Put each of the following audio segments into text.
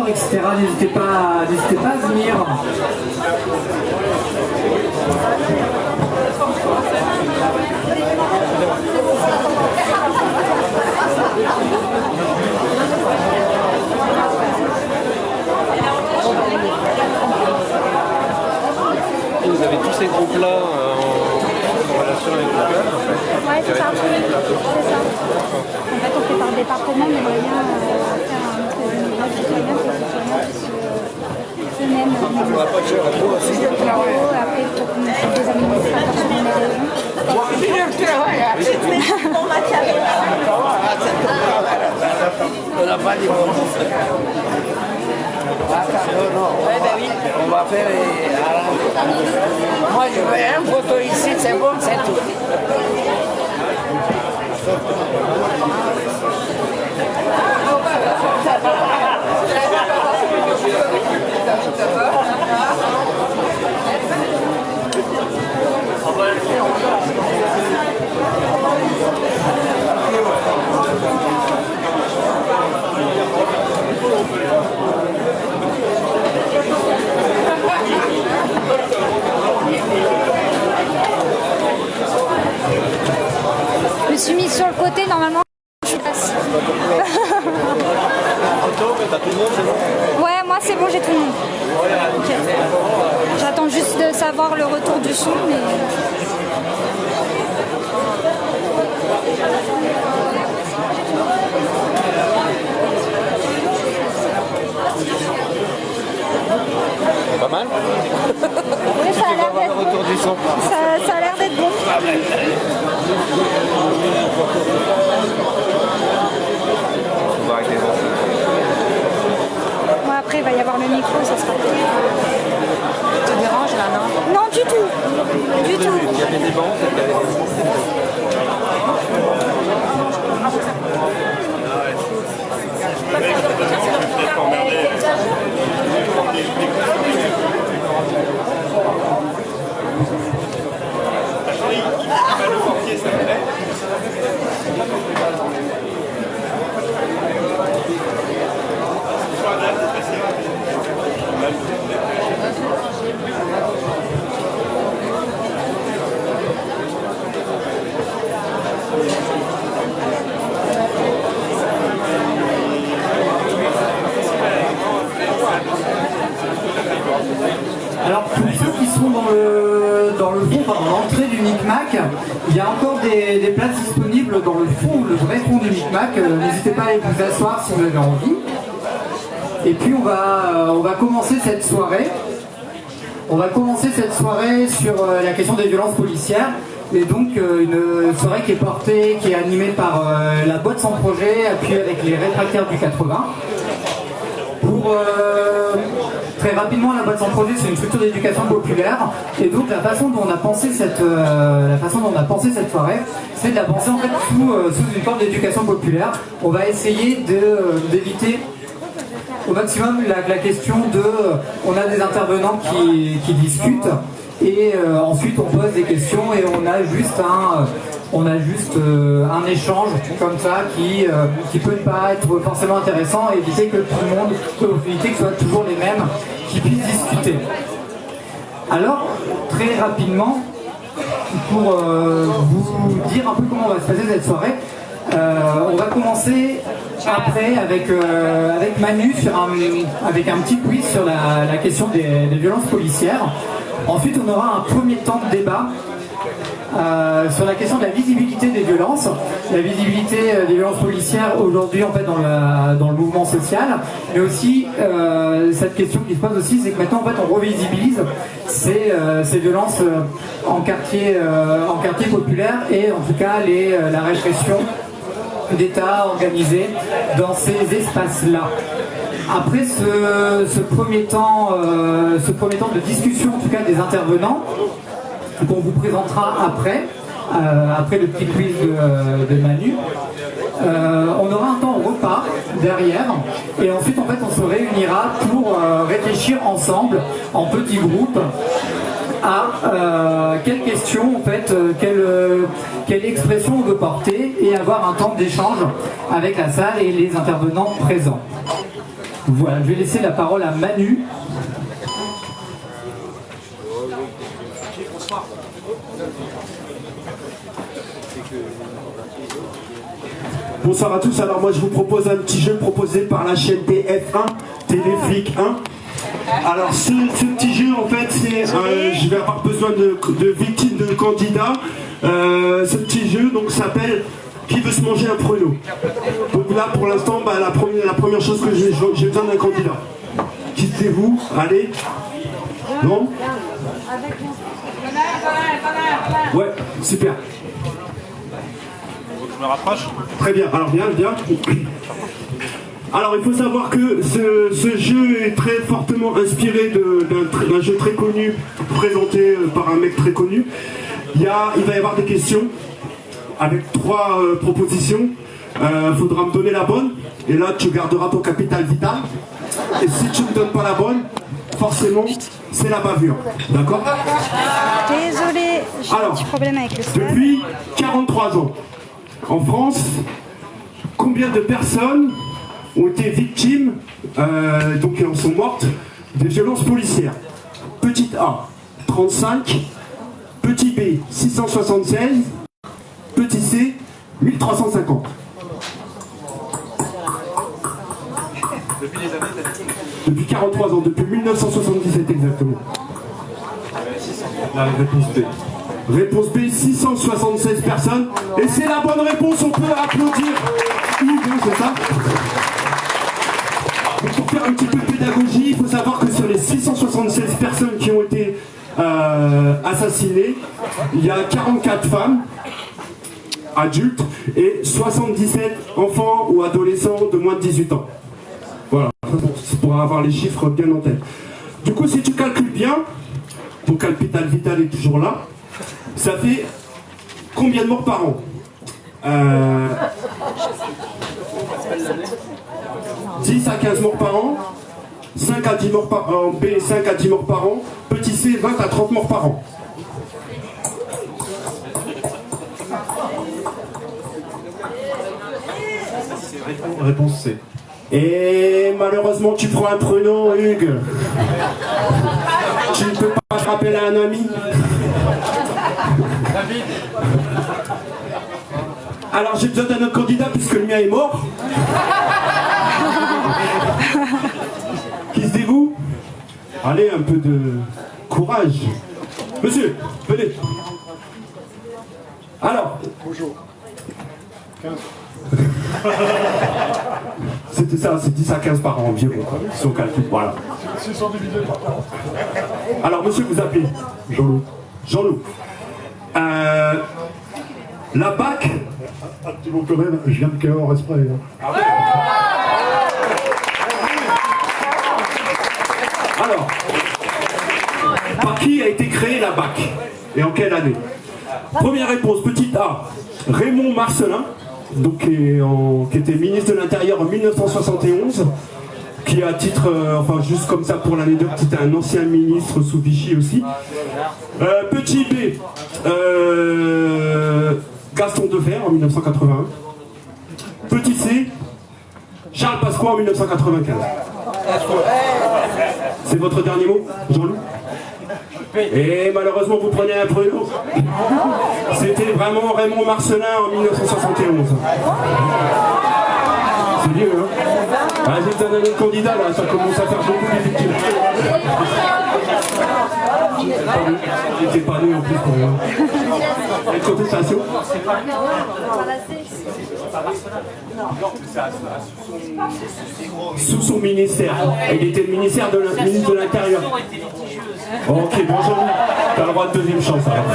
transport, etc. N'hésitez pas à venir. Et vous avez tous ces groupes-là en relation avec le club en fait. Ouais, c'est ça. En fait, on fait par département, mais on aimerait bien faire un citoyen pour eux-mêmes. On ne va pas cher à toi aussi. Après, il faut qu'on ait des administrateurs sur les régions. On n'a pas dit bon. Ouais, ben oui. On va faire moi je veux un photo ici, c'est bon, c'est tout. Je me suis mise sur le côté, normalement je passe. Ouais, moi c'est bon, j'ai tout le monde. J'attends juste de savoir le retour du son, mais... Pas mal. Oui, ça a l'air Le d'être retour du son. ça a l'air d'être bon. On va arrêter ça. Bon, après, il va y avoir le micro, ça sera... Ça te dérange là, non? Non, du tout. Du tout. Il y avait des bancs, il y avait Alors pour ceux qui sont dans le fond, dans l'entrée du Micmac, il y a encore des places disponibles dans le fond, le vrai fond du Micmac. N'hésitez pas à aller vous asseoir si vous avez envie. Et puis on va commencer cette soirée. On va commencer cette soirée sur la question des violences policières. Et donc une soirée qui est animée par la boîte sans projet, appuyée avec les réfractaires du 80. Très rapidement, la boîte sans projet, c'est une structure d'éducation populaire, et donc la façon dont on a pensé cette soirée, c'est de la penser en fait sous une forme d'éducation populaire. On va essayer d'éviter au maximum la question de on a des intervenants qui discutent et ensuite on pose des questions et on a juste un échange comme ça qui peut pas être forcément intéressant et éviter que tout le monde, éviter que ce soit toujours les mêmes qui puissent discuter. Alors, très rapidement, pour vous dire un peu comment va se passer cette soirée, on va commencer après avec Manu avec un petit quiz sur la question des violences policières. Ensuite, on aura un premier temps de débat sur la question de la visibilité des violences, la visibilité des violences policières aujourd'hui en fait dans le mouvement social, mais aussi cette question qui se pose aussi, c'est que maintenant en fait on revisibilise ces violences en quartier populaire et en tout cas la répression d'État organisé dans ces espaces-là. Après ce premier temps de discussion en tout cas des intervenants, qu'on vous présentera après le petit quiz de Manu. On aura un temps repas derrière et ensuite en fait on se réunira pour réfléchir ensemble en petits groupes à quelle question en fait, quelle expression on veut porter et avoir un temps d'échange avec la salle et les intervenants présents. Voilà, je vais laisser la parole à Manu. Bonsoir à tous, alors moi je vous propose un petit jeu proposé par la chaîne TF1, Téléflic 1. Alors ce petit jeu en fait c'est, je vais avoir besoin de victimes, de candidats. Ce petit jeu donc s'appelle Qui veut se manger un pruneau. Donc là pour l'instant la première chose que j'ai besoin d'un candidat. Qui c'est vous? Allez. Non? Ouais, super. Je me rapproche. Très bien, alors bien. Alors il faut savoir que ce jeu est très fortement inspiré d'un jeu très connu, présenté par un mec très connu. Il va y avoir des questions avec 3 propositions. Il faudra me donner la bonne, et là tu garderas ton capital vital. Et si tu ne me donnes pas la bonne, forcément c'est la bavure. D'accord? Désolée, j'ai un petit problème avec le stade. Depuis 43 ans, en France, combien de personnes ont été victimes, donc en sont mortes, des violences policières? Petite A, 35, petit B, 676, petit C, 1350. Depuis les années, Depuis 43 ans, depuis 1977 exactement. La réponse B. Réponse B, 676 personnes. Et c'est la bonne réponse, on peut applaudir. Hugo, c'est ça? Donc pour faire un petit peu de pédagogie, il faut savoir que sur les 676 personnes qui ont été assassinées, il y a 44 femmes adultes et 77 enfants ou adolescents de moins de 18 ans. Voilà, c'est pour avoir les chiffres bien en tête. Du coup, si tu calcules bien, ton capital vital est toujours là, ça fait combien de morts par an? 10 à 15 morts par an, 5 à 10 morts par an, B, 5 à 10 morts par an, petit C, 20 à 30 morts par an. Réponse C. Et malheureusement, tu prends un pruneau, Hugues. Tu ne peux pas te rappeler à un ami. Alors j'ai besoin d'un autre candidat puisque le mien est mort. Qui se dévoue? Allez, un peu de courage. Monsieur, venez. Alors. Bonjour. 15. C'était ça, c'est 10 à 15 par an environ, si on calcule, voilà. 600 divisé par 40. Alors monsieur, vous appelez Jean-Loup. Jean-Loup. La BAC. Un petit mot quand même, je viens de Cahors exprès. Hein. Alors, par qui a été créée la BAC? Et en quelle année? Première réponse, petite A, Raymond Marcellin, donc, qui était ministre de l'Intérieur en 1971, qui à titre, enfin juste comme ça pour l'anecdote, c'était un ancien ministre sous Vichy aussi. Petit B, Gaston Defferre en 1981. Petit C, Charles Pasqua en 1995. C'est votre dernier mot, Jean-Loup? Et malheureusement vous prenez un pruneau. C'était vraiment Raymond Marcellin en 1971. C'est vieux, hein? Ah, j'ai besoin d'un autre candidat là, ça commence à faire beaucoup de victimes. J'étais pas né en plus pour moi. Une contestation? Sous son ministère. Il était le ministre de l'Intérieur. Ok, bonjour. T'as le droit de deuxième chance alors.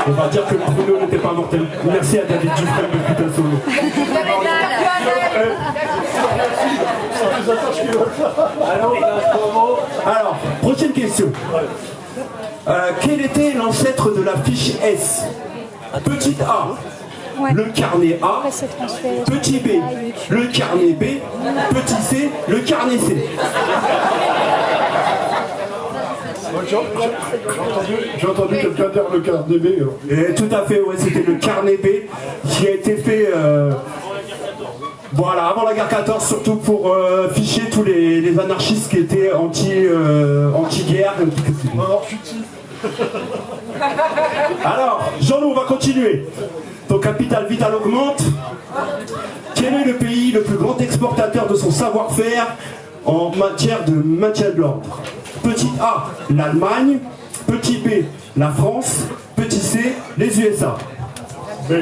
On va dire que le pruneau n'était pas mortel. Merci à David Dufresne de Putain Solo. Alors, prochaine question. Quel était l'ancêtre de la fiche S? Petite A, Ouais. le carnet A. Après, c'est transféré. Petit B, le carnet B. Petit C, le carnet C. J'ai entendu quelqu'un dire le carnet B. Alors. Et tout à fait, ouais, c'était le carnet B qui a été fait Voilà, avant la guerre 14, surtout pour ficher tous les anarchistes qui étaient anti-guerre. Alors, Jean-Loup, on va continuer. Ton capital vital augmente. Quel est le pays le plus grand exportateur de son savoir-faire en matière de maintien de l'ordre? Petit A, l'Allemagne. Petit B, la France. Petit C, les USA. B.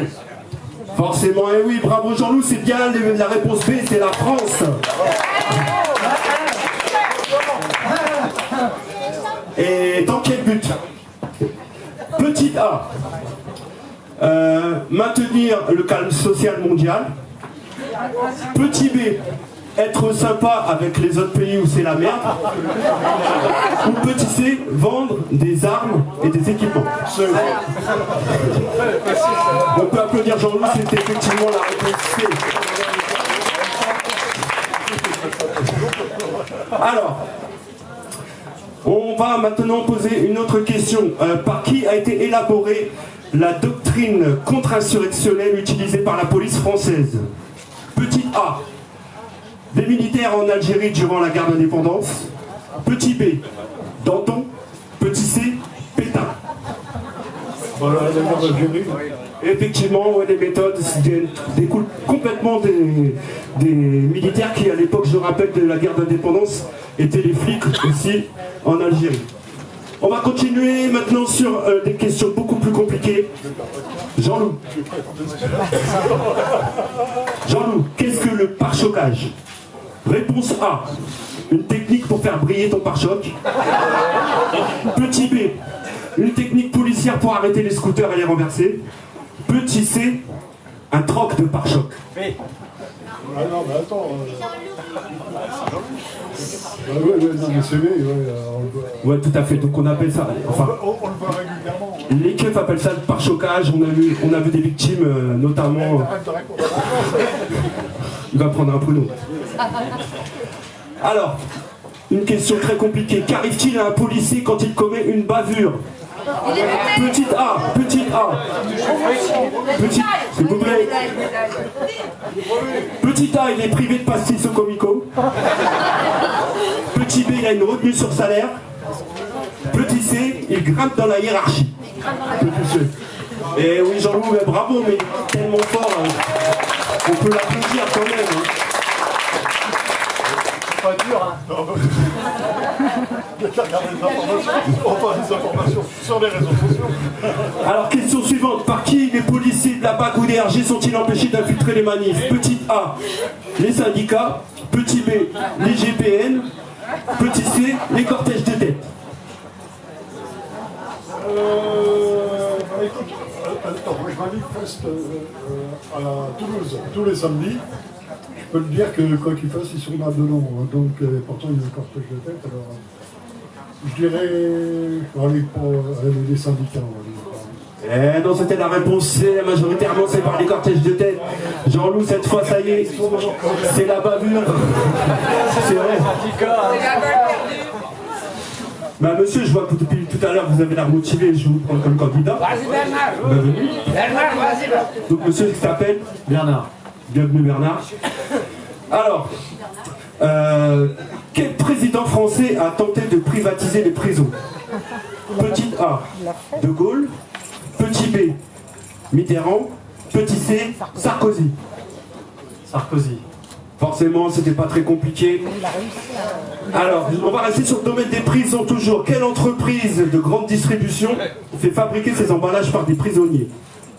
Forcément, et oui, bravo Jean-Loup, c'est bien, la réponse B, c'est la France. Et dans quel but? Petit A, maintenir le calme social mondial. Petit B, être sympa avec les autres pays où c'est la merde. Ou petit C, vendre des armes et des équipements. On peut applaudir Jean-Loup, c'est effectivement la réponse C. Alors, on va maintenant poser une autre question. Par qui a été élaborée la doctrine contre-insurrectionnelle utilisée par la police française? Petit A, des militaires en Algérie durant la guerre d'indépendance. Petit B, Danton. Petit C, Pétain. Voilà, la guerre d'Algérie. Effectivement, ouais, les méthodes découlent complètement des militaires qui, à l'époque, je rappelle, de la guerre d'indépendance, étaient les flics aussi en Algérie. On va continuer maintenant sur des questions beaucoup plus compliquées. Jean-Loup. Jean-Loup, qu'est-ce que le pare-choquage? Réponse A, une technique pour faire briller ton pare-choc. Petit B, une technique policière pour arrêter les scooters et les renverser. Petit C, un troc de pare-choc. Ah non, mais attends. Ouais, non, mais c'est vrai, Ouais, tout à fait, donc on appelle ça... Enfin, on le voit régulièrement. les keufs appellent ça le pare-chocage. On a vu des victimes, notamment... Il va prendre un pruneau. Alors, une question très compliquée. Qu'arrive-t-il à un policier quand il commet une bavure? Petite A, petite A. Petite, s'il vous plaît. Petit A, il est privé de pastis au comico. Petit B, il a une retenue sur salaire. Petit C, il grimpe dans la hiérarchie. Petit C. Et oui, Jean-Loup, bravo, mais tellement fort. On peut l'applaudir quand même. Pas dur, hein. Il y a qu'à regarder les informations sur les réseaux sociaux. Alors, question suivante. Par qui les policiers de la BAC ou des RG sont-ils empêchés d'infiltrer les manifs? Petit A, les syndicats. Petit B, les GPN. Petit C, les cortèges de tête. Écoute, attends, moi je manifeste à Toulouse tous les samedis. Je peux te dire que quoi qu'il fasse, ils sont là de long. Hein, donc, pourtant, il y a un cortège de tête. Alors, je dirais, allez, pour les syndicats. Eh non, c'était la réponse C. Majoritairement, c'est par les cortèges de tête. Jean-Loup, cette fois, ça y est, c'est la bavure. C'est vrai. Bah monsieur, je vois que depuis tout à l'heure vous avez l'air motivé, je vais vous prendre comme candidat. Vas-y Bernard. Bienvenue. Bernard, vas-y. Donc monsieur qui s'appelle Bernard. Bienvenue Bernard. Alors, quel président français a tenté de privatiser les prisons? Petit A, De Gaulle. Petit B, Mitterrand. Petit C, Sarkozy. Sarkozy. Forcément, c'était pas très compliqué. Alors, on va rester sur le domaine des prisons toujours. Quelle entreprise de grande distribution fait fabriquer ses emballages par des prisonniers?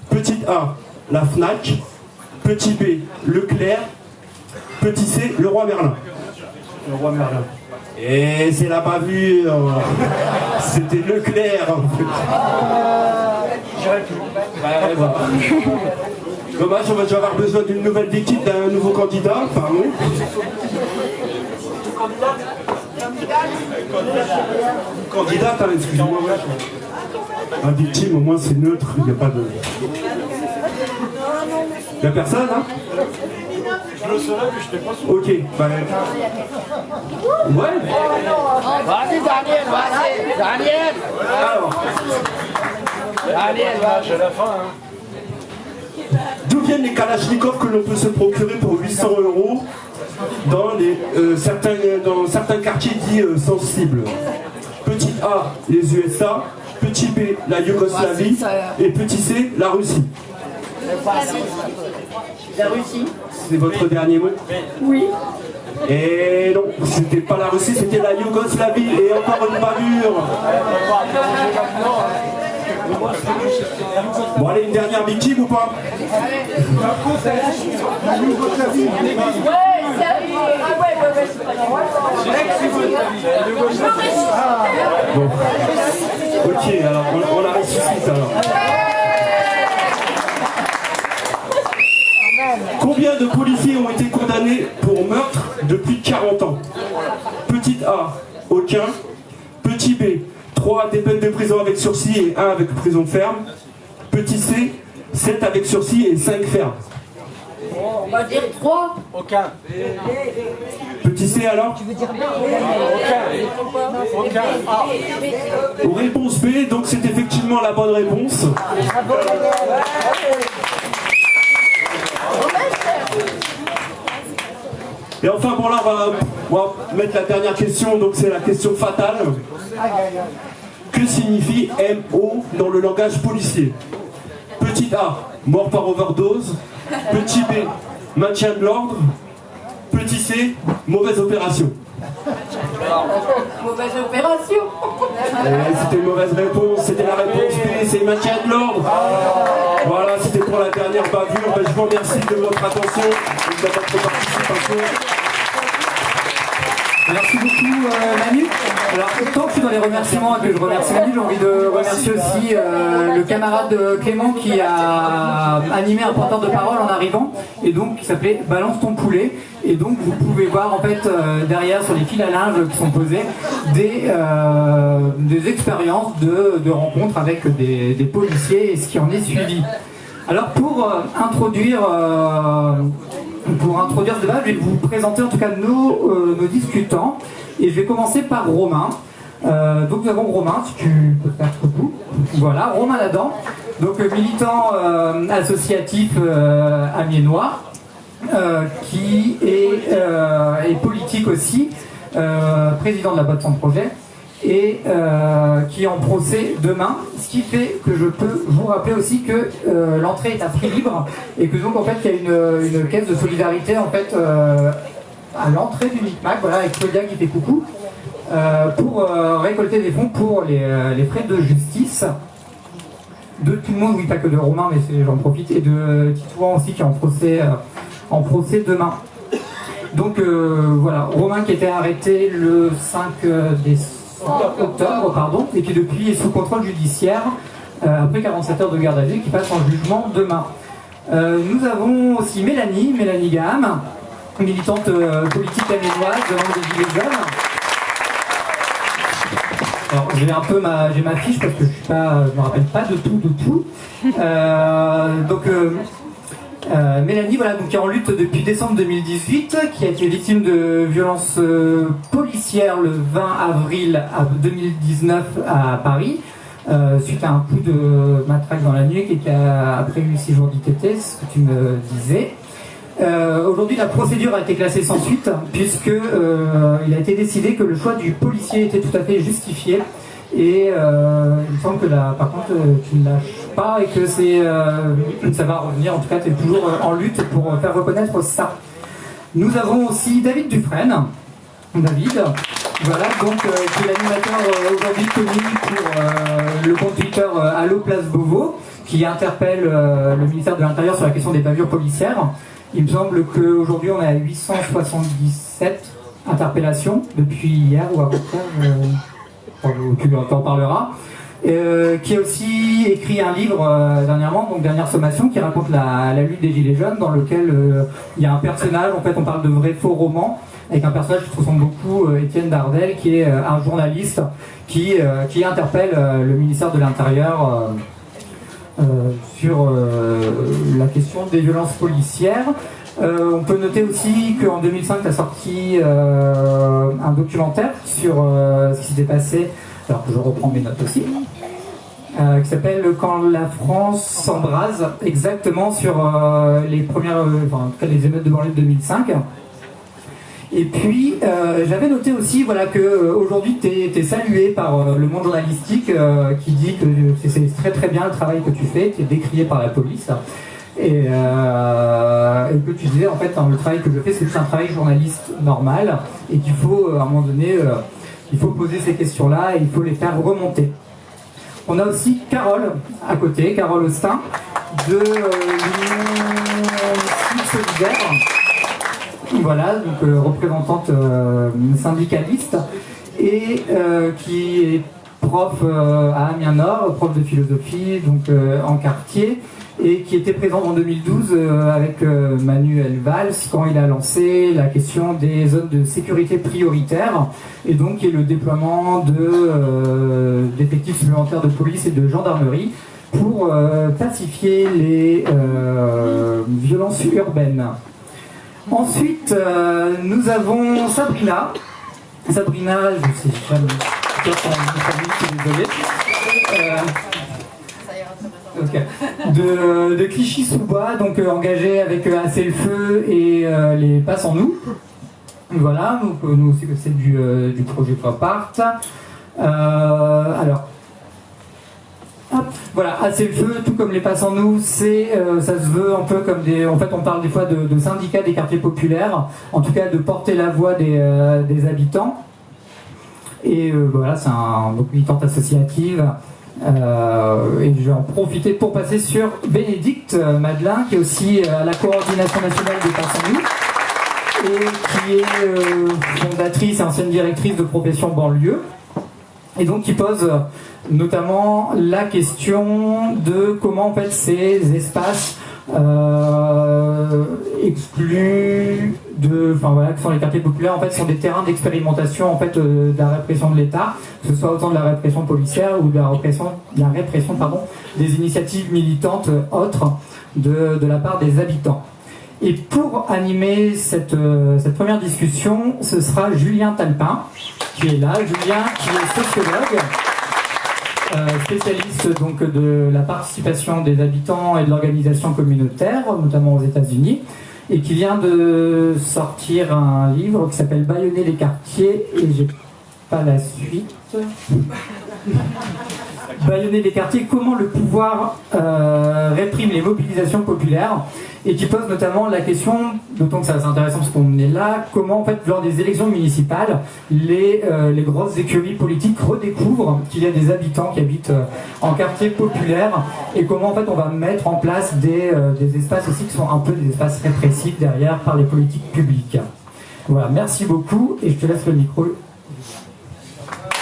Petit A, la Fnac. Petit B, Leclerc. Petit C, Leroy Merlin. Le roi Merlin. Et c'est la bavure. C'était Leclerc. En fait. J'irai plus. Voilà. Dommage, je vais avoir besoin d'une nouvelle victime, d'un nouveau candidat. Pardon. Candidate, hein, excusez-moi. Un victime, au moins c'est neutre, il n'y a pas de... Il n'y a personne, hein? Je le serais, mais je t'ai pas souvent. Ok, bah... Ouais. Vas-y Daniel, vas-y. Daniel. Alors, Daniel, vas-y. À la fin, hein. d'où viennent les kalachnikovs que l'on peut se procurer pour 800 € dans certains quartiers dits sensibles? Petit A, les USA. Petit B, la Yougoslavie. Et petit C, la Russie. La Russie. C'est votre dernier mot? Oui. Et non, c'était pas la Russie, c'était la Yougoslavie. Et encore une bavure. Bon allez, une dernière victime ou pas? Bon. Ok, alors on la ressuscite alors. Combien de policiers ont été condamnés pour meurtre depuis 40 ans? Petit A, aucun. Petit B, 3 des peines de prison avec sursis et 1 avec prison ferme. Petit C, 7 avec sursis et 5 fermes. On va dire 3. Aucun. Petit C alors? Aucun. Réponse B, donc c'est effectivement la bonne réponse. Et enfin bon là on va mettre la dernière question, donc c'est la question fatale. Que signifie MO dans le langage policier? Petit A, mort par overdose. Petit B, maintien de l'ordre. Petit C, mauvaise opération. Mauvaise opération. C'était une mauvaise réponse, c'était la réponse B, c'est maintien de l'ordre. Voilà, c'était pour la dernière bavure. Je vous remercie de votre attention et de votre participation. Merci beaucoup Manu. Alors tant que je suis dans les remerciements et que je remercie Manu, j'ai envie de remercier aussi le camarade Clément qui a animé un porteur de parole en arrivant et donc qui s'appelait Balance ton poulet. Et donc vous pouvez voir en fait derrière sur les fils à linge qui sont posés des expériences de rencontres avec des policiers et ce qui en est suivi. Alors pour introduire ce débat, je vais vous présenter en tout cas nos discutants et je vais commencer par Romain. Donc nous avons Romain, si tu peux faire coucou. Voilà, Romain Ladan, donc militant associatif amiénois, qui est politique aussi, président de la boîte sans projet et qui est en procès demain, ce qui fait que je peux vous rappeler aussi que l'entrée est à prix libre et que donc en fait il y a une caisse de solidarité en fait à l'entrée du Micmac, voilà, avec Claudia qui fait coucou, pour récolter des fonds pour les frais de justice de tout le monde, oui pas que de Romain mais j'en profite, et de Titouan aussi qui est en procès demain. Donc voilà, Romain qui était arrêté le 5 octobre, pardon, et qui depuis est sous contrôle judiciaire après 47 heures de garde à vue, qui passe en jugement demain. Nous avons aussi Mélanie Gaham, militante politique amiénoise, membre des Gilets jaunes. Alors j'ai ma fiche parce que je me rappelle pas de tout. Mélanie, voilà, donc qui est en lutte depuis décembre 2018, qui a été victime de violences policières le 20 avril 2019 à Paris, suite à un coup de matraque dans la nuque et qui a après eu 6 jours d'ITT, ce que tu me disais. Aujourd'hui, la procédure a été classée sans suite, puisque il a été décidé que le choix du policier était tout à fait justifié. Et il me semble que là, par contre, tu ne lâches pas et que ça va revenir. En tout cas, tu es toujours en lutte pour faire reconnaître ça. Nous avons aussi David Dufresne. David, voilà, donc qui est l'animateur aujourd'hui connu pour le compte Twitter Allo Place Beauvau, qui interpelle le ministère de l'Intérieur sur la question des bavures policières. Il me semble qu'aujourd'hui, on est à 877 interpellations depuis hier ou avant-hier. Tu en parleras, qui a aussi écrit un livre dernièrement, donc Dernière Sommation, qui raconte la lutte des Gilets jaunes, dans lequel il y a un personnage, en fait on parle de vrai faux roman, avec un personnage qui ressemble beaucoup, Étienne Dardel, qui est un journaliste qui interpelle le ministère de l'Intérieur sur la question des violences policières. On peut noter aussi qu'en 2005, tu as sorti un documentaire sur ce qui s'était passé. Alors que je reprends mes notes aussi. qui s'appelle Quand la France s'embrase, exactement sur les premières, en tout cas les émeutes de banlieue de 2005. Et puis j'avais noté aussi voilà, qu'aujourd'hui tu es salué par le monde journalistique qui dit que c'est très très bien le travail que tu fais, qui est décrié par la police. Et que tu disais en fait le travail que je fais c'est un travail journaliste normal et qu'il faut à un moment donné il faut poser ces questions-là et il faut les faire remonter. On a aussi Carole à côté, Carole Austin de l'Union Solidaire. Voilà, donc représentante syndicaliste et qui est prof à Amiens Nord, prof de philosophie donc en quartier et qui était présente en 2012 avec Manuel Valls quand il a lancé la question des zones de sécurité prioritaires et donc qui est le déploiement d'effectifs supplémentaires de police et de gendarmerie pour pacifier les violences urbaines. Ensuite, nous avons Sabrina. Sabrina, je sais jamais, je suis désolé. De Clichy-sous-Bois, donc engagée avec Assez le Feu et les Pas Sans Nous. Voilà, donc nous aussi c'est du projet Pop Art. Alors, hop, voilà, Assez le Feu, tout comme les Pas Sans Nous, c'est ça se veut un peu comme des. En fait, on parle des fois de syndicats des quartiers populaires, en tout cas de porter la voix des habitants. Et voilà, c'est une militante associative. Et je vais en profiter pour passer sur Bénédicte Madelin, qui est aussi à la coordination nationale des Pas Sans Nous et qui est fondatrice et ancienne directrice de Profession Banlieue et donc qui pose notamment la question de comment en fait ces espaces exclus qui sont les quartiers populaires en fait sont des terrains d'expérimentation en fait de la répression de l'État, que ce soit autant de la répression policière ou de la répression des initiatives militantes autres de la part des habitants. Et pour animer cette première discussion, ce sera Julien Talpin qui est là. Julien qui est sociologue, spécialiste donc de la participation des habitants et de l'organisation communautaire, notamment aux États-Unis, et qui vient de sortir un livre qui s'appelle Bâillonner les quartiers, et j'ai pas la suite. Bâillonner les quartiers, comment le pouvoir réprime les mobilisations populaires, et qui pose notamment la question, d'autant que c'est assez intéressant parce qu'on est là, comment en fait lors des élections municipales les grosses écuries politiques redécouvrent qu'il y a des habitants qui habitent en quartier populaire, et comment en fait on va mettre en place des espaces aussi qui sont un peu des espaces répressifs derrière par les politiques publiques. Voilà, merci beaucoup et je te laisse le micro.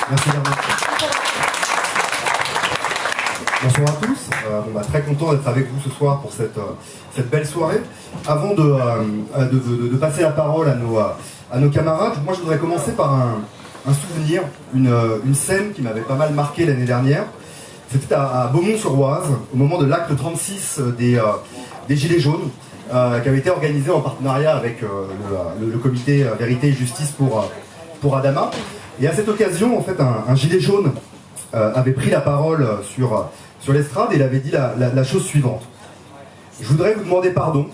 Merci Bernard. Bonsoir à tous, très content d'être avec vous ce soir pour cette belle soirée. Avant de passer la parole à nos camarades, moi je voudrais commencer par un souvenir, une scène qui m'avait pas mal marqué l'année dernière. C'était à Beaumont-sur-Oise, au moment de l'acte 36 des Gilets jaunes, qui avait été organisé en partenariat avec le comité Vérité et Justice pour Adama. Et à cette occasion, en fait, un gilet jaune avait pris la parole sur l'estrade et il avait dit la chose suivante. Je voudrais vous demander pardon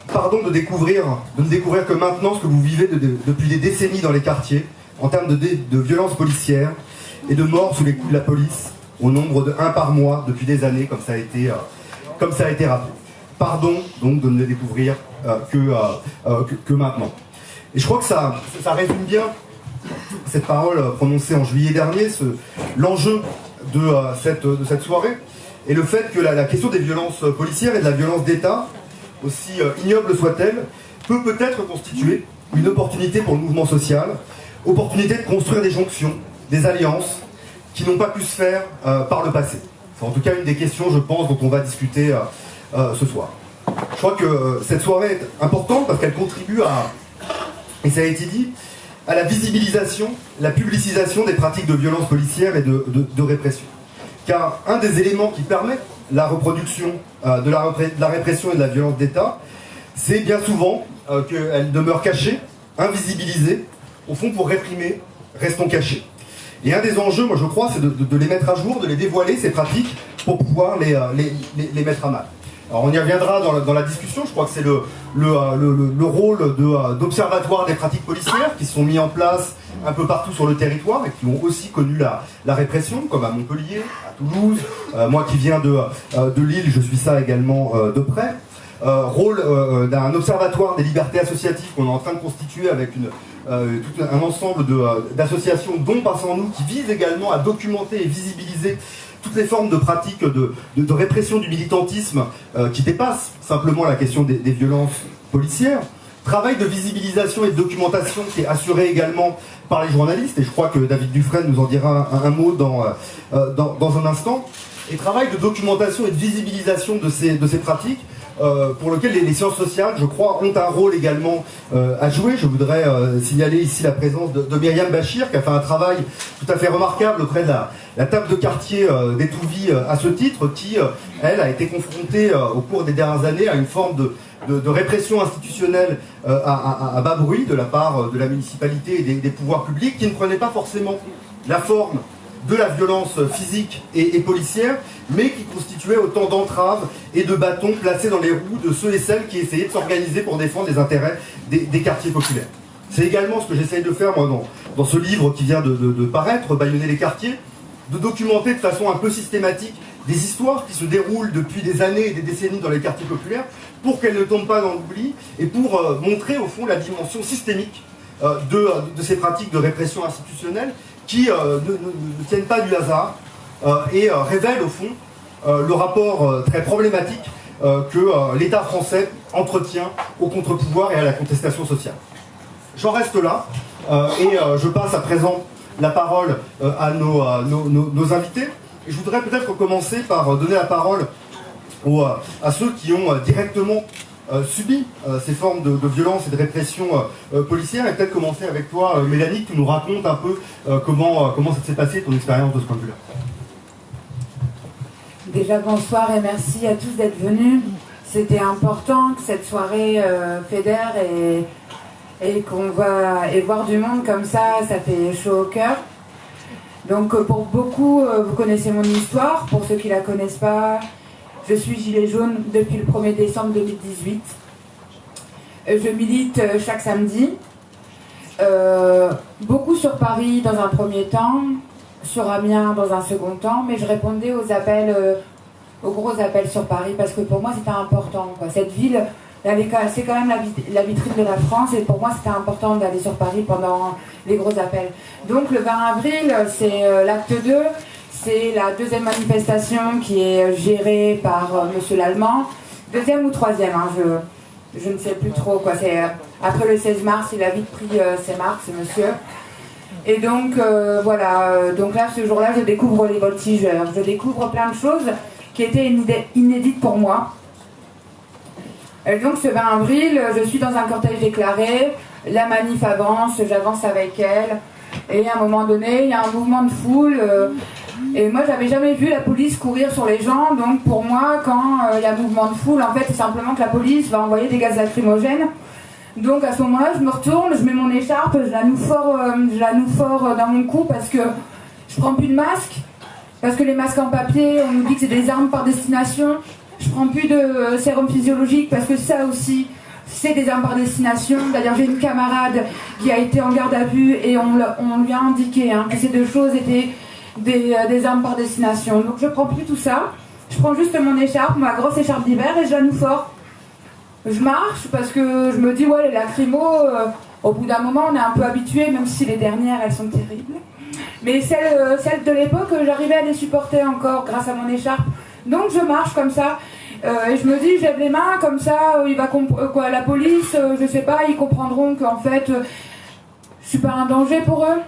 de ne découvrir que maintenant ce que vous vivez depuis des décennies dans les quartiers, en termes de violences policières et de morts sous les coups de la police, au nombre de 1 par mois depuis des années, comme ça a été rappelé. Pardon donc de ne les découvrir que maintenant. Et je crois que ça résume bien cette parole prononcée en juillet dernier, l'enjeu de cette soirée, et le fait que la question des violences policières et de la violence d'État, aussi ignoble soit-elle, peut peut-être constituer une opportunité pour le mouvement social, opportunité de construire des jonctions, des alliances qui n'ont pas pu se faire par le passé. C'est en tout cas une des questions, je pense, dont on va discuter ce soir. Je crois que cette soirée est importante parce qu'elle contribue et ça a été dit, à la visibilisation, la publicisation des pratiques de violence policière et de répression. Car un des éléments qui permet la reproduction de la répression et de la violence d'État, c'est bien souvent qu'elle demeure cachée, invisibilisée, au fond pour réprimer, restons cachés. Et un des enjeux, moi je crois, c'est de les mettre à jour, de les dévoiler, ces pratiques, pour pouvoir les mettre à mal. Alors on y reviendra dans la discussion, je crois que c'est le rôle d'observatoire des pratiques policières qui sont mis en place un peu partout sur le territoire et qui ont aussi connu la répression, comme à Montpellier, à Toulouse. Moi qui viens de Lille, je suis ça également de près. Rôle d'un observatoire des libertés associatives qu'on est en train de constituer avec tout un ensemble d'associations, dont Passons nous, qui visent également à documenter et visibiliser toutes les formes de pratiques de répression du militantisme qui dépassent simplement la question des violences policières. Travail de visibilisation et de documentation qui est assuré également par les journalistes, et je crois que David Dufresne nous en dira un mot dans un instant. Et travail de documentation et de visibilisation de ces pratiques pour lequel les sciences sociales, je crois, ont un rôle également à jouer. Je voudrais signaler ici la présence de Myriam Bachir, qui a fait un travail tout à fait remarquable auprès de la table de quartier d'Étouvie à ce titre, qui, elle, a été confrontée au cours des dernières années à une forme de répression institutionnelle à bas bruit de la part de la municipalité et des pouvoirs publics, qui ne prenaient pas forcément la forme de la violence physique et policière, mais qui constituait autant d'entraves et de bâtons placés dans les roues de ceux et celles qui essayaient de s'organiser pour défendre les intérêts des quartiers populaires. C'est également ce que j'essaye de faire, moi, dans ce livre qui vient de paraître, Bâillonner les quartiers, de documenter de façon un peu systématique des histoires qui se déroulent depuis des années et des décennies dans les quartiers populaires, pour qu'elles ne tombent pas dans l'oubli, et pour montrer, au fond, la dimension systémique de ces pratiques de répression institutionnelle, qui ne tiennent pas du hasard et révèlent au fond le rapport très problématique que l'État français entretient au contre-pouvoir et à la contestation sociale. J'en reste là et je passe à présent la parole à nos invités. Et je voudrais peut-être commencer par donner la parole à ceux qui ont directement subi ces formes de violence et de répression policière, et peut-être commencer avec toi, Mélanie, qui nous raconte un peu comment ça s'est passé, ton expérience de ce point de vue-là. Déjà bonsoir et merci à tous d'être venus. C'était important que cette soirée fédère et qu'on va et voir du monde comme ça fait chaud au cœur. Donc pour beaucoup, vous connaissez mon histoire. Pour ceux qui ne la connaissent pas, je suis gilet jaune depuis le 1er décembre 2018. Je milite chaque samedi. Beaucoup sur Paris dans un premier temps, sur Amiens dans un second temps, mais je répondais aux appels, aux gros appels sur Paris, parce que pour moi c'était important, quoi. Cette ville, c'est quand même la vitrine de la France, et pour moi c'était important d'aller sur Paris pendant les gros appels. Donc le 20 avril, c'est l'acte 2. C'est la deuxième manifestation qui est gérée par Monsieur l'Allemand. Deuxième ou troisième, hein, je ne sais plus trop, quoi. C'est après le 16 mars, il a vite pris ses marques, ce monsieur. Et donc, voilà. Donc là, ce jour-là, je découvre les voltigeurs. Je découvre plein de choses qui étaient inédites pour moi. Et donc, ce 20 avril, je suis dans un cortège déclaré. La manif avance, j'avance avec elle. Et à un moment donné, il y a un mouvement de foule. Et moi, j'avais jamais vu la police courir sur les gens. Donc, pour moi, quand il y a mouvement de foule, en fait, c'est simplement que la police va envoyer des gaz lacrymogènes. Donc, à ce moment-là, je me retourne, je mets mon écharpe, je la noue fort dans mon cou parce que je prends plus de masque. Parce que les masques en papier, on nous dit que c'est des armes par destination. Je prends plus de sérum physiologique parce que ça aussi, c'est des armes par destination. D'ailleurs, j'ai une camarade qui a été en garde à vue et on lui a indiqué que ces deux choses étaient des armes par destination. Donc je prends plus tout ça, je prends juste mon écharpe, ma grosse écharpe d'hiver, et je la noue fort. Je marche parce que je me dis, ouais, les lacrymos, au bout d'un moment on est un peu habitué, même si les dernières elles sont terribles. Mais celles de l'époque, j'arrivais à les supporter encore grâce à mon écharpe. Donc je marche comme ça, et je me dis, je lève les mains, comme ça, la police, je sais pas, ils comprendront qu'en fait, je suis pas un danger pour eux.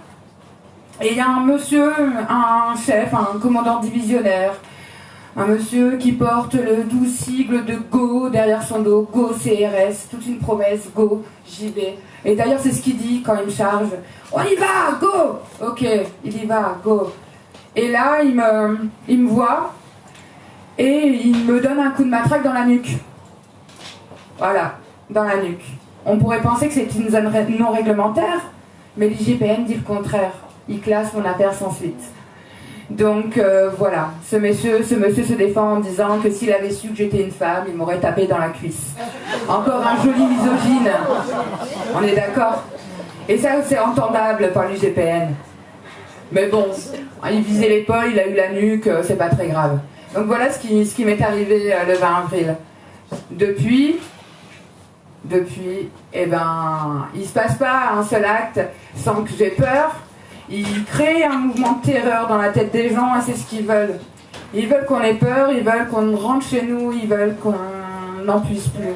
Et il y a un monsieur, un chef, un commandant divisionnaire, un monsieur qui porte le doux sigle de Go derrière son dos, Go CRS, toute une promesse, Go, j'y vais. Et d'ailleurs c'est ce qu'il dit quand il me charge, on y va, Go. Ok, il y va, Go. Et là il me voit et il me donne un coup de matraque dans la nuque. Voilà, dans la nuque. On pourrait penser que c'est une zone non réglementaire, mais l'IGPN dit le contraire. il classe mon affaire sans suite. Donc voilà, ce monsieur se défend en disant que s'il avait su que j'étais une femme, il m'aurait tapé dans la cuisse. Encore un joli misogyne, on est d'accord? Et ça, c'est entendable par l'UGPN. Mais bon, il visait l'épaule, il a eu la nuque, c'est pas très grave. Donc voilà ce qui m'est arrivé le 20 avril. Depuis, eh ben, il se passe pas un seul acte sans que j'ai peur. Ils créent un mouvement de terreur dans la tête des gens et c'est ce qu'ils veulent. Ils veulent qu'on ait peur, ils veulent qu'on rentre chez nous, ils veulent qu'on n'en puisse plus.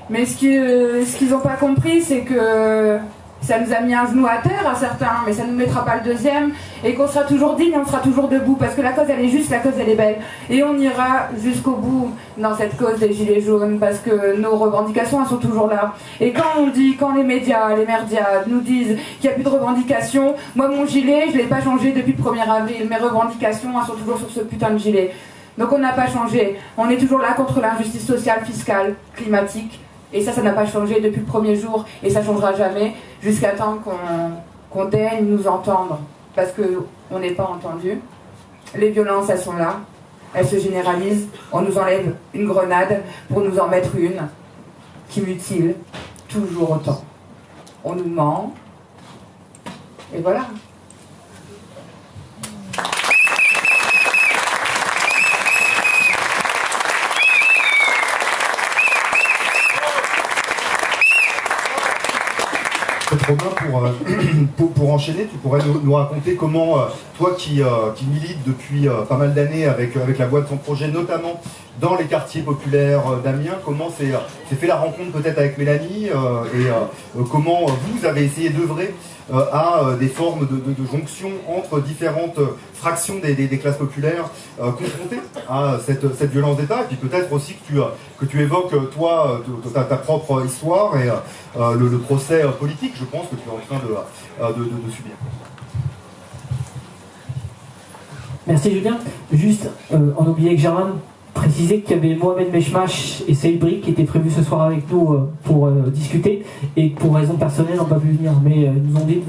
Mais ce qu'ils n'ont pas compris, c'est que ça nous a mis un genou à terre à certains, mais ça ne nous mettra pas le deuxième, et qu'on sera toujours digne, on sera toujours debout, parce que la cause elle est juste, la cause elle est belle. Et on ira jusqu'au bout dans cette cause des gilets jaunes, parce que nos revendications elles sont toujours là. Et quand les médias, les merdias nous disent qu'il n'y a plus de revendications, moi mon gilet, je ne l'ai pas changé depuis le 1er avril, mes revendications elles sont toujours sur ce putain de gilet. Donc on n'a pas changé, on est toujours là contre l'injustice sociale, fiscale, climatique. Et ça n'a pas changé depuis le premier jour, et ça ne changera jamais, jusqu'à temps qu'on daigne nous entendre. Parce qu'on n'est pas entendu. Les violences, elles sont là, elles se généralisent, on nous enlève une grenade pour nous en mettre une qui mutile toujours autant. On nous ment, et voilà. Romain, pour enchaîner, tu pourrais nous raconter comment, toi qui milites depuis pas mal d'années avec la voix de ton projet, notamment dans les quartiers populaires d'Amiens, comment s'est fait la rencontre peut-être avec Mélanie et comment vous avez essayé d'œuvrer à des formes de jonction entre différentes fractions des classes populaires confrontées à cette violence d'État, et puis peut-être aussi que tu évoques toi ta propre histoire et le procès politique, je pense, que tu es en train de subir. Merci Julien. Juste, on oubliait que Germain précisait qu'il y avait Mohamed Meshmash et Saïd Brik qui étaient prévus ce soir avec nous pour discuter, et pour raisons personnelles n'ont pas pu venir, mais ils nous ont dit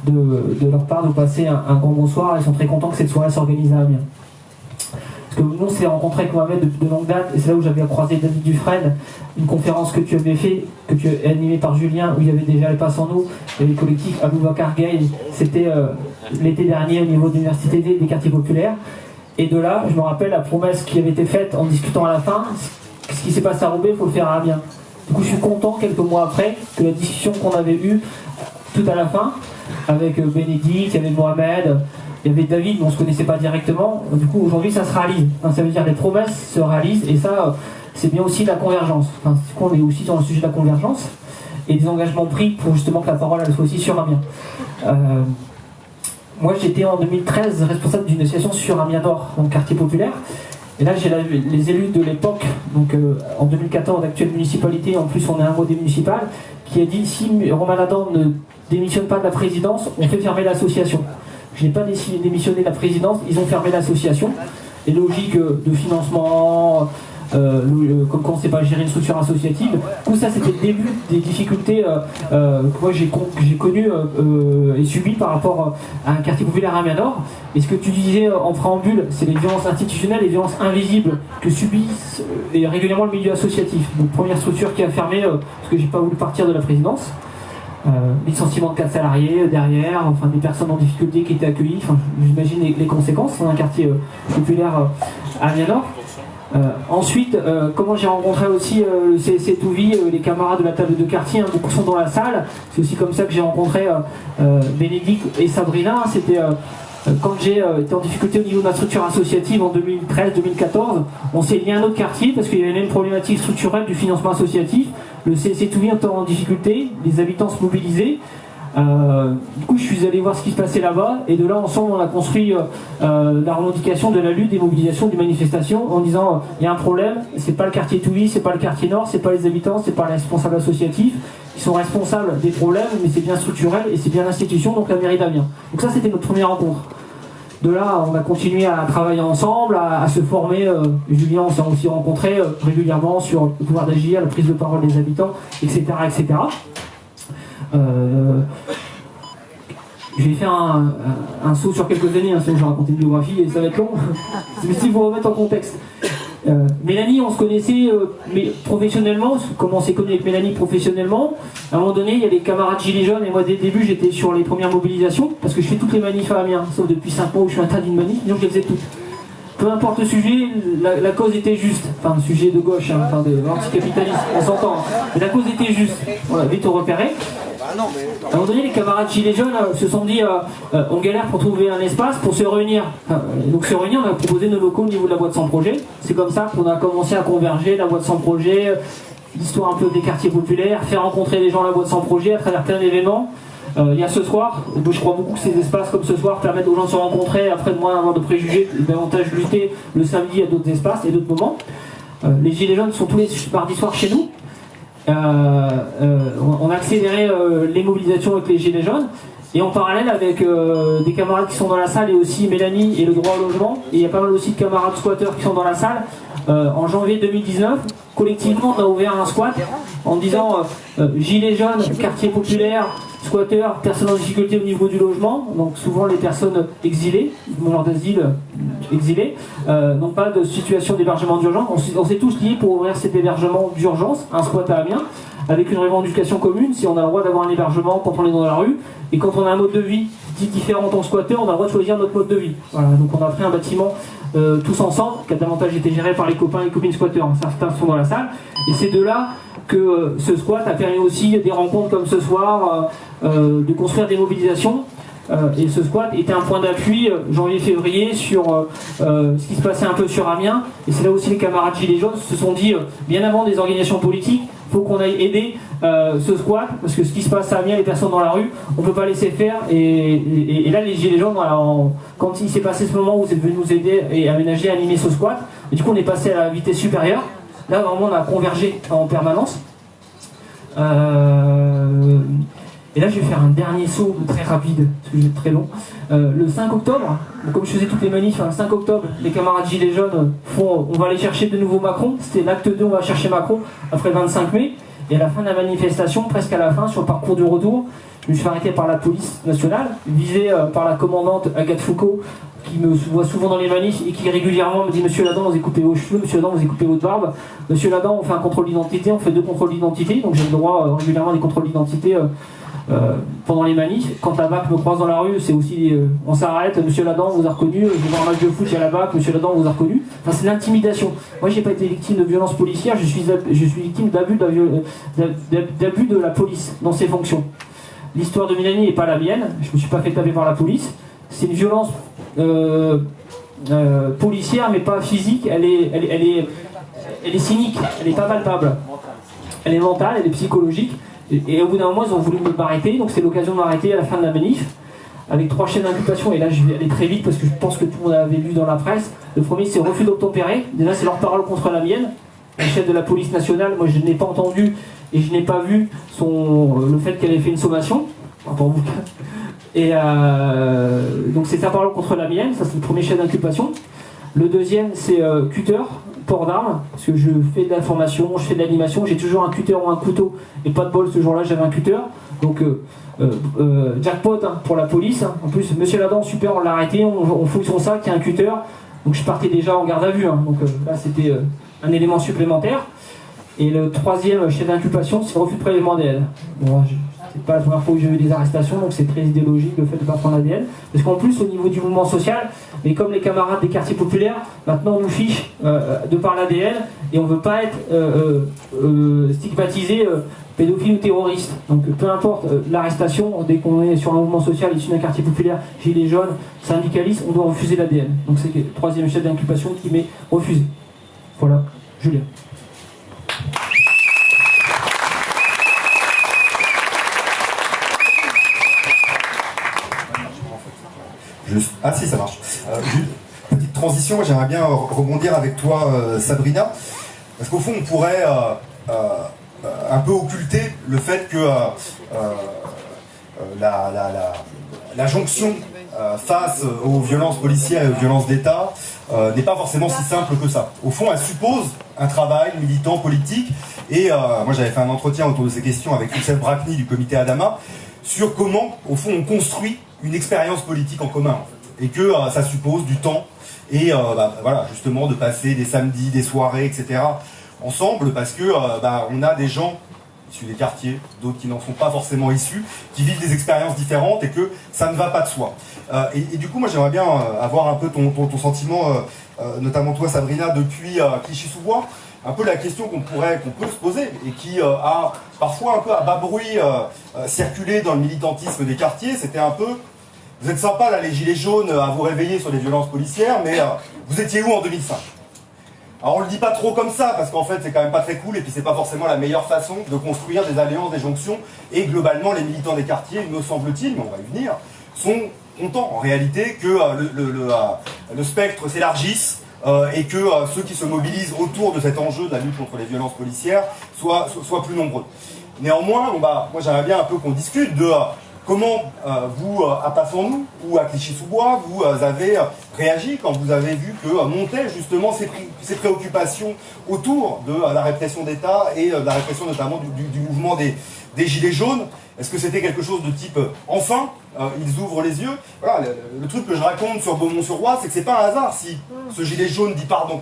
de leur part de passer un grand bonsoir. Ils sont très contents que cette soirée s'organise à Amiens. Parce que nous on s'est rencontrés avec Mohamed de longue date, et c'est là où j'avais croisé David Dufresne, une conférence que tu avais fait, que tu as animée par Julien, où il y avait déjà les Passants Nous, et le collectif Aboubacar Gay. C'était l'été dernier au niveau de l'université des quartiers populaires. Et de là, je me rappelle la promesse qui avait été faite en discutant à la fin, ce qui s'est passé à Roubaix, il faut le faire à Amiens. Du coup, je suis content, quelques mois après, que la discussion qu'on avait eue tout à la fin, avec Bénédicte, il y avait Mohamed, il y avait David, mais on ne se connaissait pas directement. Du coup, aujourd'hui, ça se réalise. Enfin, ça veut dire que les promesses se réalisent, et ça, c'est bien aussi la convergence. Enfin, on est aussi sur le sujet de la convergence, et des engagements pris pour justement que la parole elle soit aussi sur Amiens. Moi, j'étais en 2013 responsable d'une association sur Amiens Nord, dans le quartier populaire. Et là, j'ai les élus de l'époque, donc en 2014, d'actuelle municipalité, en plus on est un modé municipal, qui a dit si Romain Ladan ne démissionne pas de la présidence, on fait fermer l'association. Je n'ai pas démissionné de la présidence, ils ont fermé l'association. Les logiques de financement, comme quand on ne sait pas gérer une structure associative, tout ça c'était le début des difficultés que moi j'ai connues et subies par rapport à un quartier populaire à Amiens Nord. Et ce que tu disais en préambule, c'est les violences institutionnelles, les violences invisibles que subissent régulièrement le milieu associatif. Donc première structure qui a fermé parce que j'ai pas voulu partir de la présidence. Licenciement de 4 salariés derrière, enfin des personnes en difficulté qui étaient accueillies, enfin j'imagine les conséquences dans un quartier populaire à Amiens Nord. Ensuite, comment j'ai rencontré aussi le CSC Touvi, les camarades de la table de quartier, hein, beaucoup sont dans la salle. C'est aussi comme ça que j'ai rencontré Bénédicte et Sabrina. C'était quand j'ai été en difficulté au niveau de ma structure associative en 2013-2014. On s'est lié à un autre quartier parce qu'il y avait une problématique structurelle du financement associatif. Le CSC Touvi était en difficulté, les habitants se mobilisaient. Du coup, je suis allé voir ce qui se passait là-bas, et de là, ensemble, on a construit la revendication de la lutte, des mobilisations, des manifestations, en disant il y a un problème, c'est pas le quartier Touvi, c'est pas le quartier Nord, c'est pas les habitants, c'est pas les responsables associatifs qui sont responsables des problèmes, mais c'est bien structurel et c'est bien l'institution, donc la mairie d'Amiens. Donc ça, c'était notre première rencontre. De là, on a continué à travailler ensemble, à se former. Julien, on s'est aussi rencontrés régulièrement sur le pouvoir d'agir, la prise de parole des habitants, etc., etc. Je vais faire un saut sur quelques années, hein, sinon je vais raconter une biographie et ça va être long. Mais si vous remettez en contexte. Mélanie, on se connaissait mais professionnellement, comment on s'est connu avec Mélanie professionnellement. À un moment donné, il y a des camarades gilets jaunes et moi dès le début j'étais sur les premières mobilisations parce que je fais toutes les manifs à Amiens, sauf depuis 5 mois où je suis interdit de manif, donc je les faisais toutes. Peu importe le sujet, la cause était juste. Enfin, le sujet de gauche, hein, enfin de l'anticapitalisme, on s'entend. Hein. Mais la cause était juste. On l'a vite repéré. À un moment donné, les camarades gilets jaunes se sont dit on galère pour trouver un espace pour se réunir. Donc se réunir, on a proposé nos locaux au niveau de la boîte sans projet. C'est comme ça qu'on a commencé à converger la boîte sans projet, l'histoire un peu des quartiers populaires, faire rencontrer les gens à la boîte sans projet à travers plein d'événements. Il y a ce soir, je crois beaucoup que ces espaces comme ce soir permettent aux gens de se rencontrer après de moins avoir de préjugés, davantage lutter le samedi à d'autres espaces et d'autres moments. Les gilets jaunes sont tous les mardis soirs chez nous. On a accéléré les mobilisations avec les gilets jaunes et en parallèle avec des camarades qui sont dans la salle et aussi Mélanie et le droit au logement, et il y a pas mal aussi de camarades squatteurs qui sont dans la salle. En janvier 2019, collectivement on a ouvert un squat en disant gilets jaunes, quartier populaire, squatteurs, personnes en difficulté au niveau du logement, donc souvent les personnes exilées, demandeurs d'asile exilées, n'ont pas de situation d'hébergement d'urgence. On s'est tous liés pour ouvrir cet hébergement d'urgence, un squat à Amiens, avec une revendication commune, si on a le droit d'avoir un hébergement quand on est dans la rue, et quand on a un mode de vie différent en tant que squatteur, on a le droit de choisir notre mode de vie. Voilà, donc on a pris un bâtiment tous ensemble, qui a davantage été géré par les copains et copines squatteurs, certains sont dans la salle, et c'est de là que ce squat a permis aussi des rencontres comme ce soir, de construire des mobilisations. Et ce squat était un point d'appui janvier-février sur ce qui se passait un peu sur Amiens, et c'est là aussi les camarades gilets jaunes se sont dit bien avant des organisations politiques, il faut qu'on aille aider ce squat, parce que ce qui se passe à Amiens, les personnes dans la rue, on ne peut pas laisser faire, et là les gilets jaunes, voilà, quand il s'est passé ce moment où vous êtes venus nous aider et aménager, animer ce squat, et du coup on est passé à la vitesse supérieure. Là vraiment on a convergé en permanence. Et là je vais faire un dernier saut très rapide, parce que j'ai très long. Le 5 octobre, comme je faisais toutes les manifs, le 5 octobre, les camarades gilets jaunes font on va aller chercher de nouveau Macron. C'était l'acte 2, on va chercher Macron, après le 25 mai. Et à la fin de la manifestation, presque à la fin, sur le parcours du retour, je me suis fait arrêter par la police nationale, visé par la commandante Agathe Foucault, qui me voit souvent dans les manifs et qui régulièrement me dit Monsieur Ladan, vous avez coupé vos cheveux, Monsieur Ladan, vous avez coupé votre barbe, Monsieur Ladan, on fait un contrôle d'identité, on fait 2 contrôles d'identité, donc j'ai le droit régulièrement des contrôles d'identité pendant les manifs. Quand la BAC me croise dans la rue, c'est aussi on s'arrête, Monsieur Ladan, on vous a reconnu, je vais voir un match de foot, il y a la BAC, Monsieur Ladan, on vous a reconnu. Enfin, c'est l'intimidation. Moi, j'ai pas été victime de violence policière, je suis victime d'abus de la police dans ses fonctions. L'histoire de Mélanie n'est pas la mienne, je me suis pas fait taper par la police. C'est une violence policière, mais pas physique. Elle est cynique, elle est pas palpable. Elle est mentale, elle est psychologique. Et au bout d'un moment, ils ont voulu m'arrêter, donc c'est l'occasion de m'arrêter à la fin de la manif, avec 3 chaînes d'inculpation. Et là, je vais aller très vite parce que je pense que tout le monde avait lu dans la presse. Le premier, c'est refus d'obtempérer. Déjà, c'est leur parole contre la mienne. Le chef de la police nationale, moi, je n'ai pas entendu et je n'ai pas vu le fait qu'elle ait fait une sommation. Pour vous. Et donc, c'est sa parole contre la mienne. Ça, c'est le premier chef d'inculpation. Le deuxième, c'est cutter, port d'armes, parce que je fais de l'information, je fais de l'animation, j'ai toujours un cutter ou un couteau, et pas de bol, ce jour-là j'avais un cutter, donc jackpot pour la police. En plus, Monsieur Ladan, super, on l'a arrêté, on fouille son sac, il y a un cutter, donc je partais déjà en garde à vue, donc là c'était un élément supplémentaire. Et le troisième chef d'inculpation, c'est le refus de prélèvement ADN. Bon, c'est pas la première fois où j'ai eu des arrestations, donc c'est très idéologique le fait de ne pas prendre l'ADN. Parce qu'en plus, au niveau du mouvement social, mais comme les camarades des quartiers populaires, maintenant on nous fiche de par l'ADN et on ne veut pas être stigmatisé pédophile ou terroriste. Donc peu importe l'arrestation, dès qu'on est sur un mouvement social issu d'un quartier populaire, gilets jaunes, syndicalistes, on doit refuser l'ADN. Donc c'est le troisième chef d'inculpation qui m'est refusé. Voilà, Julien. Ah si, ça marche. Petite transition, j'aimerais bien rebondir avec toi, Sabrina, parce qu'au fond, on pourrait un peu occulter le fait que la jonction face aux violences policières et aux violences d'État n'est pas forcément si simple que ça. Au fond, elle suppose un travail militant, politique, et moi j'avais fait un entretien autour de ces questions avec Youssef Brakni du comité Adama, sur comment, au fond, on construit une expérience politique en commun, en fait. Et que ça suppose du temps, et voilà, justement, de passer des samedis, des soirées, etc., ensemble, parce que on a des gens issus des quartiers, d'autres qui n'en sont pas forcément issus, qui vivent des expériences différentes, et que ça ne va pas de soi. Et du coup, moi, j'aimerais bien avoir un peu ton sentiment, notamment toi, Sabrina, depuis Clichy-sous-Bois, un peu la question qu'on peut se poser, et qui a parfois un peu à bas bruit circulé dans le militantisme des quartiers. C'était un peu, vous êtes sympa là, les gilets jaunes, à vous réveiller sur les violences policières, mais vous étiez où en 2005? Alors on le dit pas trop comme ça, parce qu'en fait c'est quand même pas très cool, et puis c'est pas forcément la meilleure façon de construire des alliances, des jonctions, et globalement les militants des quartiers, me semble-t-il, mais on va y venir, sont contents en réalité que le spectre s'élargisse, et que ceux qui se mobilisent autour de cet enjeu de la lutte contre les violences policières soient plus nombreux. Néanmoins, moi j'aimerais bien un peu qu'on discute de comment vous, à Passons-nous ou à Clichy-sous-Bois, vous avez réagi quand vous avez vu que montaient justement ces préoccupations autour de la répression d'État et de la répression notamment du mouvement des Gilets jaunes. Est-ce que c'était quelque chose de type enfin ils ouvrent les yeux? Voilà, le truc que je raconte sur Beaumont-sur-Oise, c'est que c'est pas un hasard si ce gilet jaune dit pardon.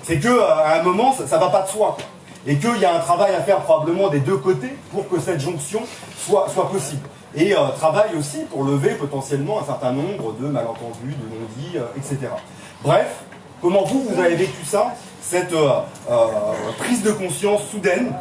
C'est que à un moment, ça va pas de soi, quoi. Et qu'il y a un travail à faire probablement des deux côtés pour que cette jonction soit possible. Et travail aussi pour lever potentiellement un certain nombre de malentendus, de non-dits, etc. Bref, comment vous avez vécu ça, cette prise de conscience soudaine?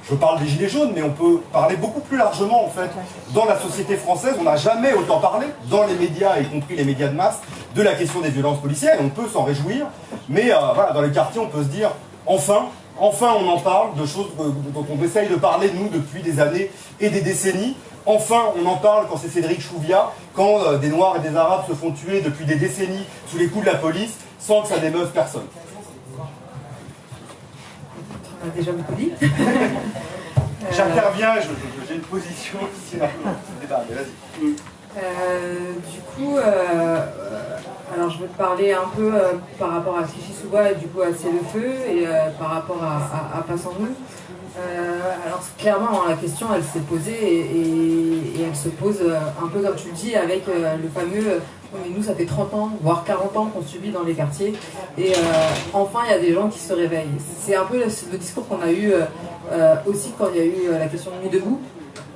Je parle des Gilets jaunes, mais on peut parler beaucoup plus largement, en fait. Dans la société française, on n'a jamais autant parlé, dans les médias, y compris les médias de masse, de la question des violences policières, et on peut s'en réjouir. Mais voilà, dans les quartiers, on peut se dire, enfin on en parle, de choses dont on essaye de parler, nous, depuis des années et des décennies. Enfin, on en parle quand c'est Cédric Chouviat, quand des Noirs et des Arabes se font tuer depuis des décennies sous les coups de la police, sans que ça n'émeuve personne. On a déjà beaucoup dit. J'interviens, j'ai une position ici, là. Mais vas-y. Du coup, alors je veux te parler un peu par rapport à Clichy-sous-Bois et du coup à C'est-le-Feu et par rapport à Passons-nous. Alors clairement la question elle s'est posée et elle se pose un peu comme tu le dis avec le fameux mais nous ça fait 30 ans voire 40 ans qu'on subit dans les quartiers et enfin il y a des gens qui se réveillent. C'est un peu le discours qu'on a eu aussi quand il y a eu la question de Nuit debout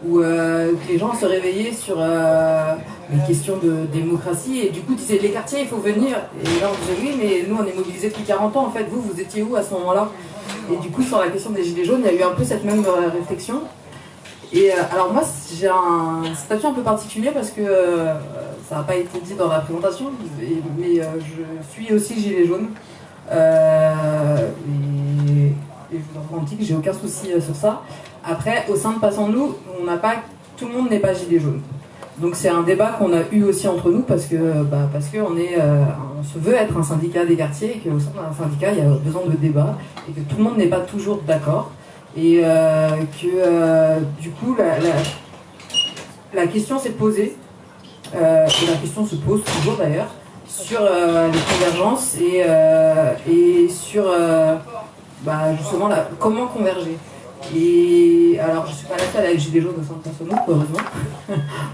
où les gens se réveillaient sur les questions de démocratie et du coup disaient les quartiers il faut venir et là on disait oui mais nous on est mobilisés depuis 40 ans en fait vous étiez où à ce moment-là? Et du coup, sur la question des Gilets jaunes, il y a eu un peu cette même réflexion. Et alors moi, j'ai un statut un peu particulier parce que ça n'a pas été dit dans la présentation, mais je suis aussi Gilet jaune. Et je vous garantis que j'ai aucun souci sur ça. Après, au sein de Passons-nous, tout le monde n'est pas Gilet jaune. Donc c'est un débat qu'on a eu aussi entre nous parce que on se veut être un syndicat des quartiers et qu'au sein d'un syndicat il y a besoin de débat et que tout le monde n'est pas toujours d'accord et que du coup la question s'est posée et la question se pose toujours d'ailleurs sur les convergences et sur justement comment converger. Et alors je suis pas la seule avec Gilets jaunes au sein de Passons-nous, heureusement.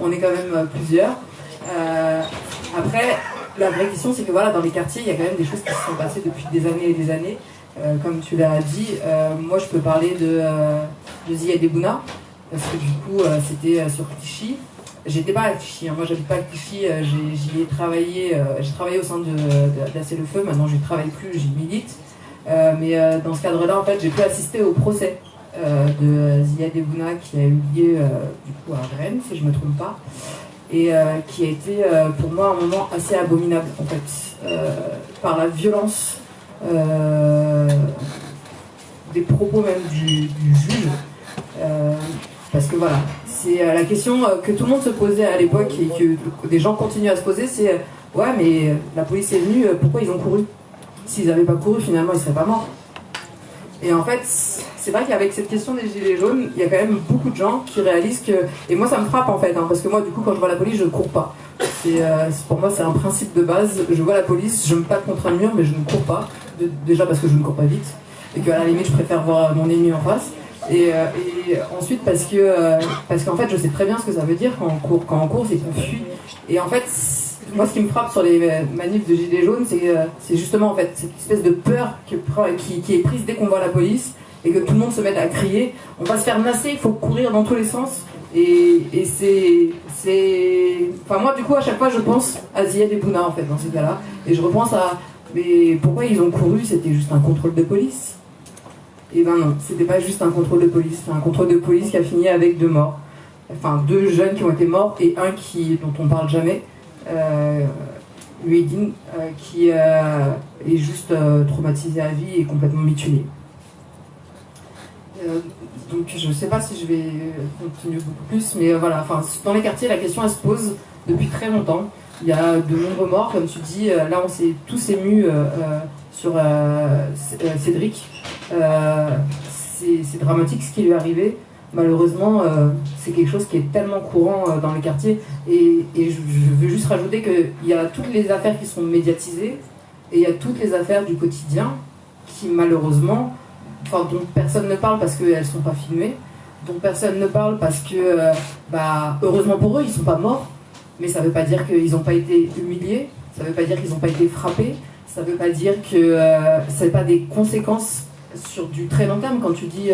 On est quand même plusieurs. Après, la vraie question c'est que voilà, dans les quartiers, il y a quand même des choses qui se sont passées depuis des années et des années. Comme tu l'as dit, moi je peux parler de Ziad Ebouna, parce que du coup c'était sur Clichy. J'étais pas à Clichy, hein. Moi j'habite pas à Clichy, j'y ai travaillé, j'ai travaillé au sein de la C'est-le-Feu, maintenant je ne travaille plus, j'y milite. Mais dans ce cadre-là, en fait, j'ai pu assister au procès de Ziad Ebouna qui a eu lieu du coup à Rennes, si je ne me trompe pas, et qui a été pour moi un moment assez abominable en fait, par la violence des propos même du juge, parce que voilà, c'est la question que tout le monde se posait à l'époque et que des gens continuent à se poser, c'est ouais mais la police est venue, pourquoi ils ont couru? S'ils n'avaient pas couru, finalement, ils ne seraient pas morts. Et en fait, c'est vrai qu'avec cette question des Gilets jaunes, il y a quand même beaucoup de gens qui réalisent que... Et moi, ça me frappe, en fait, hein, parce que moi, du coup, quand je vois la police, je ne cours pas. Pour moi, c'est un principe de base. Je vois la police, je me tape contre un mur, mais je ne cours pas. Déjà parce que je ne cours pas vite. Et qu'à la limite, je préfère voir mon ennemi en face. Et ensuite parce qu'en fait je sais très bien ce que ça veut dire quand on court, c'est qu'on fuit. Et en fait, moi ce qui me frappe sur les manifs de Gilets jaunes, c'est justement en fait cette espèce de peur qui est prise dès qu'on voit la police et que tout le monde se met à crier. On va se faire masser, il faut courir dans tous les sens. Et enfin moi du coup à chaque fois je pense à Ziad et Bouna en fait dans ces cas-là. Et je repense à mais pourquoi ils ont couru, c'était juste un contrôle de police. Et ben non, c'était pas juste un contrôle de police, c'est un contrôle de police qui a fini avec 2 morts. Enfin 2 jeunes qui ont été morts et un dont on parle jamais, Mueddin, qui est juste traumatisé à vie et complètement mutilé. Donc je sais pas si je vais continuer beaucoup plus, mais voilà, enfin, dans les quartiers, la question elle se pose depuis très longtemps. Il y a de nombreux morts, comme tu dis, là on s'est tous émus sur Cédric. C'est dramatique ce qui lui est arrivé. Malheureusement, c'est quelque chose qui est tellement courant dans les quartiers. Et je veux juste rajouter qu'il y a toutes les affaires qui sont médiatisées, et il y a toutes les affaires du quotidien qui malheureusement... Enfin, dont personne ne parle parce qu'elles ne sont pas filmées, dont personne ne parle parce que, heureusement pour eux, ils ne sont pas morts, mais ça ne veut pas dire qu'ils n'ont pas été humiliés, ça ne veut pas dire qu'ils n'ont pas été frappés, ça ne veut pas dire que ça n'a pas des conséquences sur du très long terme. Quand tu dis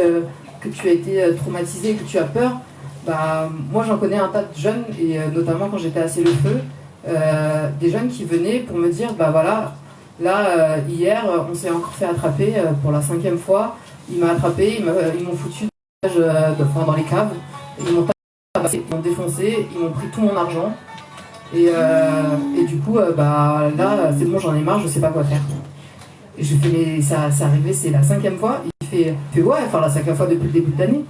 que tu as été traumatisé, que tu as peur, moi j'en connais un tas de jeunes, et notamment quand j'étais à C'est-le-Feu, des jeunes qui venaient pour me dire, voilà, là, hier, on s'est encore fait attraper pour la 5e fois. Il m'a attrapé, ils m'ont foutu dans les caves, ils m'ont tabassé, ils m'ont défoncé, ils m'ont pris tout mon argent. Et du coup, là, c'est bon, j'en ai marre, je sais pas quoi faire. Et je fais, mais ça c'est arrivé, c'est la 5e fois. Il fait ouais, enfin la 5e fois depuis le début de l'année.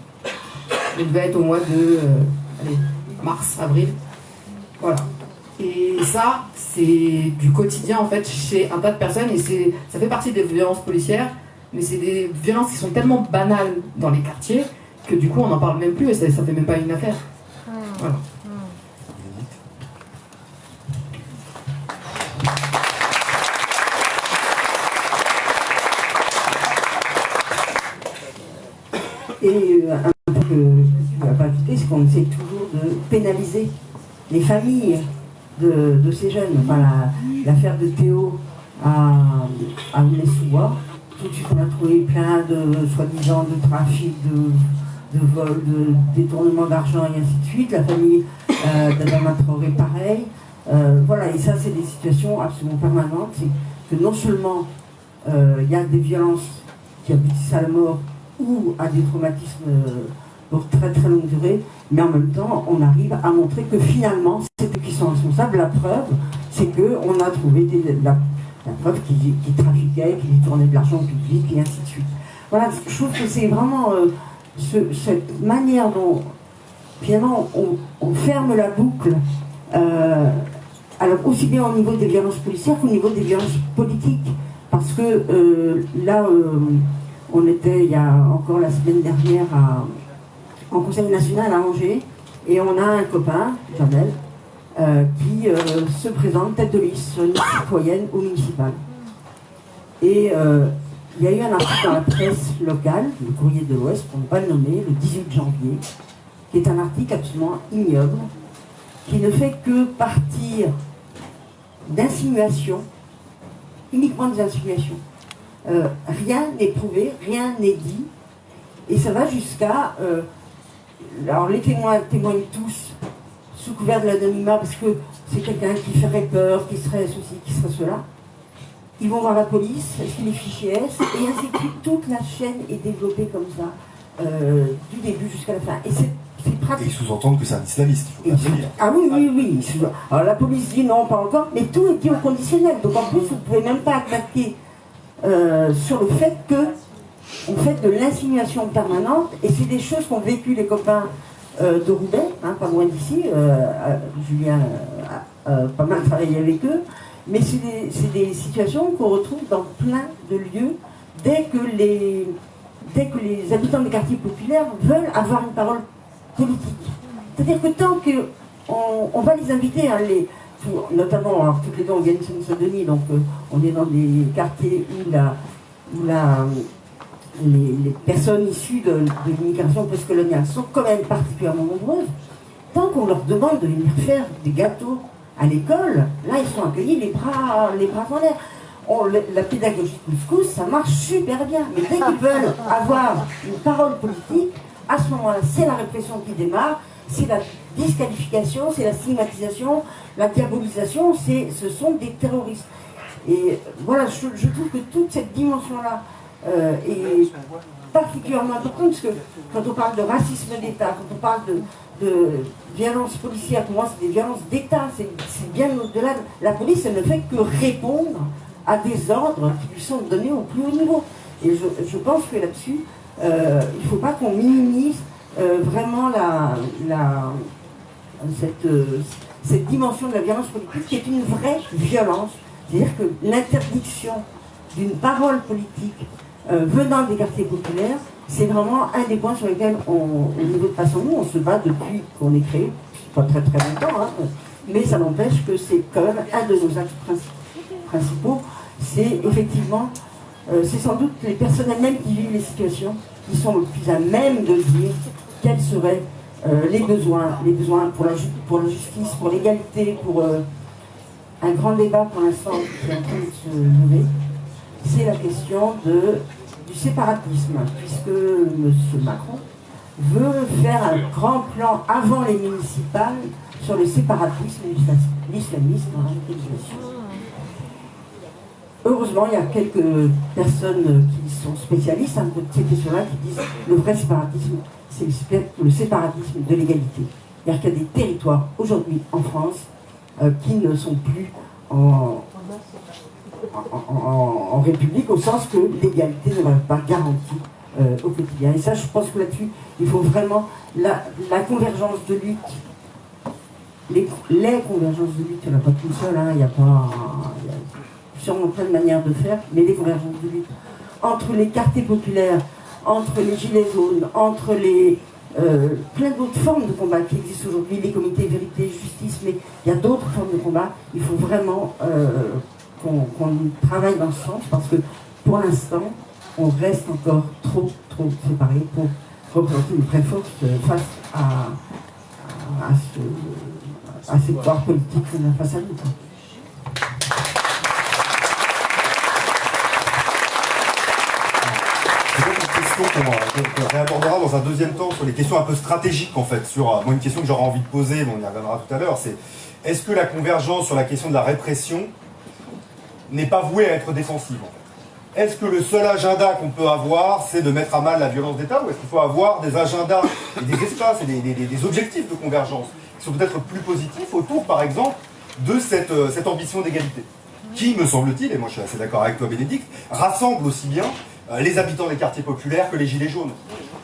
Il devait être au mois de mars, avril. Voilà. Et ça, c'est du quotidien en fait chez un tas de personnes, et ça fait partie des violences policières, mais c'est des violences qui sont tellement banales dans les quartiers que du coup on n'en parle même plus et ça fait même pas une affaire. Voilà. Et un point que tu n'as pas ajouté, c'est qu'on essaie toujours de pénaliser les familles de ces jeunes. Enfin, l'affaire de Théo à Aulnay-sous-Bois, tout de suite on a trouvé plein de soi-disant de trafic, de vol, de détournement d'argent et ainsi de suite. La famille d'Adama Traoré, pareil. Voilà, et ça c'est des situations absolument permanentes. C'est que non seulement il y a des violences qui aboutissent à la mort ou à des traumatismes pour très très longue durée, mais en même temps, on arrive à montrer que finalement, c'est eux qui sont responsables. La preuve, c'est qu'on a trouvé la preuve qui trafiquait, qui détournait de l'argent public, et ainsi de suite. Voilà, je trouve que c'est vraiment cette manière dont, finalement, on ferme la boucle, alors aussi bien au niveau des violences policières qu'au niveau des violences politiques. Parce que là, on était, il y a encore la semaine dernière, en Conseil national à Angers, et on a un copain, Jamel, qui se présente tête de liste citoyenne au municipal. Et il y a eu un article dans la presse locale, le Courrier de l'Ouest, pour ne pas le nommer, le 18 janvier, qui est un article absolument ignoble, qui ne fait que partir d'insinuations, uniquement des insinuations. Rien n'est prouvé, rien n'est dit, et ça va jusqu'à... alors les témoins témoignent tous sous couvert de l'anonymat parce que c'est quelqu'un qui ferait peur, qui serait ceci, qui serait cela. Ils vont voir la police, les fichiers S, et ainsi de suite. Toute la chaîne est développée comme ça, du début jusqu'à la fin. Et c'est pratique. Et ils sous-entendent que c'est un islamiste, il faut bien le dire. Ah oui. Alors la police dit non, pas encore, mais tout est dit au conditionnel. Donc en plus, vous ne pouvez même pas attaquer sur le fait que on fait de l'insinuation permanente, et c'est des choses qu'ont vécu les copains de Roubaix, pas loin d'ici. Julien a pas mal travaillé avec eux, mais c'est des situations qu'on retrouve dans plein de lieux dès que les habitants des quartiers populaires veulent avoir une parole politique. C'est-à-dire que tant qu'on va les inviter, notamment, alors, toutes les deux on vient de Seine-Saint-Denis, donc on est dans des quartiers où les personnes issues de l'immigration postcoloniale sont quand même particulièrement nombreuses, tant qu'on leur demande de venir faire des gâteaux à l'école, là ils sont accueillis les bras en l'air. La pédagogie couscous, ça marche super bien, mais dès qu'ils veulent avoir une parole politique, à ce moment-là, c'est la répression qui démarre, c'est la disqualification, c'est la stigmatisation, la diabolisation, ce sont des terroristes. Et voilà, je trouve que toute cette dimension-là est particulièrement importante, parce que quand on parle de racisme d'État, quand on parle de violence policière, pour moi c'est des violences d'État, c'est bien au-delà. La police, elle ne fait que répondre à des ordres qui lui sont donnés au plus haut niveau. Et je pense que là-dessus, il ne faut pas qu'on minimise vraiment cette dimension de la violence politique, qui est une vraie violence. C'est-à-dire que l'interdiction d'une parole politique venant des quartiers populaires, c'est vraiment un des points sur lesquels, au niveau de Passons-nous, on se bat depuis qu'on est créé, pas très très longtemps, hein, mais ça n'empêche que c'est quand même un de nos axes principaux. C'est effectivement, c'est sans doute les personnes elles-mêmes qui vivent les situations qui sont le plus à même de dire quels seraient les besoins pour la justice, pour l'égalité, pour un grand débat pour l'instant qui est en train de se lever. C'est la question du séparatisme, puisque M. Macron veut faire un grand plan avant les municipales sur le séparatisme et l'islamisme en radicalisation. Heureusement, il y a quelques personnes qui sont spécialistes de ces questions-là qui disent que le vrai séparatisme, c'est le séparatisme de l'égalité. C'est-à-dire qu'il y a des territoires aujourd'hui en France qui ne sont plus en République, au sens que l'égalité ne va pas garantie au quotidien. Et ça, je pense que là-dessus, il faut vraiment la convergence de lutte. Les convergences de lutte, il n'y en a pas qu'une seule, hein, il y a sûrement plein de manières de faire, mais les convergences de lutte entre les quartiers populaires, entre les gilets jaunes, entre les plein d'autres formes de combat qui existent aujourd'hui, les comités vérité, justice, mais il y a d'autres formes de combat. Il faut vraiment qu'on travaille dans ce sens, parce que pour l'instant, on reste encore trop séparés pour représenter une vraie force face à ces pouvoirs politiques qu'on a face à nous. Qu'on réabordera dans un deuxième temps sur les questions un peu stratégiques en fait. Moi, une question que j'aurais envie de poser, mais on y reviendra tout à l'heure, c'est est-ce que la convergence sur la question de la répression n'est pas vouée à être défensive en fait? Est-ce que le seul agenda qu'on peut avoir, c'est de mettre à mal la violence d'État, ou est-ce qu'il faut avoir des agendas et des espaces et des objectifs de convergence qui sont peut-être plus positifs autour, par exemple, de cette ambition d'égalité qui, me semble-t-il, et moi je suis assez d'accord avec toi Bénédicte, rassemble aussi bien les habitants des quartiers populaires que les gilets jaunes.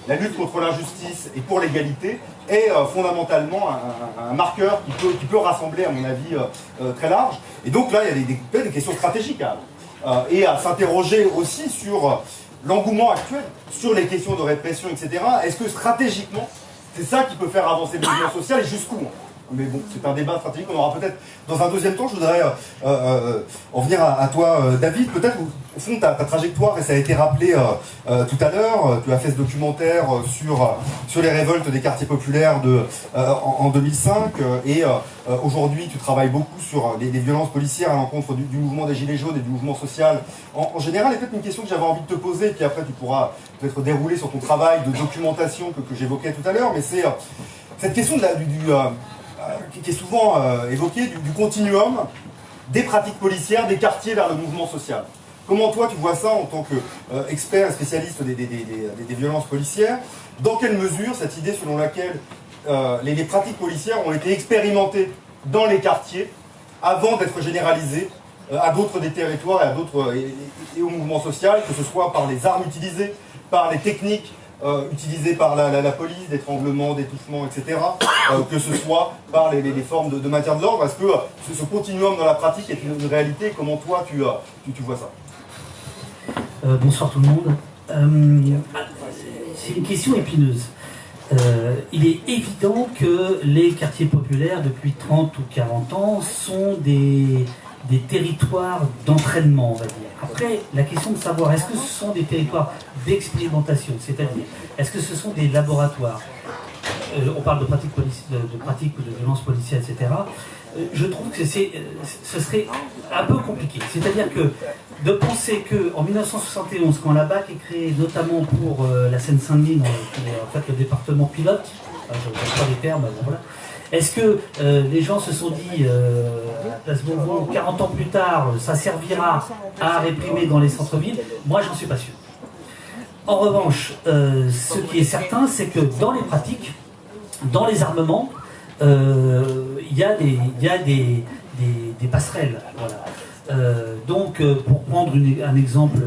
La lutte contre l'injustice et pour l'égalité est fondamentalement un marqueur qui peut rassembler, à mon avis, très large. Et donc là, il y a des questions stratégiques et à s'interroger aussi sur l'engouement actuel, sur les questions de répression, etc. Est-ce que stratégiquement, c'est ça qui peut faire avancer le mouvement social et jusqu'où? Mais bon, c'est un débat stratégique qu'on aura peut-être dans un deuxième temps. Je voudrais en venir à toi, David. Peut-être, au fond, ta trajectoire, et ça a été rappelé tout à l'heure, tu as fait ce documentaire sur les révoltes des quartiers populaires en 2005, et aujourd'hui, tu travailles beaucoup sur les violences policières à l'encontre du mouvement des Gilets jaunes et du mouvement social en général. Et peut-être une question que j'avais envie de te poser, puis après tu pourras peut-être dérouler sur ton travail de documentation que j'évoquais tout à l'heure, mais c'est cette question qui est souvent évoqué, du continuum des pratiques policières, des quartiers vers le mouvement social. Comment toi tu vois ça en tant qu'expert, spécialiste des violences policières? Dans quelle mesure cette idée selon laquelle les pratiques policières ont été expérimentées dans les quartiers avant d'être généralisées à d'autres des territoires et au mouvement social, que ce soit par les armes utilisées, par les techniques utilisées par la police, d'étranglement, d'étouffement, etc., que ce soit par les formes de maintien de l'ordre? Est-ce que ce continuum dans la pratique est une réalité? Comment toi tu vois ça? Bonsoir tout le monde. C'est une question épineuse. Il est évident que les quartiers populaires, depuis 30 ou 40 ans, sont des des territoires d'entraînement, on va dire. Après, la question de savoir, est-ce que ce sont des territoires d'expérimentation, c'est-à-dire, est-ce que ce sont des laboratoires, on parle de pratiques ou de violences policières, etc. Je trouve que ce serait un peu compliqué. C'est-à-dire que de penser qu'en 1971, quand la BAC est créée, notamment pour la Seine-Saint-Denis, qui est en fait le département pilote, je ne sais pas les termes, voilà. Est-ce que les gens se sont dit, à Place Beauvau, 40 ans plus tard, ça servira à réprimer dans les centres-villes? Moi, j'en suis pas sûr. En revanche, ce qui est certain, c'est que dans les pratiques, dans les armements, il y a des passerelles. Voilà. Donc, pour prendre un exemple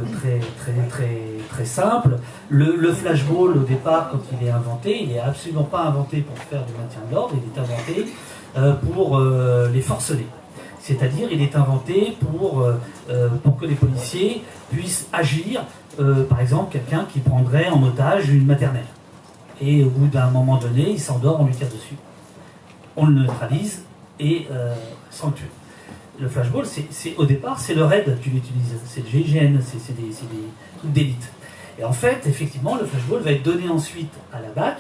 très simple, le flashball, au départ, quand il est inventé, il n'est absolument pas inventé pour faire du maintien de l'ordre, il est inventé pour les forceler. C'est-à-dire, il est inventé pour que les policiers puissent agir, par exemple, quelqu'un qui prendrait en otage une maternelle. Et au bout d'un moment donné, il s'endort, on lui tire dessus. On le neutralise et sans le tuer. Le flashball, au départ, c'est le RAID qui l'utilise, c'est le GIGN, c'est des trucs d'élite. Et en fait, effectivement, le flashball va être donné ensuite à la BAC,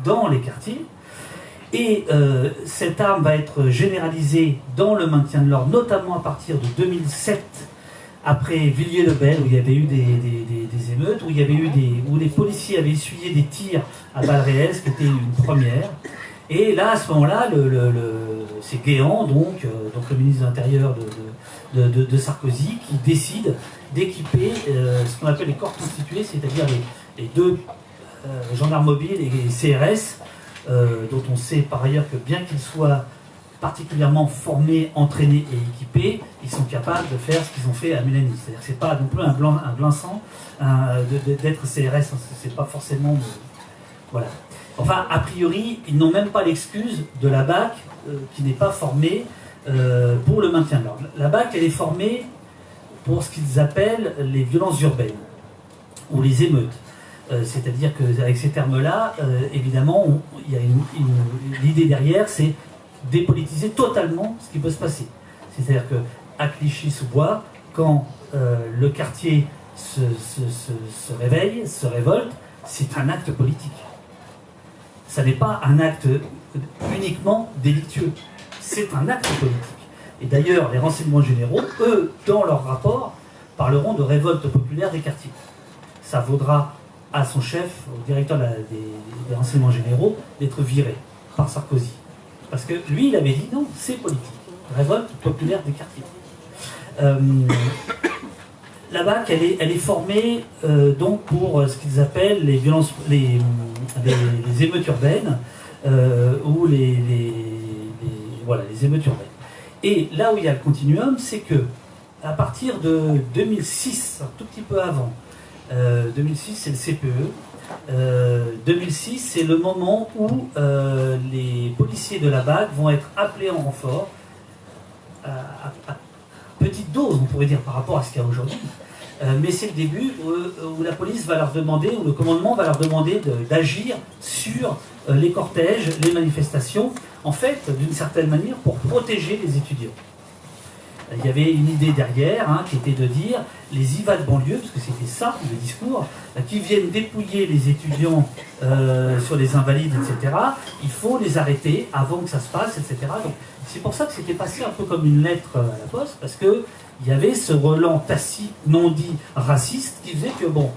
dans les quartiers, et cette arme va être généralisée dans le maintien de l'ordre, notamment à partir de 2007, après Villiers-le-Bel, où il y avait eu des émeutes, où les policiers avaient essuyé des tirs à balles réelles, ce qui était une première. Et là, à ce moment-là, c'est Guéant, donc le ministre de l'Intérieur de Sarkozy, qui décide d'équiper ce qu'on appelle les corps constitués, c'est-à-dire les deux gendarmes mobiles et les CRS, dont on sait par ailleurs que bien qu'ils soient particulièrement formés, entraînés et équipés, ils sont capables de faire ce qu'ils ont fait à Mélanie. C'est-à-dire que c'est pas non plus un blanc sang d'être CRS, c'est pas forcément... Voilà. Enfin, a priori, ils n'ont même pas l'excuse de la BAC qui n'est pas formée pour le maintien de l'ordre. La BAC, elle est formée pour ce qu'ils appellent les violences urbaines ou les émeutes. C'est-à-dire qu'avec ces termes-là, évidemment, il y a l'idée derrière, c'est dépolitiser totalement ce qui peut se passer. C'est-à-dire qu'à Clichy-sous-Bois, quand le quartier se réveille, se révolte, c'est un acte politique. Ça n'est pas un acte uniquement délictueux, c'est un acte politique. Et d'ailleurs, les renseignements généraux, eux, dans leur rapport, parleront de révolte populaire des quartiers. Ça vaudra à son chef, au directeur des renseignements généraux, d'être viré par Sarkozy. Parce que lui, il avait dit non, c'est politique. Révolte populaire des quartiers. La BAC, elle est formée donc pour ce qu'ils appellent les violences, les émeutes urbaines ou les émeutes urbaines. Et là où il y a le continuum, c'est que à partir de 2006, un tout petit peu avant, 2006 c'est le CPE, 2006 c'est le moment où les policiers de la BAC vont être appelés en renfort à petite dose, on pourrait dire, par rapport à ce qu'il y a aujourd'hui. Mais c'est le début où la police va leur demander, où le commandement va leur demander d'agir sur les cortèges, les manifestations, en fait, d'une certaine manière, pour protéger les étudiants. Il y avait une idée derrière, qui était de dire, les IVA de banlieue, parce que c'était ça, le discours, qui viennent dépouiller les étudiants sur les invalides, etc., il faut les arrêter avant que ça se passe, etc. Donc, c'est pour ça que c'était passé un peu comme une lettre à la poste, parce qu'il y avait ce relent tacite, non dit, raciste, qui faisait que, bon...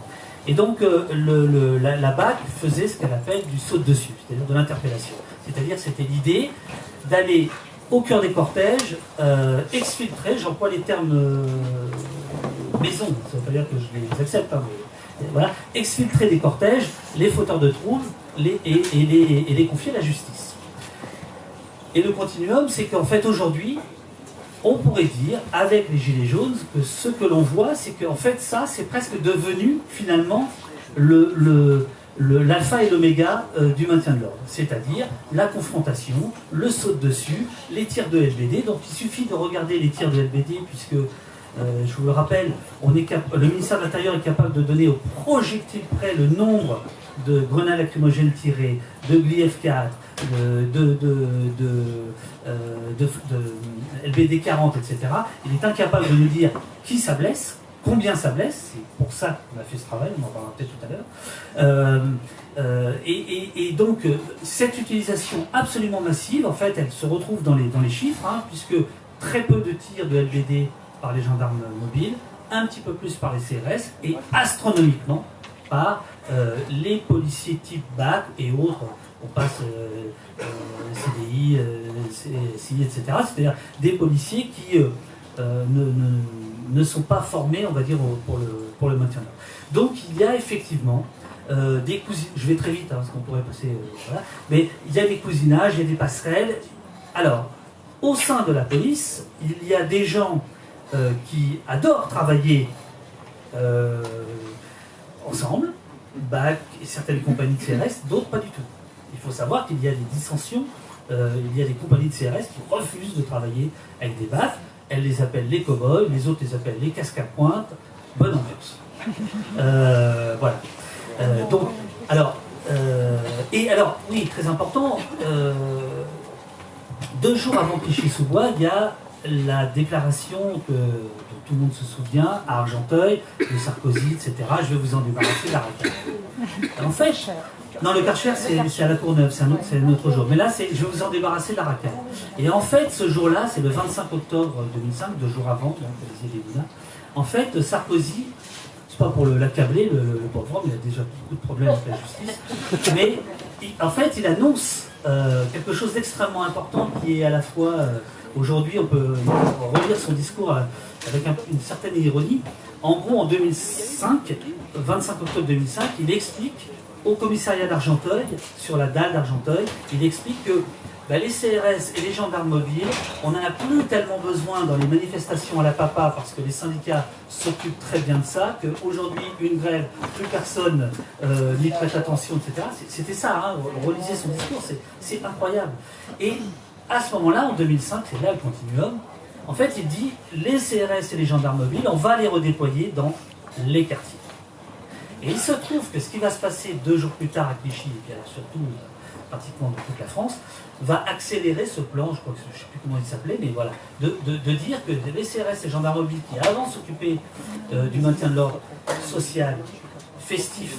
Et donc, la BAC faisait ce qu'elle appelle du saut de dessus, c'est-à-dire de l'interpellation. C'est-à-dire, c'était l'idée d'aller au cœur des cortèges, exfiltrer, j'emploie les termes maison, ça ne veut pas dire que je les accepte, mais voilà, exfiltrer des cortèges, les fauteurs de troubles, et les confier à la justice. Et le continuum, c'est qu'en fait, aujourd'hui, on pourrait dire, avec les Gilets jaunes, que ce que l'on voit, c'est qu'en fait, ça, c'est presque devenu, finalement, l'alpha et l'oméga du maintien de l'ordre. C'est-à-dire la confrontation, le saut de dessus, les tirs de LBD. Donc, il suffit de regarder les tirs de LBD, puisque, je vous le rappelle, le ministère de l'Intérieur est capable de donner au projectile près le nombre de grenades lacrymogènes tirées, de GLI-F4, de LBD 40, etc., il est incapable de nous dire qui ça blesse, combien ça blesse, c'est pour ça qu'on a fait ce travail, on en parlera peut-être tout à l'heure. Et donc, cette utilisation absolument massive, en fait, elle se retrouve dans les chiffres, hein, puisque très peu de tirs de LBD par les gendarmes mobiles, un petit peu plus par les CRS, et astronomiquement par les policiers type BAC et autres. On passe CDI, CI, etc. C'est-à-dire des policiers qui ne sont pas formés, on va dire, pour le maintien de l'ordre. Donc il y a effectivement des cousinages, je vais très vite hein, parce qu'on pourrait passer, voilà. Mais il y a des cousinages, il y a des passerelles. Alors, au sein de la police, il y a des gens qui adorent travailler ensemble, BAC et certaines compagnies de CRS, d'autres pas du tout. Il faut savoir qu'il y a des dissensions, il y a des compagnies de CRS qui refusent de travailler avec des BAC. Elles les appellent les cow-boys, les autres les appellent les casques à pointe. Bonne ambiance. Voilà. Donc, alors, oui, très important, 2 jours avant Clichy-sous-Bois, il y a la déclaration dont tout le monde se souvient, à Argenteuil, de Sarkozy, etc. Je vais vous en débarrasser, la racaille. En fait, non, le Karcher, c'est à la Courneuve, c'est un autre jour. Mais là, je vais vous en débarrasser, la racaille. Et en fait, ce jour-là, c'est le 25 octobre 2005, 2 jours avant, en fait, Sarkozy, c'est pas pour l'accabler, le pauvre homme, il a déjà beaucoup de problèmes avec la justice, mais en fait, il annonce quelque chose d'extrêmement important qui est à la fois, aujourd'hui, on peut relire son discours avec une certaine ironie. En gros, en 2005, 25 octobre 2005, il explique au commissariat d'Argenteuil, sur la dalle d'Argenteuil, il explique que les CRS et les gendarmes mobiles, on n'en a plus tellement besoin dans les manifestations à la papa parce que les syndicats s'occupent très bien de ça, qu'aujourd'hui, une grève, plus personne n'y prête attention, etc. C'était ça, hein, relisez son discours, c'est incroyable. Et à ce moment-là, en 2005, c'est là le continuum, en fait, il dit, les CRS et les gendarmes mobiles, on va les redéployer dans les quartiers. Et il se trouve que ce qui va se passer 2 jours plus tard à Clichy, et puis alors surtout pratiquement dans toute la France, va accélérer ce plan, je crois que je ne sais plus comment il s'appelait, mais voilà, de dire que les CRS et les gendarmes mobiles qui avant s'occupaient du maintien de l'ordre social, festif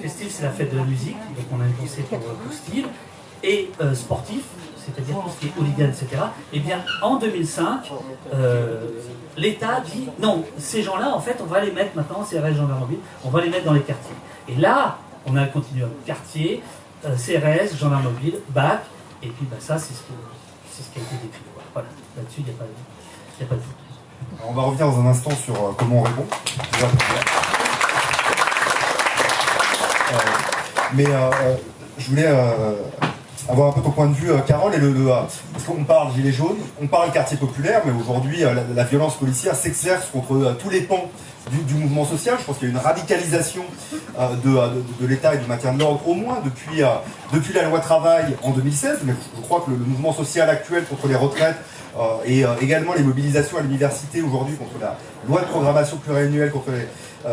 c'est la fête de la musique, donc on a une pensée pour Steve, et sportif, c'est-à-dire tout ce qui est hooligan, etc., et bien en 2005, l'État dit non, ces gens-là, en fait, on va les mettre maintenant, CRS, gendarmes mobiles, on va les mettre dans les quartiers. Et là, on a un continuum quartier, CRS, gendarmes mobiles, BAC, et puis ça, c'est ce qui a été décrit. Voilà, là-dessus, il n'y a pas de doute. On va revenir dans un instant sur comment on répond. Mais je voulais avoir un peu ton point de vue, Carole, parce qu'on parle gilets jaunes, on parle quartier populaire, mais aujourd'hui, la violence policière s'exerce contre tous les pans du mouvement social. Je pense qu'il y a une radicalisation de l'État et du maintien de l'ordre, au moins depuis la loi travail en 2016, mais je crois que le mouvement social actuel contre les retraites et également les mobilisations à l'université aujourd'hui contre la loi de programmation pluriannuelle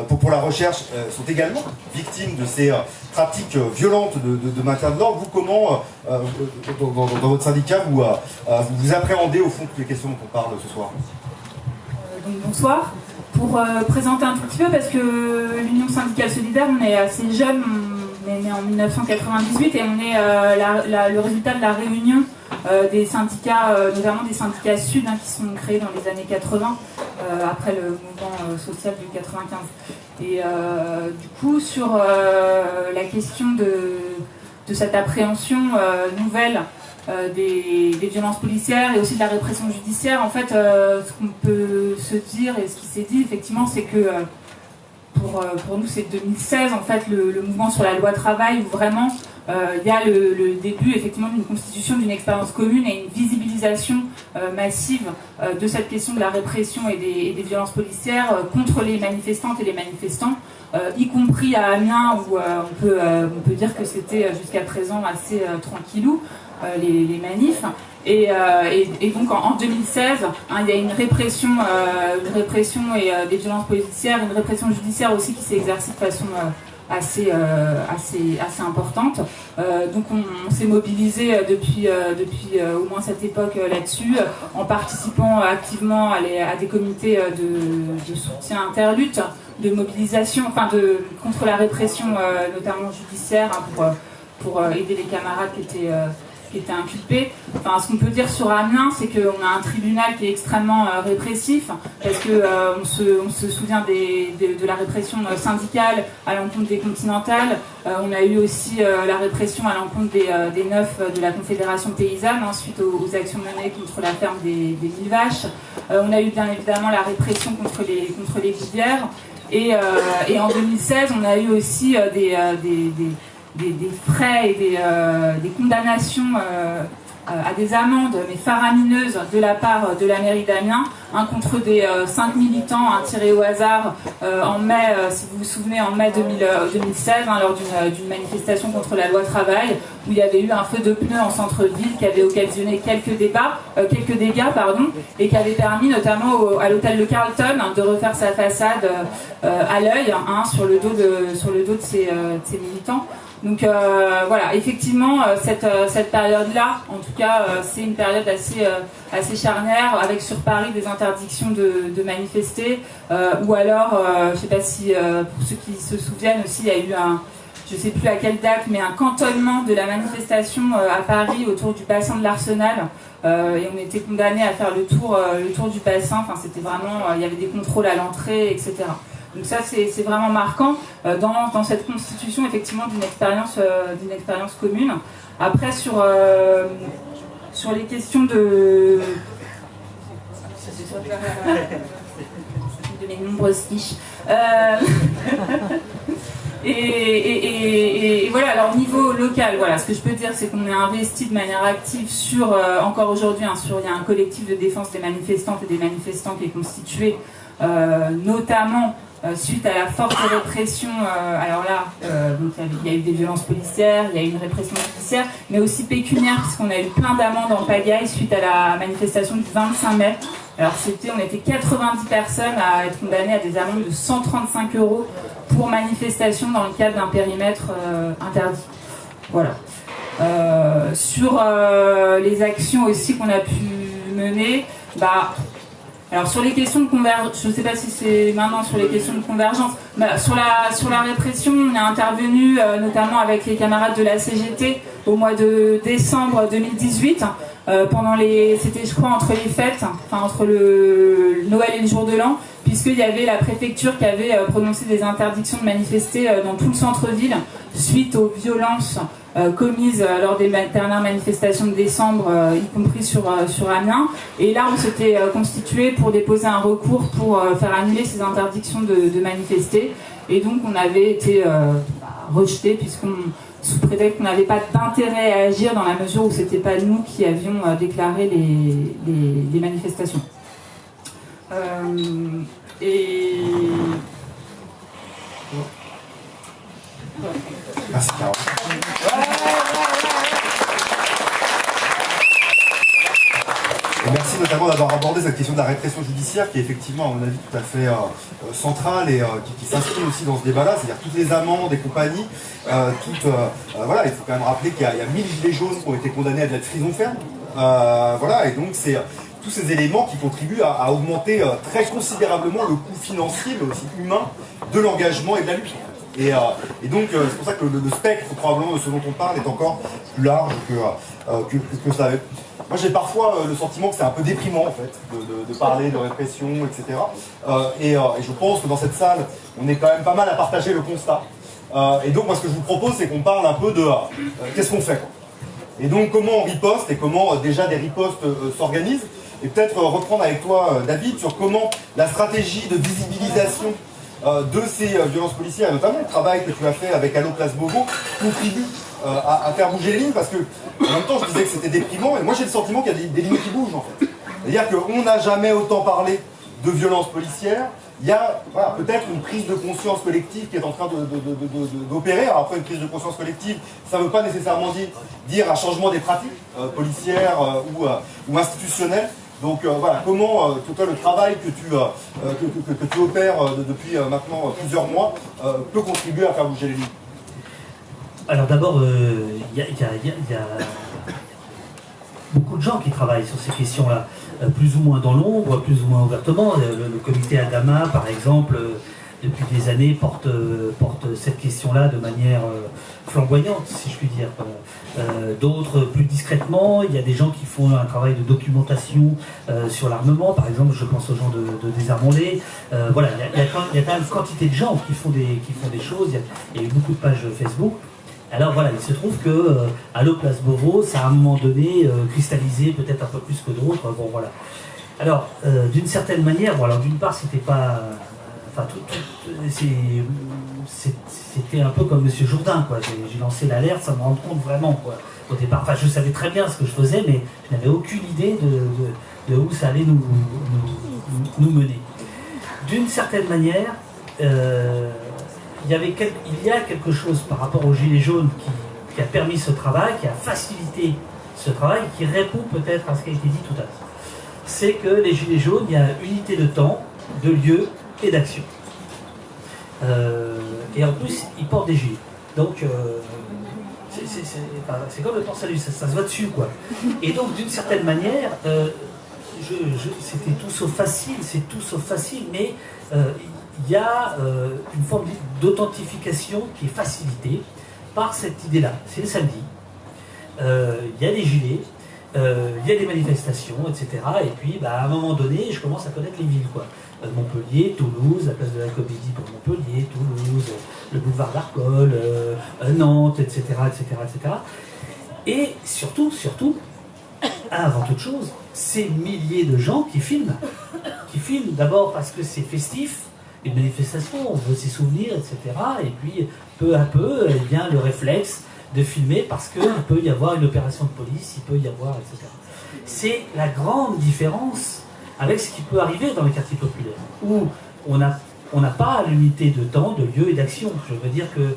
pour la recherche sont également victimes de ces pratiques violentes de maintien de l'ordre. Vous, comment, dans votre syndicat, vous appréhendez au fond toutes les questions dont on parle ce soir? Donc, bonsoir. Pour présenter un tout petit peu, parce que l'Union syndicale solidaire, on est assez jeune, on est né en 1998 et on est le résultat de la réunion des syndicats, notamment des syndicats sud qui sont créés dans les années 80, après le mouvement social du 95. Et du coup, sur la question de cette appréhension nouvelle des violences policières et aussi de la répression judiciaire, en fait, ce qu'on peut se dire et ce qui s'est dit, effectivement, c'est que pour nous, c'est 2016, en fait, le mouvement sur la loi travail, où vraiment il y a le début, effectivement, d'une constitution d'une expérience commune et une visibilisation massive de cette question de la répression et des violences policières contre les manifestantes et les manifestants, y compris à Amiens, où on peut dire que c'était jusqu'à présent assez tranquillou, les manifs. Et donc en 2016, il y a une répression et des violences policières, une répression judiciaire aussi qui s'est exercée de façon assez importante. Donc on s'est mobilisé depuis au moins cette époque là-dessus, en participant activement à des comités de soutien interlutte, de mobilisation, contre la répression, notamment judiciaire, pour aider les camarades qui étaient inculpés. Enfin, ce qu'on peut dire sur Amiens, c'est qu'on a un tribunal qui est extrêmement répressif, parce que on se souvient de la répression syndicale à l'encontre des Continentales. On a eu aussi la répression à l'encontre des 9 de la Confédération paysanne, suite aux actions menées contre la ferme des 1000 vaches. On a eu bien évidemment la répression contre les viguières. Et en 2016, on a eu aussi des frais et des condamnations à des amendes, mais faramineuses, de la part de la mairie d'Amiens, contre des 5 militants tirés au hasard en mai, si vous vous souvenez, en mai 2016, lors d'une manifestation contre la loi travail, où il y avait eu un feu de pneus en centre-ville qui avait occasionné quelques dégâts, et qui avait permis notamment à l'hôtel Le Carlton de refaire sa façade à l'œil, sur le dos de ces militants. Donc voilà, effectivement, cette période-là, en tout cas, c'est une période assez charnière, avec sur Paris des interdictions de manifester, ou alors, je ne sais pas si, pour ceux qui se souviennent aussi, il y a eu je ne sais plus à quelle date, mais un cantonnement de la manifestation à Paris autour du bassin de l'Arsenal, et on était condamnés à faire le tour du bassin. Enfin, c'était vraiment, il y avait des contrôles à l'entrée, etc. Donc ça, c'est vraiment marquant dans cette constitution, effectivement, d'une expérience commune. Après, sur les questions de mes nombreuses fiches. Et voilà, alors au niveau local, voilà, ce que je peux dire, c'est qu'on est investi de manière active encore aujourd'hui, il y a un collectif de défense des manifestantes et des manifestants qui est constitué, notamment suite à la forte répression. Alors là, donc il y a eu des violences policières, il y a eu une répression judiciaire, mais aussi pécuniaire, puisqu'on a eu plein d'amendes en pagaille suite à la manifestation du 25 mai. Alors on était 90 personnes à être condamnées à des amendes de 135 € pour manifestation dans le cadre d'un périmètre interdit. Voilà. Sur les actions aussi qu'on a pu mener, alors sur les questions de convergence, je ne sais pas si c'est maintenant sur les questions de convergence, sur la répression, on est intervenu notamment avec les camarades de la CGT au mois de décembre 2018, c'était je crois entre les fêtes, entre le Noël et le jour de l'an, puisqu'il y avait la préfecture qui avait prononcé des interdictions de manifester dans tout le centre-ville suite aux violences commises lors des dernières manifestations de décembre, y compris sur Amiens. Et là, on s'était constitué pour déposer un recours pour faire annuler ces interdictions de manifester. Et donc, on avait été rejeté, sous prétexte qu'on n'avait pas d'intérêt à agir, dans la mesure où c'était pas nous qui avions déclaré les manifestations. Merci Carole. Et merci notamment d'avoir abordé cette question de la répression judiciaire qui est effectivement, à mon avis, tout à fait centrale et qui s'inscrit aussi dans ce débat-là, c'est-à-dire toutes les amendes et compagnies, voilà, il faut quand même rappeler qu'il y a 1000 gilets jaunes qui ont été condamnés à de la prison ferme, voilà, et donc c'est tous ces éléments qui contribuent à augmenter très considérablement le coût financier, mais aussi humain, de l'engagement et de la lutte. Et donc c'est pour ça que le spectre probablement de ce dont on parle est encore plus large que ça. Moi j'ai parfois le sentiment que c'est un peu déprimant en fait de parler de répression, etc. Et je pense que dans cette salle on est quand même pas mal à partager le constat. Et donc moi ce que je vous propose c'est qu'on parle un peu de qu'est-ce qu'on fait, quoi. Et donc comment on riposte et comment déjà des ripostes s'organisent. Et peut-être reprendre avec toi David sur comment la stratégie de visibilisation de ces violences policières, et notamment le travail que tu as fait avec Allo Place Beauvau, contribue à faire bouger les lignes, parce que en même temps je disais que c'était déprimant, et moi j'ai le sentiment qu'il y a des lignes qui bougent en fait. C'est-à-dire qu'on n'a jamais autant parlé de violences policières, il y a peut-être une prise de conscience collective qui est en train d'opérer. Alors après une prise de conscience collective, ça ne veut pas nécessairement dire un changement des pratiques policières ou institutionnelles, Donc voilà, comment toi, le travail que tu opères depuis maintenant plusieurs mois peut contribuer à faire bouger les lignes? Alors d'abord, il y a beaucoup de gens qui travaillent sur ces questions-là, plus ou moins dans l'ombre, plus ou moins ouvertement. Le comité Adama, par exemple, depuis des années, porte cette question-là de manière flamboyante, si je puis dire. D'autres, plus discrètement, il y a des gens qui font un travail de documentation sur l'armement, par exemple, je pense aux gens de Désarmons-les. Voilà, il y a quand même une quantité de gens qui font des choses, il y a eu beaucoup de pages Facebook. Alors voilà, il se trouve que Allo Place Beauvau, ça a à un moment donné cristallisé peut-être un peu plus que d'autres. Bon voilà. Alors d'une certaine manière, bon alors d'une part c'était pas, enfin c'était un peu comme Monsieur Jourdain quoi. J'ai lancé l'alerte sans me rendre compte vraiment quoi. Au départ, enfin je savais très bien ce que je faisais, mais je n'avais aucune idée de où ça allait nous mener. D'une certaine manière. Il y a quelque chose par rapport aux Gilets jaunes qui a permis ce travail, qui a facilité ce travail, qui répond peut-être à ce qui a été dit tout à l'heure. C'est que les Gilets jaunes, il y a unité de temps, de lieu et d'action. Et en plus, ils portent des gilets. Donc, c'est comme le port-salut, ça se voit dessus, quoi. Et donc, d'une certaine manière, c'était tout sauf facile, c'est tout sauf facile, mais il y a une forme d'authentification qui est facilitée par cette idée-là. C'est le samedi, il y a des gilets, il y a des manifestations, etc. Et puis, à un moment donné, je commence à connaître les villes, quoi. Montpellier, Toulouse, la place de la Comédie pour Montpellier, Toulouse, le boulevard d'Arcole, Nantes, etc., etc., etc. Et surtout, avant toute chose, ces milliers de gens qui filment d'abord parce que c'est festif, une manifestation, on veut s'y souvenir, etc. Et puis, peu à peu, eh bien, le réflexe de filmer parce qu'il peut y avoir une opération de police, il peut y avoir, etc. C'est la grande différence avec ce qui peut arriver dans les quartiers populaires, où on n'a pas l'unité de temps, de lieu et d'action. Je veux dire que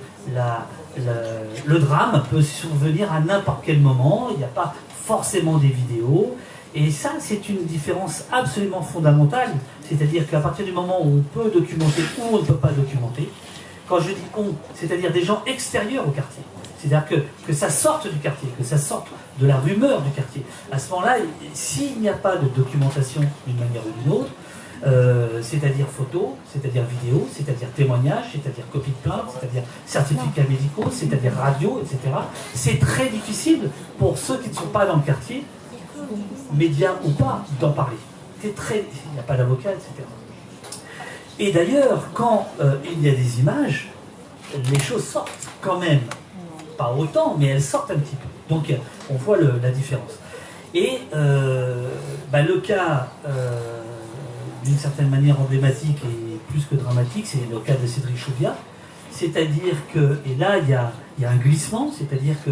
le drame peut survenir à n'importe quel moment, il n'y a pas forcément des vidéos, et ça c'est une différence absolument fondamentale, c'est-à-dire qu'à partir du moment où on peut documenter ou on ne peut pas documenter, quand je dis on, c'est-à-dire des gens extérieurs au quartier, c'est-à-dire que ça sorte du quartier, que ça sorte de la rumeur du quartier. À ce moment-là, s'il n'y a pas de documentation d'une manière ou d'une autre, c'est-à-dire photos, c'est-à-dire vidéos, c'est-à-dire témoignages, c'est-à-dire copies de plainte, c'est-à-dire certificats médicaux, c'est-à-dire radio, etc. C'est très difficile pour ceux qui ne sont pas dans le quartier, médias ou pas, d'en parler. Il n'y a pas d'avocat, etc. Et d'ailleurs, quand il y a des images, les choses sortent quand même. Pas autant, mais elles sortent un petit peu. Donc on voit la différence. Et le cas, d'une certaine manière emblématique et plus que dramatique, c'est le cas de Cédric Chouviat. C'est-à-dire que, et là il y a un glissement, c'est-à-dire que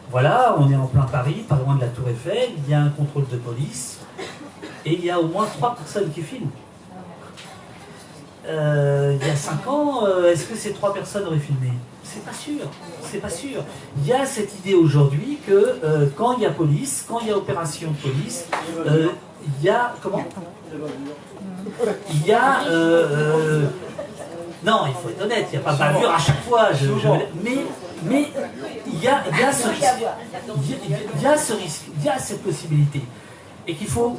voilà, on est en plein Paris, pas loin de la Tour Eiffel, il y a un contrôle de police, et il y a au moins 3 personnes qui filment. Il y a 5 ans, est-ce que ces 3 personnes auraient filmé? C'est pas sûr, c'est pas sûr. Il y a cette idée aujourd'hui que quand il y a police, quand il y a opération de police, il y a... Comment? Il y a... non, il faut être honnête, il n'y a pas bavure à chaque fois, mais il y a ce risque. Il y a ce risque, il y a cette possibilité. Et qu'il faut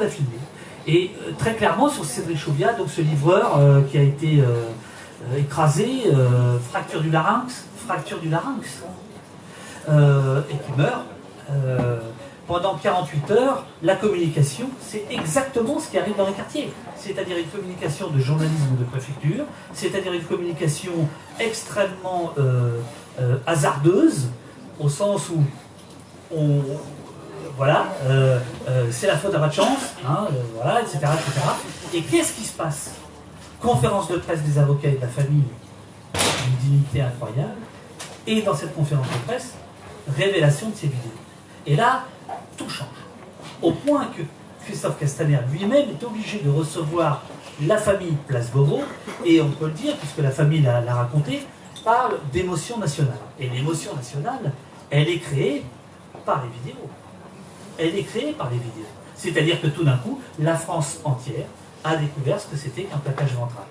la filmer. Et très clairement, sur Cédric Chouviat, donc ce livreur qui a été écrasé, fracture du larynx, et qui meurt, pendant 48 heures, la communication, c'est exactement ce qui arrive dans les quartiers. C'est-à-dire une communication de journalisme de préfecture, c'est-à-dire une communication extrêmement hasardeuse, au sens où c'est la faute à votre chance, hein, voilà, etc., etc. Et qu'est-ce qui se passe? Conférence de presse des avocats et de la famille, d'une dignité incroyable, et dans cette conférence de presse, révélation de ces vidéos. Et là, tout change. Au point que Christophe Castaner lui-même est obligé de recevoir la famille Place Beauvau, et on peut le dire, puisque la famille l'a raconté, parle d'émotion nationale. Et l'émotion nationale, elle est créée par les vidéos. C'est-à-dire que tout d'un coup, la France entière a découvert ce que c'était qu'un plaquage ventral.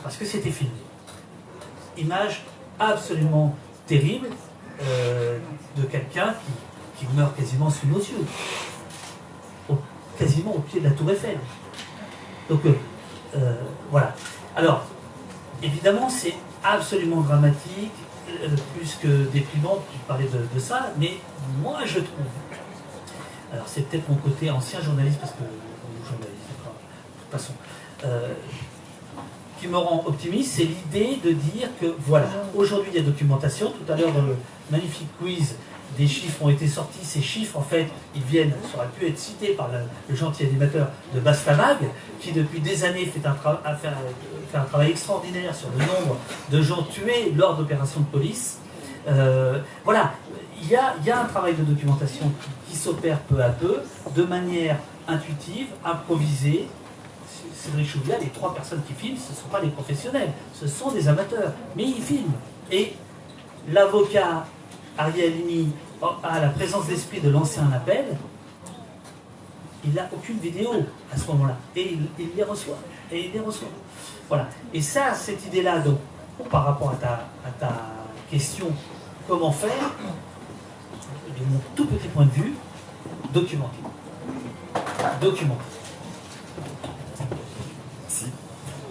Parce que c'était filmé. Image absolument terrible de quelqu'un qui meurt quasiment sous nos yeux. Quasiment au pied de la tour Eiffel. Donc voilà. Alors, évidemment, c'est absolument dramatique, plus que déprimant, tu parlais de ça, mais moi je trouve, alors c'est peut-être mon côté ancien journaliste, parce que journaliste, de toute façon, qui me rend optimiste, c'est l'idée de dire que voilà, aujourd'hui il y a documentation. Tout à l'heure dans le magnifique quiz, des chiffres ont été sortis. Ces chiffres, en fait, ils viennent, ça aurait pu être cité par le gentil animateur de Bastamag, qui depuis des années fait un travail extraordinaire sur le nombre de gens tués lors d'opérations de police. Voilà, il y a un travail de documentation qui s'opère peu à peu, de manière intuitive, improvisée. Cédric Chouviat, les 3 personnes qui filment, ce ne sont pas des professionnels, ce sont des amateurs, mais ils filment. Et l'avocat Ariel Halimi a la présence d'esprit de lancer un appel, il n'a aucune vidéo à ce moment-là, et il les reçoit. Et il les reçoit. Voilà. Et ça, cette idée-là, donc, par rapport à ta question, comment faire, de mon tout petit point de vue, documenter. Documenter.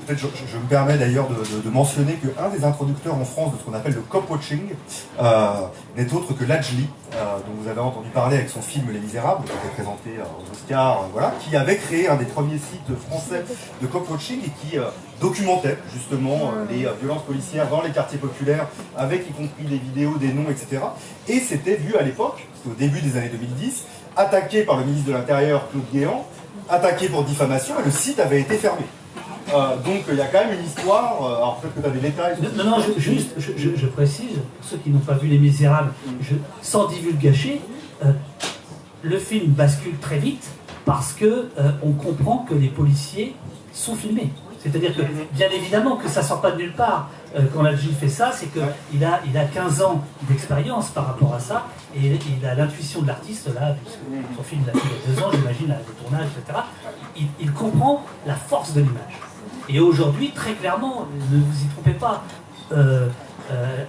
Peut-être je me permets d'ailleurs de mentionner qu'un des introducteurs en France de ce qu'on appelle le cop-watching n'est autre que Lajli, dont vous avez entendu parler avec son film Les Misérables, qui a été présenté aux Oscars, voilà, qui avait créé un des premiers sites français de cop-watching et qui documentait justement les violences policières dans les quartiers populaires, avec y compris des vidéos, des noms, etc. Et c'était vu à l'époque, au début des années 2010, attaqué par le ministre de l'Intérieur, Claude Guéant, attaqué pour diffamation, et le site avait été fermé. Donc il y a quand même une histoire, alors peut-être que tu as des détails. Non, je précise, pour ceux qui n'ont pas vu Les Misérables, sans divulgacher, le film bascule très vite parce que on comprend que les policiers sont filmés. C'est-à-dire que, bien évidemment, que ça ne sort pas de nulle part. Quand Lajli fait ça, c'est qu'il a 15 ans d'expérience par rapport à ça, et il a l'intuition de l'artiste, là, puisque son film date il y a 2 ans, j'imagine, le tournage, etc. Il comprend la force de l'image. Et aujourd'hui, très clairement, ne vous y trompez pas,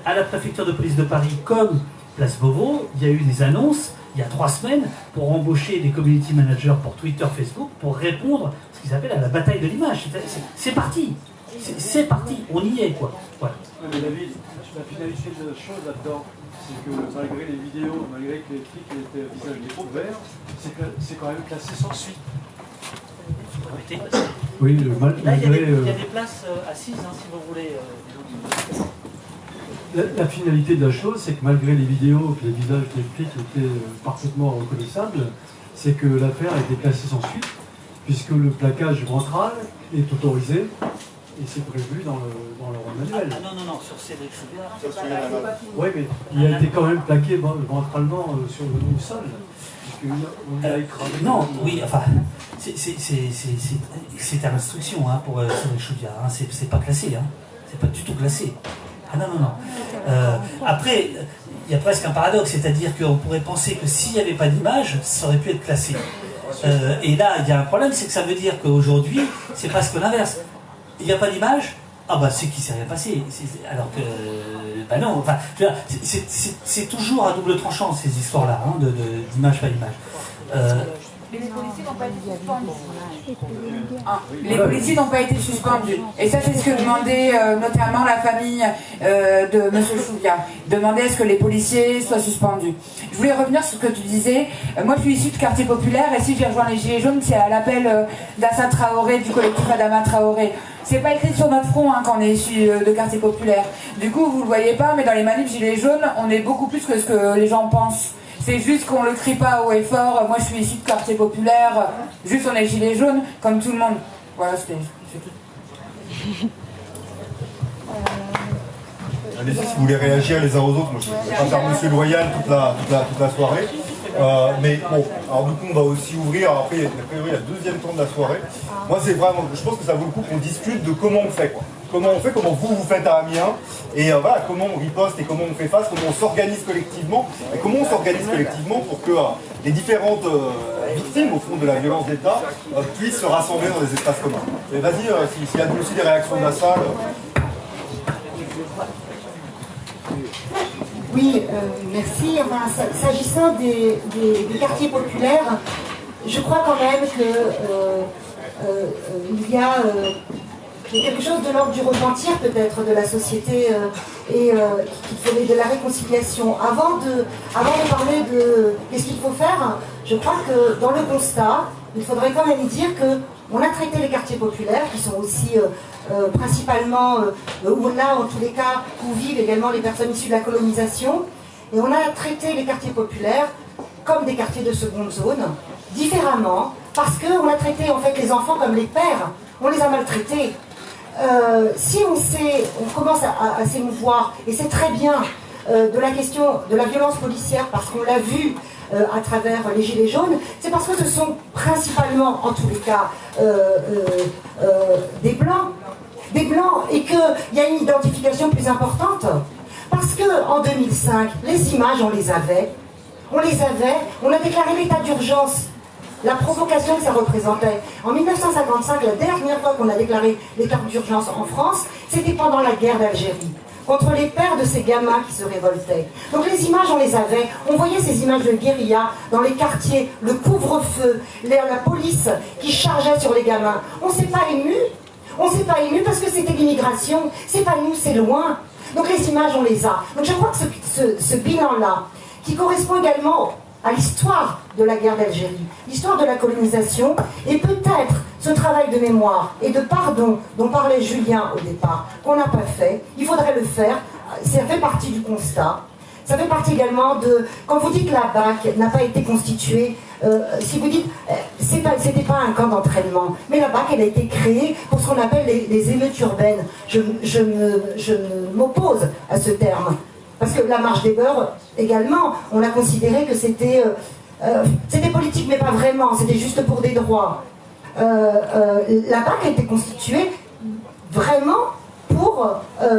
à la préfecture de police de Paris, comme Place Beauvau, il y a eu des annonces, il y a 3 semaines, pour embaucher des community managers pour Twitter, Facebook, pour répondre à ce qu'ils appellent à la bataille de l'image. C'est parti. C'est parti, on y est, quoi. Voilà. Mais David, la finalité de la chose là-dedans, c'est que malgré les vidéos, malgré que les flics étaient visage des groupes verts, c'est quand même classé sans suite. Oui, là, il y a des places assises, hein, si vous voulez. La finalité de la chose, c'est que malgré les vidéos, que les visages des flics étaient parfaitement reconnaissables, c'est que l'affaire a été classée sans suite, puisque le plaquage ventral est autorisé, et c'est prévu dans le manuel. Ah non, sur Cédric Chouviat. Oui, mais il a été quand même plaqué ventralement sur le sol. Non, oui, enfin, c'est à l'instruction hein, pour Cédric Chouviat, hein, c'est pas classé, hein, c'est pas du tout classé. Ah non. Après, il y a presque un paradoxe, c'est-à-dire qu'on pourrait penser que s'il n'y avait pas d'image, ça aurait pu être classé. Et là, il y a un problème, c'est que ça veut dire qu'aujourd'hui, c'est presque l'inverse. Il n'y a pas d'image, ah bah c'est qu'il ne s'est rien passé. Alors que, bah non, enfin, c'est toujours à double tranchant ces histoires-là, hein, d'image pas image. Les policiers n'ont pas été suspendus. Les policiers n'ont pas été suspendus. Et ça, c'est ce que demandait notamment la famille de M. Chouviat. Demandait à ce que les policiers soient suspendus. Je voulais revenir sur ce que tu disais. Moi, je suis issue de quartier populaire, et si j'ai rejoint les Gilets jaunes, c'est à l'appel d'Assa Traoré, du collectif Adama Traoré. C'est pas écrit sur notre front hein, quand on est issu de quartier populaire. Du coup, vous le voyez pas, mais dans les manifs Gilets jaunes, on est beaucoup plus que ce que les gens pensent. C'est juste qu'on le crie pas haut et fort. Moi, je suis issue de quartier populaire. Juste, on est gilets jaunes, comme tout le monde. Voilà, c'est tout. Allez-y, si vous voulez réagir les uns aux autres. Moi, je ne vais pas faire Monsieur Loyal toute la soirée. Mais bon, alors du coup, on va aussi ouvrir. Après, il y a le deuxième temps de la soirée. Moi, c'est vraiment. Je pense que ça vaut le coup qu'on discute de comment on fait, quoi. Comment on fait, comment vous faites à Amiens, et voilà, comment on riposte et comment on fait face, comment on s'organise collectivement, et comment on s'organise collectivement pour que les différentes victimes au fond de la violence d'État puissent se rassembler dans des espaces communs. Et vas-y, s'il y a aussi des réactions de la salle. Oui, merci. Enfin, s'agissant des quartiers populaires, je crois quand même qu'il y a quelque chose de l'ordre du repentir peut-être de la société et qu'il faudrait de la réconciliation. Avant de parler de qu'est-ce qu'il faut faire, je crois que dans le constat, il faudrait quand même dire qu'on a traité les quartiers populaires qui sont aussi principalement, ou là en tous les cas, où vivent également les personnes issues de la colonisation, et on a traité les quartiers populaires comme des quartiers de seconde zone, différemment, parce qu'on a traité en fait les enfants comme les pères, on les a maltraités. Si on commence à s'émouvoir, et c'est très bien, de la question de la violence policière, parce qu'on l'a vu à travers les Gilets jaunes, c'est parce que ce sont principalement, en tous les cas, des blancs, et qu'il y a une identification plus importante. Parce qu'en 2005, les images, on les avait, on a déclaré l'état d'urgence. La provocation que ça représentait. En 1955, la dernière fois qu'on a déclaré l'état d'urgence en France, c'était pendant la guerre d'Algérie, contre les pères de ces gamins qui se révoltaient. Donc les images, on les avait. On voyait ces images de guérilla dans les quartiers, le couvre-feu, la police qui chargeait sur les gamins. On ne s'est pas ému. On ne s'est pas ému parce que c'était l'immigration. C'est pas nous, c'est loin. Donc les images, on les a. Donc je crois que ce bilan-là, qui correspond également à l'histoire de la guerre d'Algérie, l'histoire de la colonisation, et peut-être ce travail de mémoire et de pardon dont parlait Julien au départ, qu'on n'a pas fait, il faudrait le faire, ça fait partie du constat. Ça fait partie également de... Quand vous dites que la BAC n'a pas été constituée, si vous dites, c'était pas un camp d'entraînement, mais la BAC, elle a été créée pour ce qu'on appelle les émeutes urbaines. Je m'oppose à ce terme. Parce que la marche des beurs, également, on a considéré que c'était politique, mais pas vraiment, c'était juste pour des droits. La BAC a été constituée vraiment pour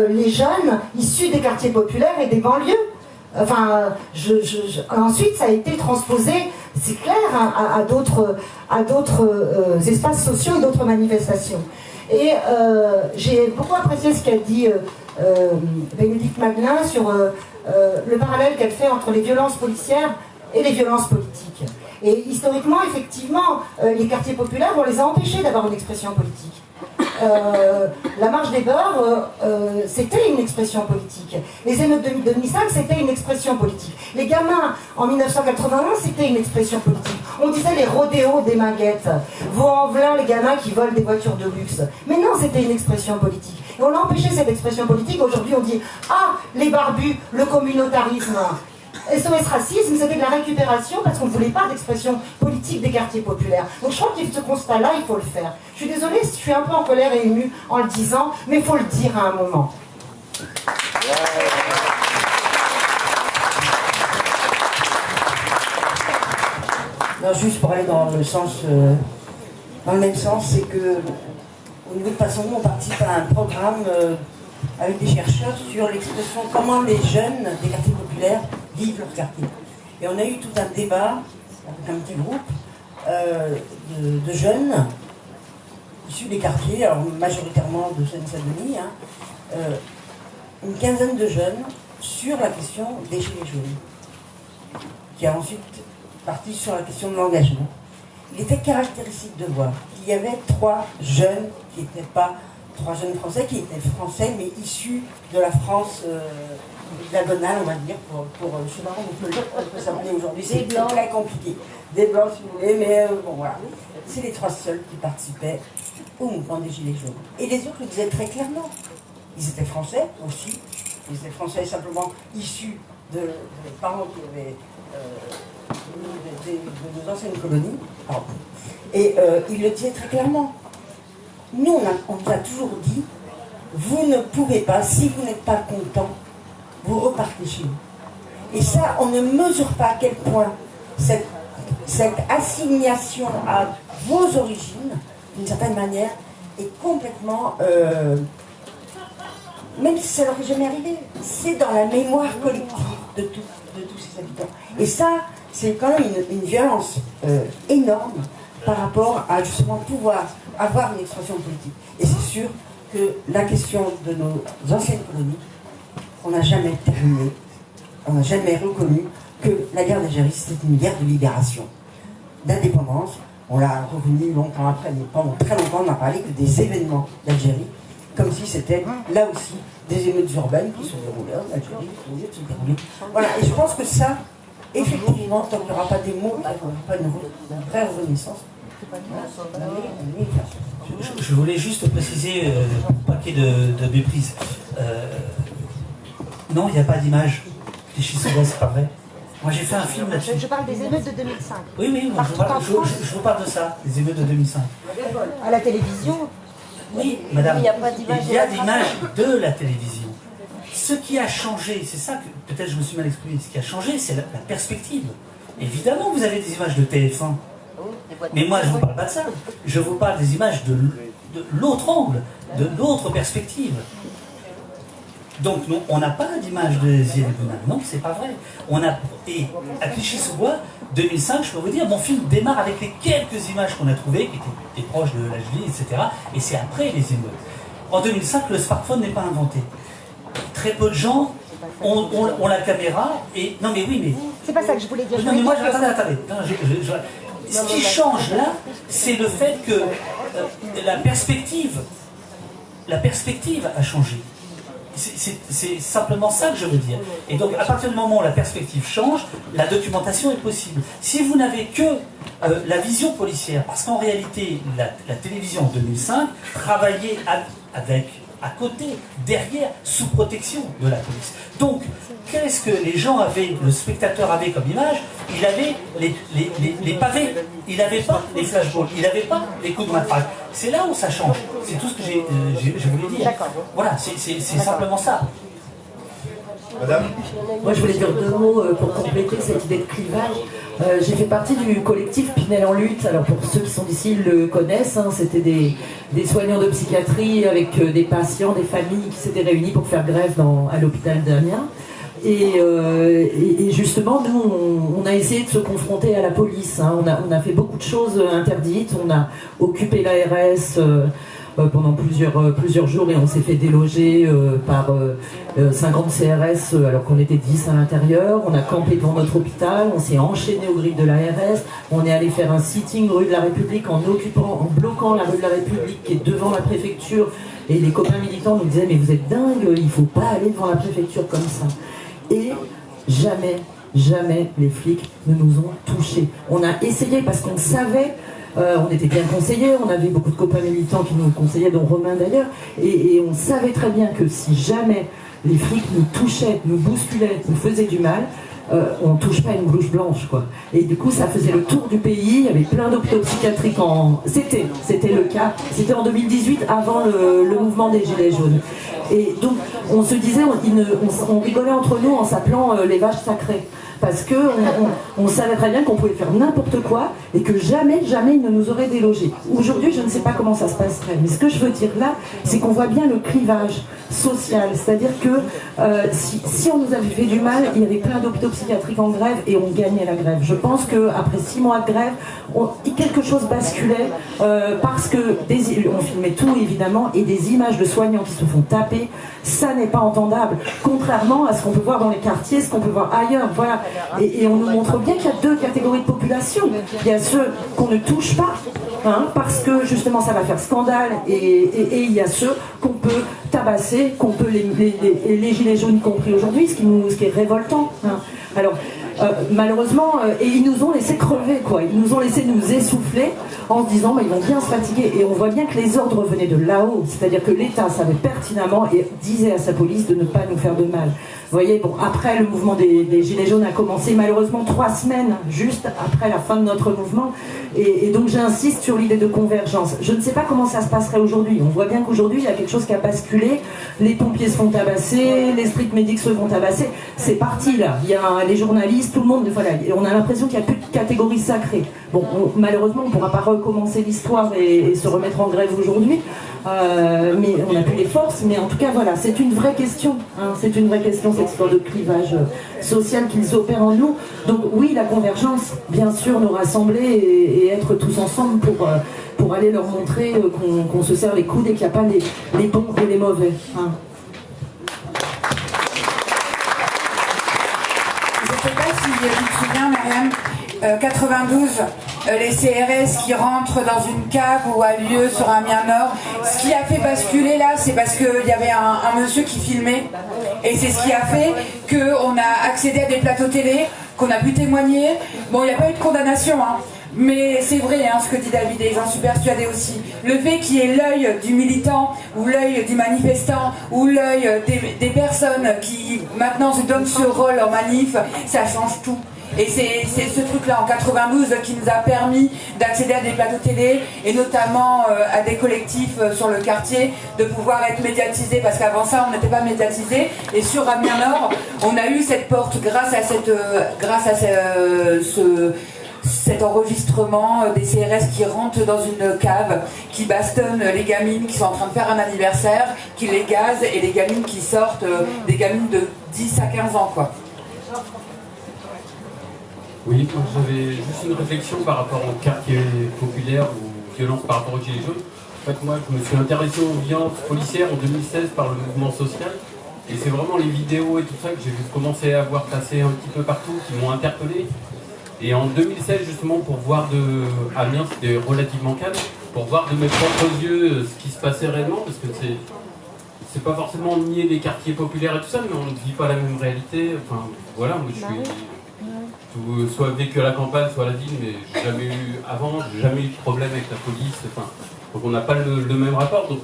les jeunes issus des quartiers populaires et des banlieues. Enfin, ensuite, ça a été transposé, c'est clair, à d'autres espaces sociaux et d'autres manifestations. Et j'ai beaucoup apprécié ce qu'a dit Bénédicte Maglin sur le parallèle qu'elle fait entre les violences policières et les violences politiques. Et historiquement, effectivement, les quartiers populaires, on les a empêchés d'avoir une expression politique. La marche des beurs, c'était une expression politique. Les émeutes de 2005, c'était une expression politique. Les gamins, en 1981, c'était une expression politique. On disait les rodéos des Minguettes. Vaux-en-Velin, les gamins qui volent des voitures de luxe. Mais non, c'était une expression politique. Et on a empêché cette expression politique. Aujourd'hui, on dit « Ah, les barbus, le communautarisme ». SOS Racisme, c'était de la récupération parce qu'on ne voulait pas d'expression politique des quartiers populaires. Donc je crois que ce constat-là, il faut le faire. Je suis désolée, je suis un peu en colère et émue en le disant, mais il faut le dire à un moment. Non, juste pour aller dans le même sens, c'est que au niveau de Passons-nous, on participe à un programme avec des chercheurs sur l'expression comment les jeunes des quartiers populaires vivent leur quartier. Et on a eu tout un débat avec un petit groupe de jeunes issus des quartiers, alors majoritairement de Seine-Saint-Denis, une quinzaine de jeunes sur la question des Gilets jaunes, qui a ensuite parti sur la question de l'engagement. Il était caractéristique de voir qu'il y avait trois jeunes qui n'étaient pas trois jeunes français, qui étaient français mais issus de la France diagonale, on va dire, je sais pas comment on peut s'appeler aujourd'hui, c'est très compliqué. Des blancs si vous voulez, mais bon voilà. C'est les trois seuls qui participaient au mouvement des Gilets jaunes. Et les autres le disaient très clairement. Ils étaient français aussi, ils étaient français simplement issus de parents qui avaient de nos anciennes colonies. Pardon. Et ils le disaient très clairement. Nous, on nous a toujours dit, vous ne pouvez pas, si vous n'êtes pas content, vous repartez chez vous. Et ça, on ne mesure pas à quel point cette assignation à vos origines, d'une certaine manière, est complètement... même si ça leur est jamais arrivé, c'est dans la mémoire collective de tous ces habitants. Et ça, c'est quand même une violence énorme par rapport à justement pouvoir avoir une expression politique. Et c'est sûr que la question de nos anciennes colonies, on n'a jamais terminé, on n'a jamais reconnu que la guerre d'Algérie, c'était une guerre de libération, d'indépendance. On l'a reconnu longtemps après, mais pendant très longtemps, on n'a parlé que des événements d'Algérie, comme si c'était là aussi des émeutes urbaines qui se déroulaient en Algérie, qui ont lieu de se dérouler. Voilà, et je pense que ça, effectivement, tant qu'il n'y aura pas des mots, il n'y aura pas une vraie reconnaissance. Je voulais juste préciser, pour pas qu'il y ait de méprise. Non, il n'y a pas d'image. Clichy-sous-Bois, c'est pas vrai. Moi, j'ai fait un film là-dessus. Je parle des émeutes de 2005. Oui, je vous parle de ça, des émeutes de 2005. À la télévision. Oui, madame, il y a pas d'image. Il y a l'image de la télévision. Ce qui a changé, c'est ça que peut-être je me suis mal exprimé, ce qui a changé, c'est la perspective. Évidemment, vous avez des images de TF1. Mais moi, je ne vous parle pas de ça. Je vous parle des images de l'autre angle, de l'autre perspective. Donc, non, on n'a pas d'image de Ziad Bouna. Non, c'est pas vrai. Et à Clichy-sous-Bois, 2005, je peux vous dire, mon film démarre avec les quelques images qu'on a trouvées, qui étaient proches de l'Algérie, etc. Et c'est après les émeutes. En 2005, le smartphone n'est pas inventé. Très peu de gens ont la caméra et... Non, mais oui, mais... C'est pas ça que je voulais dire. Non, mais moi, attendez. Ce qui change là, c'est le fait que la perspective a changé. C'est simplement ça que je veux dire. Et donc, à partir du moment où la perspective change, la documentation est possible. Si vous n'avez que la vision policière, parce qu'en réalité, la télévision en 2005 travaillait à côté, derrière, sous protection de la police. Donc, qu'est-ce que les gens avaient, le spectateur avait comme image? Il avait les pavés, il n'avait pas les flashballs, il n'avait pas les coups de matraque. C'est là où ça change. C'est tout ce que je voulais dire. Voilà, c'est simplement ça. Madame? Moi, je voulais dire deux mots pour compléter cette idée de clivage. J'ai fait partie du collectif Pinel en lutte. Alors, pour ceux qui sont d'ici, ils le connaissent. Hein, c'était des soignants de psychiatrie avec des patients, des familles qui s'étaient réunis pour faire grève à l'hôpital d'Amiens. Et justement, nous, on a essayé de se confronter à la police. Hein. On a fait beaucoup de choses interdites. On a occupé l'ARS pendant plusieurs jours et on s'est fait déloger par 50 CRS alors qu'on était 10 à l'intérieur. On a campé devant notre hôpital, on s'est enchaîné aux grilles de l'ARS, on est allé faire un sitting rue de la République en bloquant la rue de la République qui est devant la préfecture, et les copains militants nous disaient mais vous êtes dingues, il ne faut pas aller devant la préfecture comme ça. Et jamais les flics ne nous ont touchés. On a essayé parce qu'on savait. On était bien conseillés, on avait beaucoup de copains militants qui nous conseillaient, dont Romain d'ailleurs, et on savait très bien que si jamais les flics nous touchaient, nous bousculaient, nous faisaient du mal, on ne touche pas une blouse blanche, quoi. Et du coup, ça faisait le tour du pays, il y avait plein d'hôpitaux psychiatriques C'était le cas, c'était en 2018, avant le mouvement des Gilets jaunes. Et donc, on se disait, on rigolait entre nous en s'appelant les vaches sacrées. Parce qu'on savait très bien qu'on pouvait faire n'importe quoi et que jamais ils ne nous auraient délogés. Aujourd'hui, je ne sais pas comment ça se passerait, mais ce que je veux dire là, c'est qu'on voit bien le clivage social. C'est-à-dire que si on nous avait fait du mal, il y avait plein d'hôpitaux psychiatriques en grève et on gagnait la grève. Je pense qu'après 6 mois de grève, quelque chose basculait parce que on filmait tout évidemment, et des images de soignants qui se font taper, ça n'est pas entendable. Contrairement à ce qu'on peut voir dans les quartiers, ce qu'on peut voir ailleurs. Voilà. Et on nous montre bien qu'il y a deux catégories de population. Il y a ceux qu'on ne touche pas, hein, parce que justement ça va faire scandale, et il y a ceux qu'on peut tabasser, qu'on peut les gilets jaunes y compris aujourd'hui, ce qui est révoltant. Hein. Alors malheureusement, et ils nous ont laissé crever, quoi. Ils nous ont laissé nous essouffler en se disant ils vont bien se fatiguer, et on voit bien que les ordres venaient de là-haut, c'est-à-dire que l'État savait pertinemment et disait à sa police de ne pas nous faire de mal. Vous voyez, bon, après le mouvement des Gilets jaunes a commencé malheureusement 3 semaines juste après la fin de notre mouvement, et donc j'insiste sur l'idée de convergence. Je ne sais pas comment ça se passerait aujourd'hui. On voit bien qu'aujourd'hui il y a quelque chose qui a basculé, les pompiers se font tabasser, les street medics se font tabasser, c'est parti là, il y a les journalistes, tout le monde, voilà, et on a l'impression qu'il n'y a plus de catégorie sacrée. Bon, malheureusement on ne pourra pas recommencer l'histoire et se remettre en grève aujourd'hui, mais on n'a plus les forces. Mais en tout cas, voilà, c'est une vraie question. Hein, c'est une vraie question, cette histoire de clivage social qu'ils opèrent en nous. Donc oui, la convergence, bien sûr, nous rassembler et être tous ensemble pour aller leur montrer qu'on se serre les coudes et qu'il n'y a pas les bons et les mauvais. Hein. Je ne sais pas si tu te souviens, Marianne, 92, les CRS qui rentrent dans une cave où a lieu sur Amiens Nord. Ce qui a fait basculer là, c'est parce qu'il y avait un monsieur qui filmait. Et c'est ce qui a fait qu'on a accédé à des plateaux télé, qu'on a pu témoigner. Bon, il n'y a pas eu de condamnation, hein. Mais c'est vrai hein, ce que dit David, et j'en suis persuadée aussi. Le fait qu'il y ait l'œil du militant, ou l'œil du manifestant, ou l'œil des personnes qui maintenant se donnent ce rôle en manif, ça change tout. Et c'est ce truc-là en 92 qui nous a permis d'accéder à des plateaux télé et notamment à des collectifs sur le quartier, de pouvoir être médiatisés parce qu'avant ça on n'était pas médiatisés. Et sur Amiens Nord, on a eu cette porte grâce à cet enregistrement des CRS qui rentrent dans une cave, qui bastonnent les gamines qui sont en train de faire un anniversaire, qui les gazent, et les gamines qui sortent, des gamines de 10 à 15 ans quoi. Oui, j'avais juste une réflexion par rapport au quartier populaire ou violence par rapport aux Gilets jaunes. En fait, moi, je me suis intéressé aux violences policières en 2016 par le mouvement social. Et c'est vraiment les vidéos et tout ça que j'ai commencé à voir passer un petit peu partout, qui m'ont interpellé. Et en 2016, justement, pour voir Amiens, c'était relativement calme, pour voir de mes propres yeux ce qui se passait réellement, parce que c'est pas forcément nier les quartiers populaires et tout ça, mais on ne vit pas la même réalité. Enfin, voilà, moi je suis soit vécu à la campagne, soit à la ville, mais j'ai jamais eu de problème avec la police. Enfin, donc on n'a pas le même rapport. Donc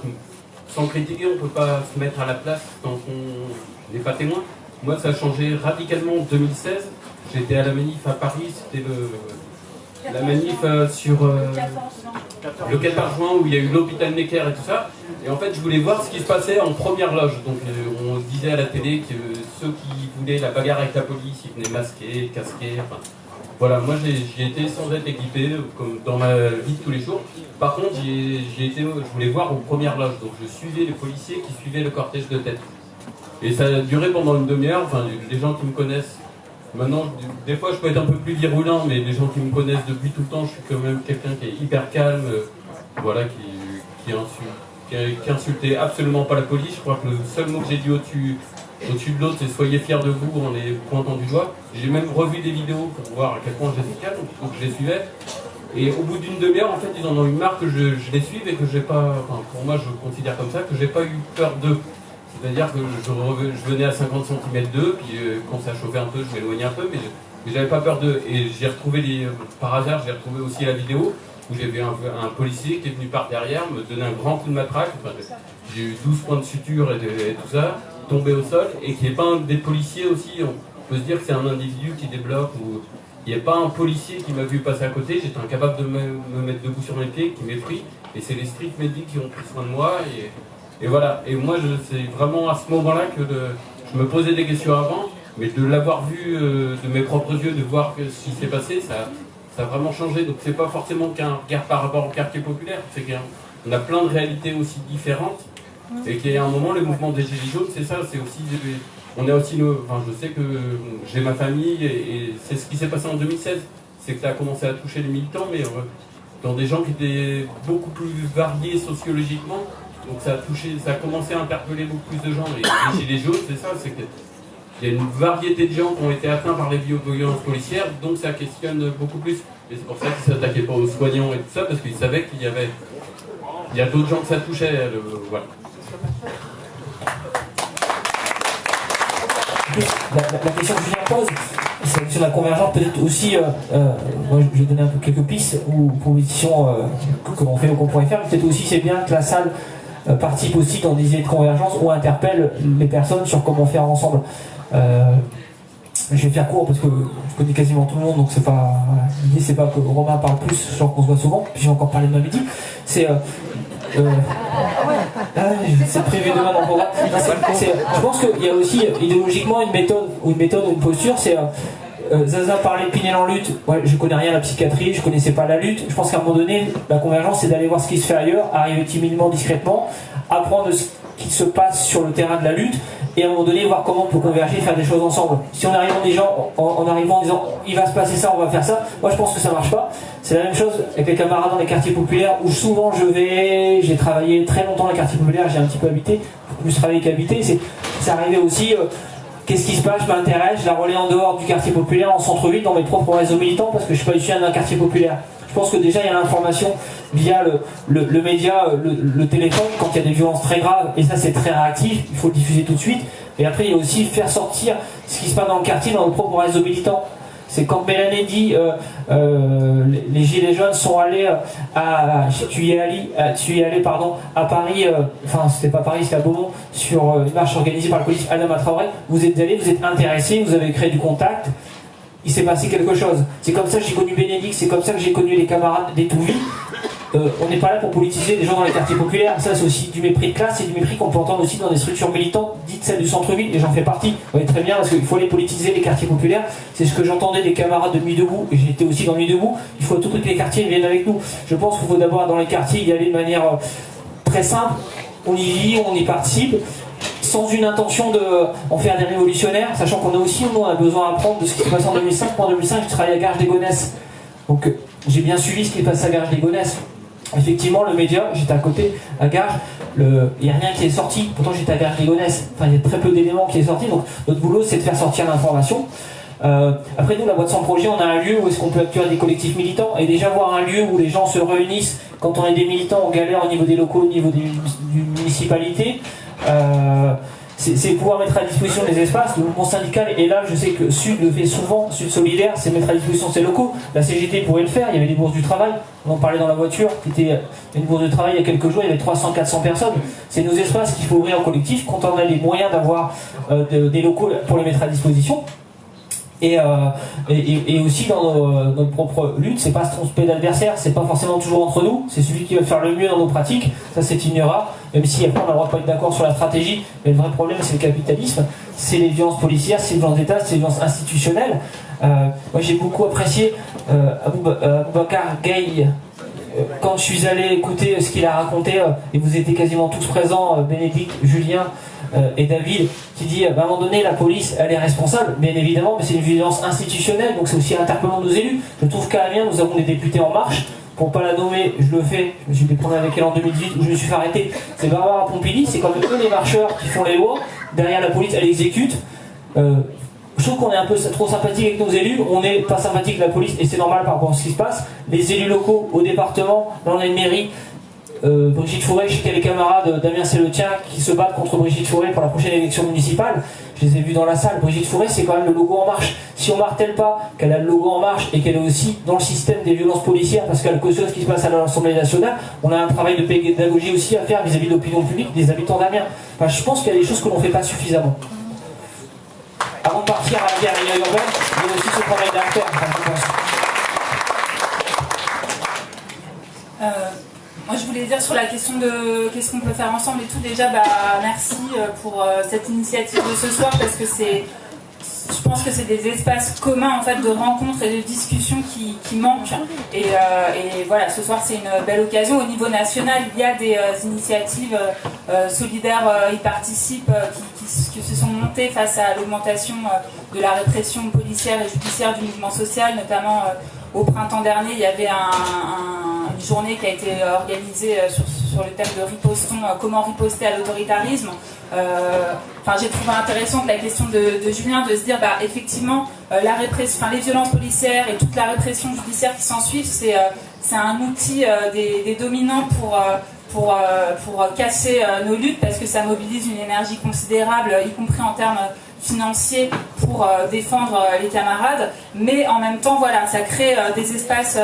sans critiquer, on ne peut pas se mettre à la place quand on n'est pas témoin. Moi, ça a changé radicalement en 2016. J'étais à la manif à Paris, c'était la manif sur le 14 juin où il y a eu l'hôpital Necker et tout ça. Et en fait, je voulais voir ce qui se passait en première loge. Donc on disait à la télé que ceux qui voulaient la bagarre avec la police, ils venaient masqués, casqués, enfin... Voilà, moi j'ai été sans être équipé, comme dans ma vie de tous les jours. Par contre, je voulais voir aux premières loges. Donc je suivais les policiers qui suivaient le cortège de tête. Et ça a duré pendant une demi-heure. Enfin, les gens qui me connaissent, maintenant, des fois je peux être un peu plus virulent, mais les gens qui me connaissent depuis tout le temps, je suis quand même quelqu'un qui est hyper calme, voilà, qui insultait absolument pas la police. Je crois que le seul mot que j'ai dit au-dessus de l'autre, c'est soyez fiers de vous en les pointant du doigt. J'ai même revu des vidéos pour voir à quel point j'étais calme, donc je les suivais. Et au bout d'une demi-heure, en fait, ils en ont eu marre que je les suive et que j'ai pas, enfin, pour moi je considère comme ça, que j'ai pas eu peur d'eux. C'est-à-dire que je venais à 50 cm d'eux, puis quand ça chauffait un peu, je m'éloignais un peu, mais j'avais pas peur d'eux. Et j'ai retrouvé, par hasard, j'ai retrouvé aussi la vidéo où j'avais un policier qui est venu par derrière, me donner un grand coup de matraque. Enfin, j'ai eu 12 points de suture et tout ça, tombé au sol, et qui n'est pas un des policiers aussi. On peut se dire que c'est un individu qui débloque, ou il n'y a pas un policier qui m'a vu passer à côté. J'étais incapable de me mettre debout sur mes pieds, qui m'ait pris, et c'est les street medics qui ont pris soin de moi. Et voilà, et moi c'est vraiment à ce moment-là que je me posais des questions avant, mais de l'avoir vu de mes propres yeux, de voir ce qui s'est passé, ça a vraiment changé. Donc c'est pas forcément qu'un regard par rapport au quartier populaire, c'est qu'on a plein de réalités aussi différentes, et qu'il y a un moment, le mouvement des Gilets jaunes, c'est ça, c'est aussi, on a aussi enfin je sais que j'ai ma famille, et c'est ce qui s'est passé en 2016, c'est que ça a commencé à toucher les militants, mais dans des gens qui étaient beaucoup plus variés sociologiquement. Donc ça a commencé à interpeller beaucoup plus de gens. Et les Gilets jaunes, c'est ça, c'est qu'il y a une variété de gens qui ont été atteints par les violences policières, donc ça questionne beaucoup plus. Et c'est pour ça qu'ils ne s'attaquaient pas aux soignants et tout ça, parce qu'ils savaient qu'il y a d'autres gens que ça touchait. Voilà. La question que Julien pose, c'est sur la convergence, peut-être aussi, moi je vais donner un peu quelques pistes ou propositions que l'on fait ou qu'on pourrait faire, peut-être aussi c'est bien que la salle participe aussi dans des idées de convergence ou interpelle les personnes sur comment faire ensemble. Je vais faire court parce que je connais quasiment tout le monde, donc c'est pas. L'idée c'est pas que Romain parle plus, genre qu'on se voit souvent, puis j'ai encore parlé de ma midi. C'est prévu demain dans le programme. Je pense qu'il y a aussi idéologiquement une méthode ou une posture, c'est Zaza parlait de Pinel en lutte. Ouais, je connais rien à la psychiatrie, je connaissais pas la lutte. Je pense qu'à un moment donné, la convergence, c'est d'aller voir ce qui se fait ailleurs, arriver timidement, discrètement, apprendre ce qui se passe sur le terrain de la lutte, et à un moment donné, voir comment on peut converger, faire des choses ensemble. Si on arrive en arrivant en disant il va se passer ça, on va faire ça, moi je pense que ça marche pas. C'est la même chose avec les camarades dans les quartiers populaires où souvent j'ai travaillé très longtemps dans les quartiers populaires, j'ai un petit peu habité, plus travaillé qu'habité. C'est arrivé aussi. Qu'est-ce qui se passe? Je m'intéresse, je la relais en dehors du quartier populaire, en centre-ville, dans mes propres réseaux militants, parce que je ne suis pas issu d'un quartier populaire. Je pense que déjà il y a l'information via le média, le téléphone, quand il y a des violences très graves, et ça c'est très réactif, il faut le diffuser tout de suite. Et après il y a aussi faire sortir ce qui se passe dans le quartier, dans nos propres réseaux militants. C'est quand Mélanie dit les Gilets jaunes sont allés tu y es allé à Paris, enfin c'était pas Paris, c'était à Beaumont, sur une marche organisée par le collectif Adama Traoré. Vous êtes allés, vous êtes intéressés, vous avez créé du contact, il s'est passé quelque chose. C'est comme ça que j'ai connu Bénédicte, c'est comme ça que j'ai connu les camarades des Touvis. On n'est pas là pour politiser des gens dans les quartiers populaires, ça c'est aussi du mépris de classe et du mépris qu'on peut entendre aussi dans des structures militantes dites celles du centre-ville, et j'en fais partie. Vous voyez très bien, parce qu'il faut aller politiser les quartiers populaires, c'est ce que j'entendais des camarades de Nuit Debout, et j'étais aussi dans Nuit Debout, il faut à tout prix que les quartiers viennent avec nous. Je pense qu'il faut d'abord dans les quartiers y aller de manière très simple, on y vit, on y participe, sans une intention d'en faire des révolutionnaires, sachant qu'on a aussi, nous, on a besoin d'apprendre de ce qui s'est passé en 2005. Moi en 2005 je travaillais à Garges-les-Gonesse, donc j'ai bien suivi ce qui est passé à Garges-les-Gonesse. Effectivement, le média, j'étais à côté, à Garges, il n'y a rien qui est sorti, pourtant j'étais à Garges-les-Gonesse, enfin il y a très peu d'éléments qui est sorti, donc notre boulot c'est de faire sortir l'information. Après nous, la boîte sans projet, on a un lieu où est-ce qu'on peut accueillir des collectifs militants, et déjà voir un lieu où les gens se réunissent, quand on est des militants, on galère au niveau des locaux, au niveau des municipalités, c'est pouvoir mettre à disposition des espaces. Le mouvement syndical, et là je sais que Sud le fait souvent, Sud Solidaire, c'est mettre à disposition ses locaux. La CGT pourrait le faire, il y avait des bourses du travail, on en parlait dans la voiture, une bourse de travail il y a quelques jours, il y avait 300-400 personnes. C'est nos espaces qu'il faut ouvrir en collectif, quand on a les moyens d'avoir des locaux pour les mettre à disposition. Et aussi dans notre propre lutte, c'est pas se tromper d'adversaire, c'est pas forcément toujours entre nous, c'est celui qui va faire le mieux dans nos pratiques, ça c'est ignorable, même si après on a le droit de pas être d'accord sur la stratégie, mais le vrai problème c'est le capitalisme, c'est les violences policières, c'est les violences d'État, c'est les violences institutionnelles. Moi j'ai beaucoup apprécié Aboubacar Gaye, quand je suis allé écouter ce qu'il a raconté, et vous étiez quasiment tous présents, Bénédicte, Julien et David, qui dit à un moment donné la police elle est responsable, bien évidemment, mais c'est une violence institutionnelle, donc c'est aussi interpellant nos élus. Je trouve qu'à Amiens nous avons des députés En Marche, pour pas la nommer, je le fais, je me suis déprendre avec elle en 2018 où je me suis fait arrêter, c'est Barbara Pompili, c'est comme eux les marcheurs qui font les lois, derrière la police elle exécute. Je trouve qu'on est un peu trop sympathique avec nos élus, on n'est pas sympathique avec la police, et c'est normal par rapport à ce qui se passe. Les élus locaux au département, là on a une mairie, Brigitte Fourré, je sais qu'il y a les camarades Damien Célotien qui se battent contre Brigitte Fourré pour la prochaine élection municipale. Je les ai vus dans la salle. Brigitte Fourré, c'est quand même le logo En Marche. Si on martèle pas qu'elle a le logo En Marche et qu'elle est aussi dans le système des violences policières parce qu'elle cautionne ce qui se passe à l'Assemblée nationale, on a un travail de pédagogie aussi à faire vis-à-vis de l'opinion publique, des habitants d'Amiens. Enfin, je pense qu'il y a des choses que l'on ne fait pas suffisamment. Avant de partir à la guerre urbaine, il y a aussi ce travail d'affaires, je pense. Moi je voulais dire sur la question de qu'est-ce qu'on peut faire ensemble et tout, déjà merci pour cette initiative de ce soir, parce que je pense que c'est des espaces communs en fait de rencontres et de discussions qui manquent, et voilà, ce soir c'est une belle occasion. Au niveau national il y a des initiatives solidaires, y participent, qui se sont montées face à l'augmentation de la répression policière et judiciaire du mouvement social, notamment au printemps dernier il y avait une journée qui a été organisée sur le thème de ripostons, comment riposter à l'autoritarisme. J'ai trouvé intéressante la question de Julien, de se dire effectivement la répression, les violences policières et toute la répression judiciaire qui s'ensuit, c'est un outil des dominants pour casser nos luttes, parce que ça mobilise une énergie considérable, y compris en termes financiers, pour défendre les camarades, mais en même temps voilà, ça crée des espaces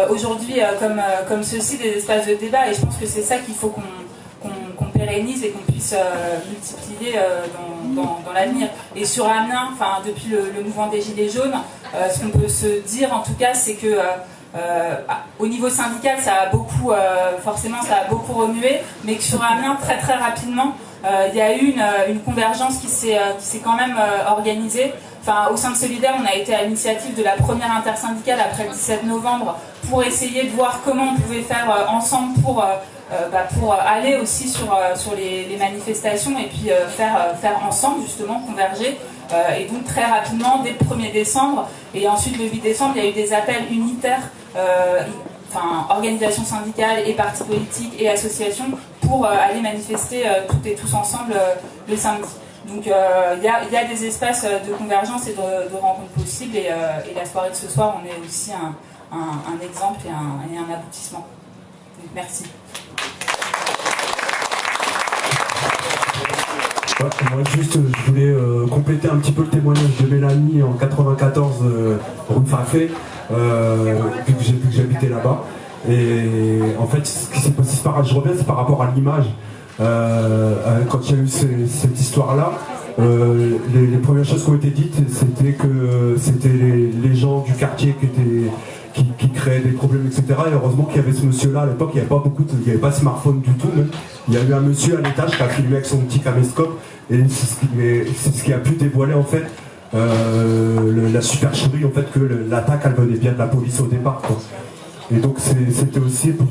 aujourd'hui comme ceux-ci, des espaces de débat, et je pense que c'est ça qu'il faut qu'on pérennise et qu'on puisse multiplier dans l'avenir. Et sur Amiens, depuis le mouvement des Gilets jaunes, ce qu'on peut se dire en tout cas, c'est que au niveau syndical, ça a beaucoup, forcément, ça a beaucoup remué, mais que sur Amiens, très très rapidement, il y a eu une convergence qui s'est quand même organisée Enfin, au sein de Solidaire, on a été à l'initiative de la première intersyndicale après le 17 novembre pour essayer de voir comment on pouvait faire ensemble pour aller aussi sur les manifestations et puis faire ensemble, justement, converger. Et donc très rapidement, dès le 1er décembre, et ensuite le 8 décembre, il y a eu des appels unitaires, organisations syndicales et partis politiques et associations pour aller manifester toutes et tous ensemble le samedi. Donc il y a des espaces de convergence et de rencontres possibles, et la soirée de ce soir en est aussi un exemple et un aboutissement. Donc merci. Moi juste, je voulais compléter un petit peu le témoignage de Mélanie en 94 rue Fafé, vu que j'habitais là-bas. Et en fait, ce qui s'est passé, je reviens, c'est par rapport à l'image. Quand il y a eu cette histoire-là, les premières choses qui ont été dites, c'était que c'était les gens du quartier qui créaient des problèmes, etc. Et heureusement qu'il y avait ce monsieur-là. À l'époque, il n'y avait pas de smartphone du tout. Même. Il y a eu un monsieur à l'étage qui a filmé avec son petit caméscope, et c'est ce qui a pu dévoiler en fait la supercherie, en fait, que l'attaque elle venait bien de la police au départ, quoi. Et donc c'était aussi pour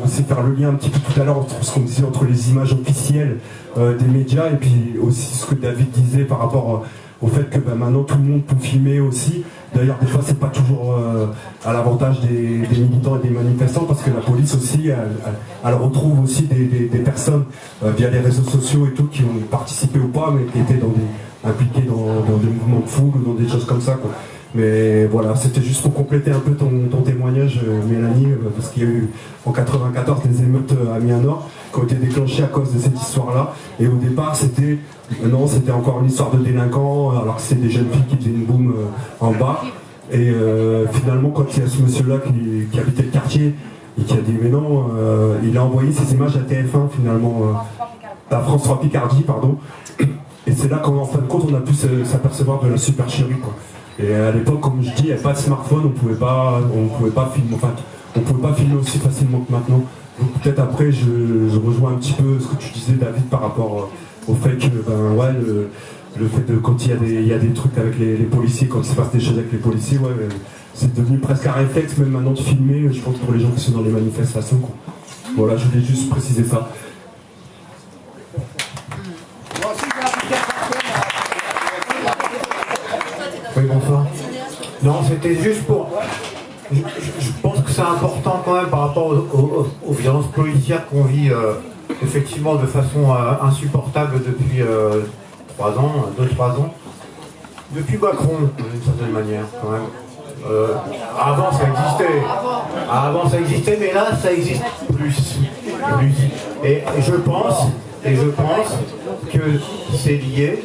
aussi faire le lien un petit peu tout à l'heure entre ce qu'on disait entre les images officielles des médias et puis aussi ce que David disait par rapport au fait que maintenant tout le monde peut filmer aussi. D'ailleurs des fois c'est pas toujours à l'avantage des militants et des manifestants, parce que la police aussi elle retrouve aussi des personnes via les réseaux sociaux et tout qui ont participé ou pas, mais qui étaient impliqués dans des mouvements de foule ou dans des choses comme ça, quoi. Mais voilà, c'était juste pour compléter un peu ton témoignage, Mélanie, parce qu'il y a eu en 94 des émeutes à Amiens-Nord qui ont été déclenchées à cause de cette histoire-là. Et au départ, c'était encore une histoire de délinquants, alors que c'était des jeunes filles qui faisaient une boum en bas. Et finalement, quand il y a ce monsieur-là qui habitait le quartier et qui a dit mais non, il a envoyé ces images à TF1 finalement, à France 3 Picardie, pardon. Et c'est là qu'en fin de compte, on a pu s'apercevoir de la supercherie, quoi. Et à l'époque, comme je dis, il n'y avait pas de smartphone, on pouvait pas filmer, enfin, on pouvait pas filmer aussi facilement que maintenant. Donc peut-être après, je rejoins un petit peu ce que tu disais, David, par rapport au fait que, le fait de quand il y a des trucs avec les policiers, quand il se passe des choses avec les policiers, c'est devenu presque un réflexe, même maintenant, de filmer, je pense, pour les gens qui sont dans les manifestations, quoi. Voilà, je voulais juste préciser ça. Oui, bonsoir. Non, c'était juste pour... Je pense que c'est important quand même par rapport aux violences policières qu'on vit effectivement de façon insupportable depuis 2-3 ans. Depuis Macron, d'une certaine manière, quand même. Avant ça existait, mais là ça existe plus. Et je pense que c'est lié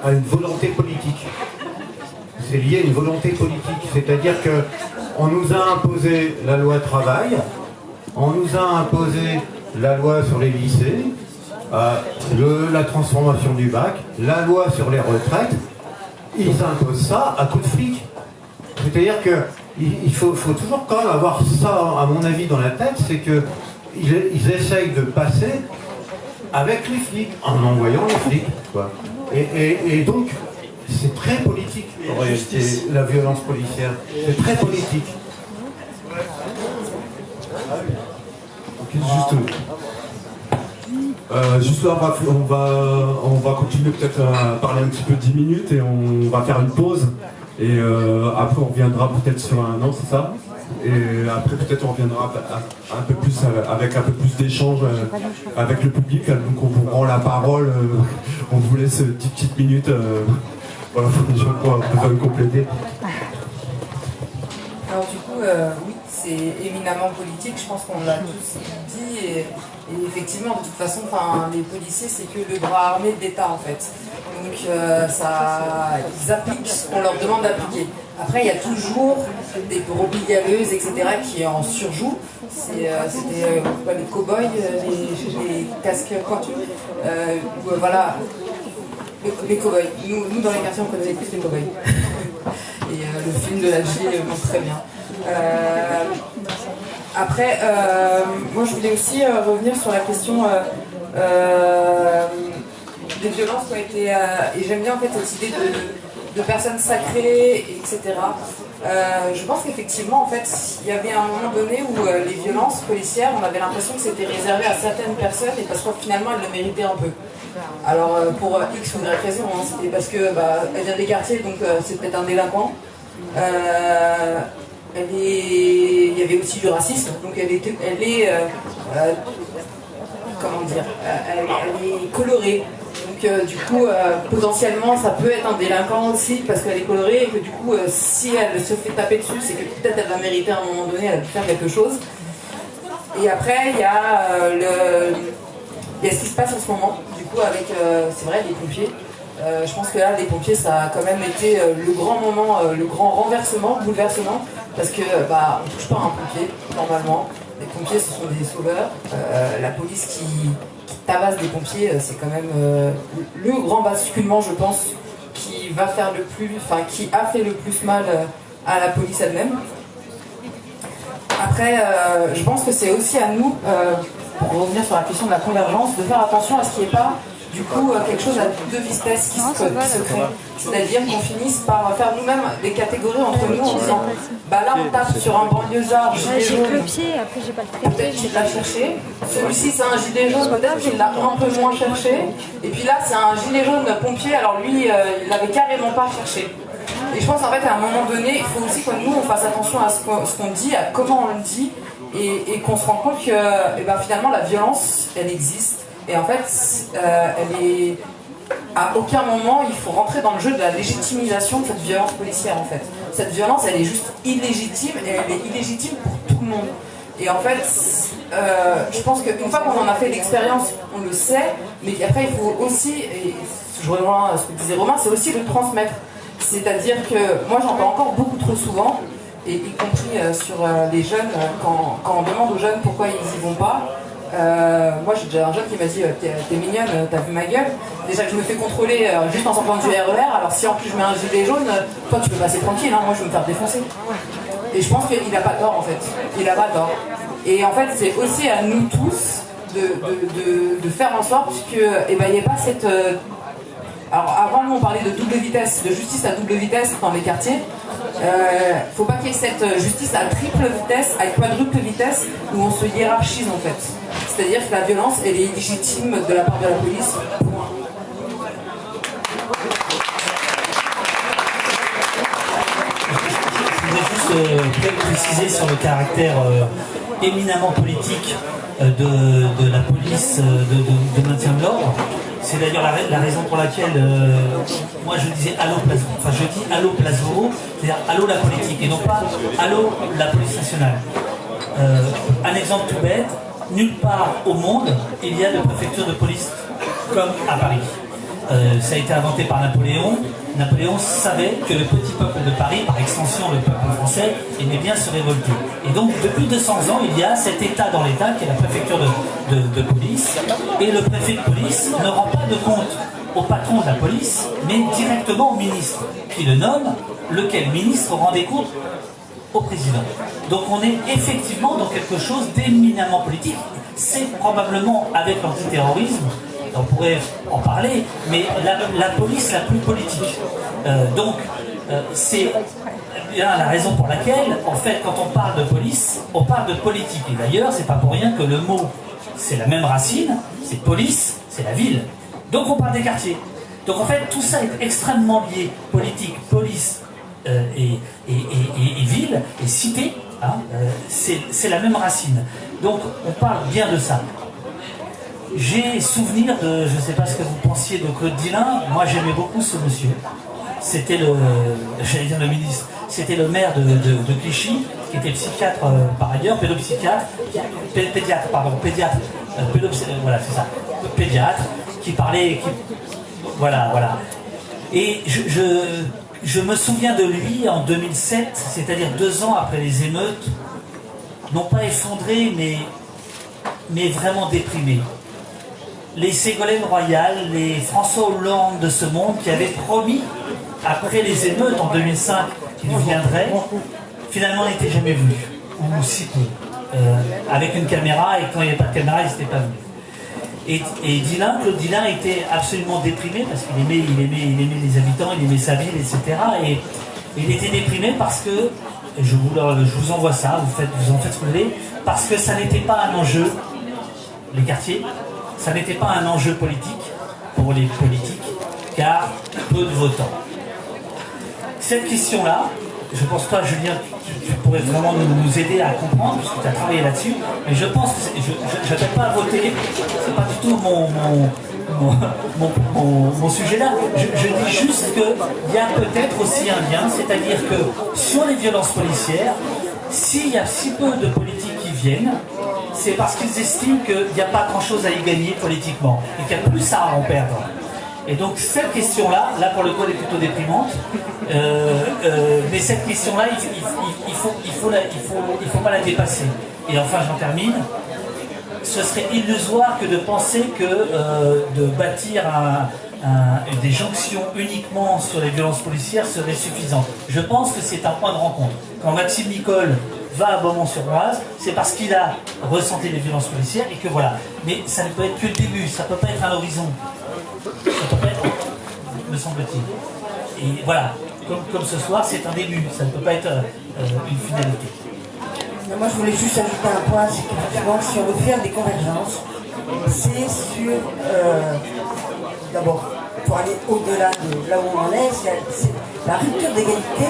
à une volonté politique. C'est lié à une volonté politique, c'est-à-dire qu'on nous a imposé la loi travail, on nous a imposé la loi sur les lycées, la transformation du bac, la loi sur les retraites. Ils imposent ça à coup de flic. C'est-à-dire qu'il faut toujours quand même avoir ça, à mon avis, dans la tête, c'est qu'ils essayent de passer avec les flics, en envoyant les flics, quoi. Et donc, c'est très politique, en réalité, la violence policière. C'est très politique. Juste là, on va continuer peut-être à parler un petit peu 10 minutes et on va faire une pause. Et après, on reviendra peut-être sur un an, c'est ça? Et après, peut-être, on reviendra un peu plus avec un peu plus d'échanges avec le public. Donc, on vous rend la parole. On vous laisse 10 petites minutes. Voilà, faut que les gens peuvent compléter. Alors, du coup, oui, c'est éminemment politique. Je pense qu'on l'a tous dit. Et effectivement, de toute façon, les policiers, c'est que le bras armé de l'État, en fait. Donc, ils appliquent ce qu'on leur demande d'appliquer. Après, il y a toujours des brebis galeuses, etc., qui en surjouent. C'était les cow-boys, les casques pointus. Voilà, les cow-boys. Nous, dans les quartiers, on connaissait plus les cow-boys. Et le film de l'Alger montre très bien. Après, moi, je voulais aussi revenir sur la question des violences qui ont été... et j'aime bien en fait cette idée de personnes sacrées, etc. Je pense qu'effectivement, en fait, il y avait un moment donné où les violences policières, on avait l'impression que c'était réservé à certaines personnes et parce que finalement elles le méritaient un peu. Alors pour X ou Y raison, hein, c'était parce que elle vient des quartiers, donc c'est peut-être un délinquant. Il y avait aussi du racisme, donc elle est comment dire, elle est colorée. Donc du coup, potentiellement, ça peut être un délinquant aussi parce qu'elle est colorée et que du coup, si elle se fait taper dessus, c'est que peut-être elle va mériter à un moment donné, elle va faire quelque chose. Et après, il y a ce qui se passe en ce moment, du coup, avec, c'est vrai, les pompiers. Je pense que là, les pompiers, ça a quand même été le grand moment, le grand renversement, bouleversement, parce que on touche pas à un pompier, normalement. Les pompiers, ce sont des sauveurs. La police qui tabasse des pompiers, c'est quand même le grand basculement, je pense, qui va faire le plus, enfin, qui a fait le plus mal à la police elle-même. Après, je pense que c'est aussi à nous, pour revenir sur la question de la convergence, de faire attention à ce qu'il n'y ait pas du coup quelque chose à deux vitesses qui se crée. C'est-à-dire qu'on finisse par faire nous-mêmes des catégories entre nous en disant là on tape sur un banlieusard gilet jaune, peut-être qu'il l'a cherché, celui-ci c'est un gilet jaune, peut-être qu'il l'a un peu moins cherché, et puis là c'est un gilet jaune pompier, alors lui il l'avait carrément pas cherché. Et je pense en fait à un moment donné, il faut aussi que nous on fasse attention à ce qu'on dit, à comment on le dit, et qu'on se rend compte que finalement la violence elle existe. Et en fait, à aucun moment il faut rentrer dans le jeu de la légitimisation de cette violence policière en fait. Cette violence elle est juste illégitime et elle est illégitime pour tout le monde. Et en fait, je pense qu'une fois qu'on en a fait l'expérience, on le sait, mais après il faut aussi, et je rejoins ce que disait Romain, c'est aussi le transmettre. C'est-à-dire que moi j'entends encore beaucoup trop souvent, et y compris sur les jeunes, quand on demande aux jeunes pourquoi ils y vont pas. Moi j'ai déjà un jeune qui m'a dit t'es mignonne, t'as vu ma gueule. Déjà que je me fais contrôler juste en sortant du RER, alors si en plus je mets un gilet jaune, toi tu peux passer tranquille, hein, moi je vais me faire défoncer. Et je pense qu'il n'a pas tort en fait, il a pas tort. Et en fait c'est aussi à nous tous de faire en sorte qu'il n'y ait pas cette... Alors avant nous on parlait de double vitesse, de justice à double vitesse dans les quartiers. Faut pas qu'il y ait cette justice à triple vitesse, à quadruple vitesse, où on se hiérarchise en fait. C'est-à-dire que la violence, elle est illégitime de la part de la police. Je voudrais juste préciser sur le caractère éminemment politique de la police de maintien de l'ordre. C'est d'ailleurs la raison pour laquelle moi je disais allô place, enfin je dis allô place Beauvau, c'est-à-dire allô la politique et non pas allô la police nationale. Un exemple tout bête, nulle part au monde il y a de préfecture de police comme à Paris. Ça a été inventé par Napoléon. Napoléon savait que le petit peuple de Paris, par extension le peuple français, aimait bien se révolter. Et donc depuis 200 ans, il y a cet état dans l'état qui est la préfecture de police. Et le préfet de police ne rend pas de compte au patron de la police, mais directement au ministre, qui le nomme, lequel ministre rend des comptes au président. Donc on est effectivement dans quelque chose d'éminemment politique. C'est probablement avec l'antiterrorisme, on pourrait en parler, mais la police la plus politique. C'est bien la raison pour laquelle, en fait, quand on parle de police, on parle de politique. Et d'ailleurs, c'est pas pour rien que le mot, c'est la même racine, c'est police, c'est la ville. Donc on parle des quartiers. Donc en fait, tout ça est extrêmement lié. Politique, police et ville et cité, hein, c'est la même racine. Donc on parle bien de ça. J'ai souvenir de, je ne sais pas ce que vous pensiez de Claude Dillin, moi j'aimais beaucoup ce monsieur. C'était j'allais dire le ministre, c'était le maire de Clichy, qui était psychiatre par ailleurs, pédopsychiatre, pédiatre, voilà c'est ça, pédiatre, qui parlait, voilà. Et je me souviens de lui en 2007, c'est-à-dire 2 ans après les émeutes, non pas effondré, mais vraiment déprimé. Les Ségolène Royal, les François Hollande de ce monde qui avaient promis, après les émeutes en 2005, qu'ils viendraient, finalement n'étaient jamais venus, ou si peu, avec une caméra, et quand il n'y avait pas de caméra, ils n'étaient pas venus. Et Dylan, Claude Dylan était absolument déprimé parce qu'il aimait les habitants, il aimait sa ville, etc. Et il était déprimé parce que, je vous envoie ça, vous en faites ce que vous voulez, parce que ça n'était pas un enjeu, les quartiers, ça n'était pas un enjeu politique pour les politiques, car peu de votants. Cette question-là, je pense pas, Julien, tu pourrais vraiment nous aider à comprendre, puisque tu as travaillé là-dessus, mais je pense que je n'appelle pas à voter, c'est pas du tout mon sujet là. Je dis juste qu'il y a peut-être aussi un lien, c'est-à-dire que sur les violences policières, s'il y a si peu de politiques qui viennent, c'est parce qu'ils estiment qu'il n'y a pas grand-chose à y gagner politiquement, et qu'il y a plus à en perdre. Et donc cette question-là, là pour le coup elle est plutôt déprimante, mais cette question-là, il faut pas la dépasser. Et enfin j'en termine, ce serait illusoire que de penser que de bâtir des jonctions uniquement sur les violences policières serait suffisant. Je pense que c'est un point de rencontre. Quand Maxime Nicole va à Beaumont-sur-Oise, c'est parce qu'il a ressenti les violences policières et que voilà. Mais ça ne peut être que le début, ça ne peut pas être un horizon. Ça peut pas être, me semble-t-il. Et voilà, comme ce soir, c'est un début, ça ne peut pas être une finalité. Moi, je voulais juste ajouter un point, c'est qu'effectivement, si on veut faire des convergences, c'est sur, d'abord, pour aller au-delà de là où on en est, c'est la rupture d'égalité,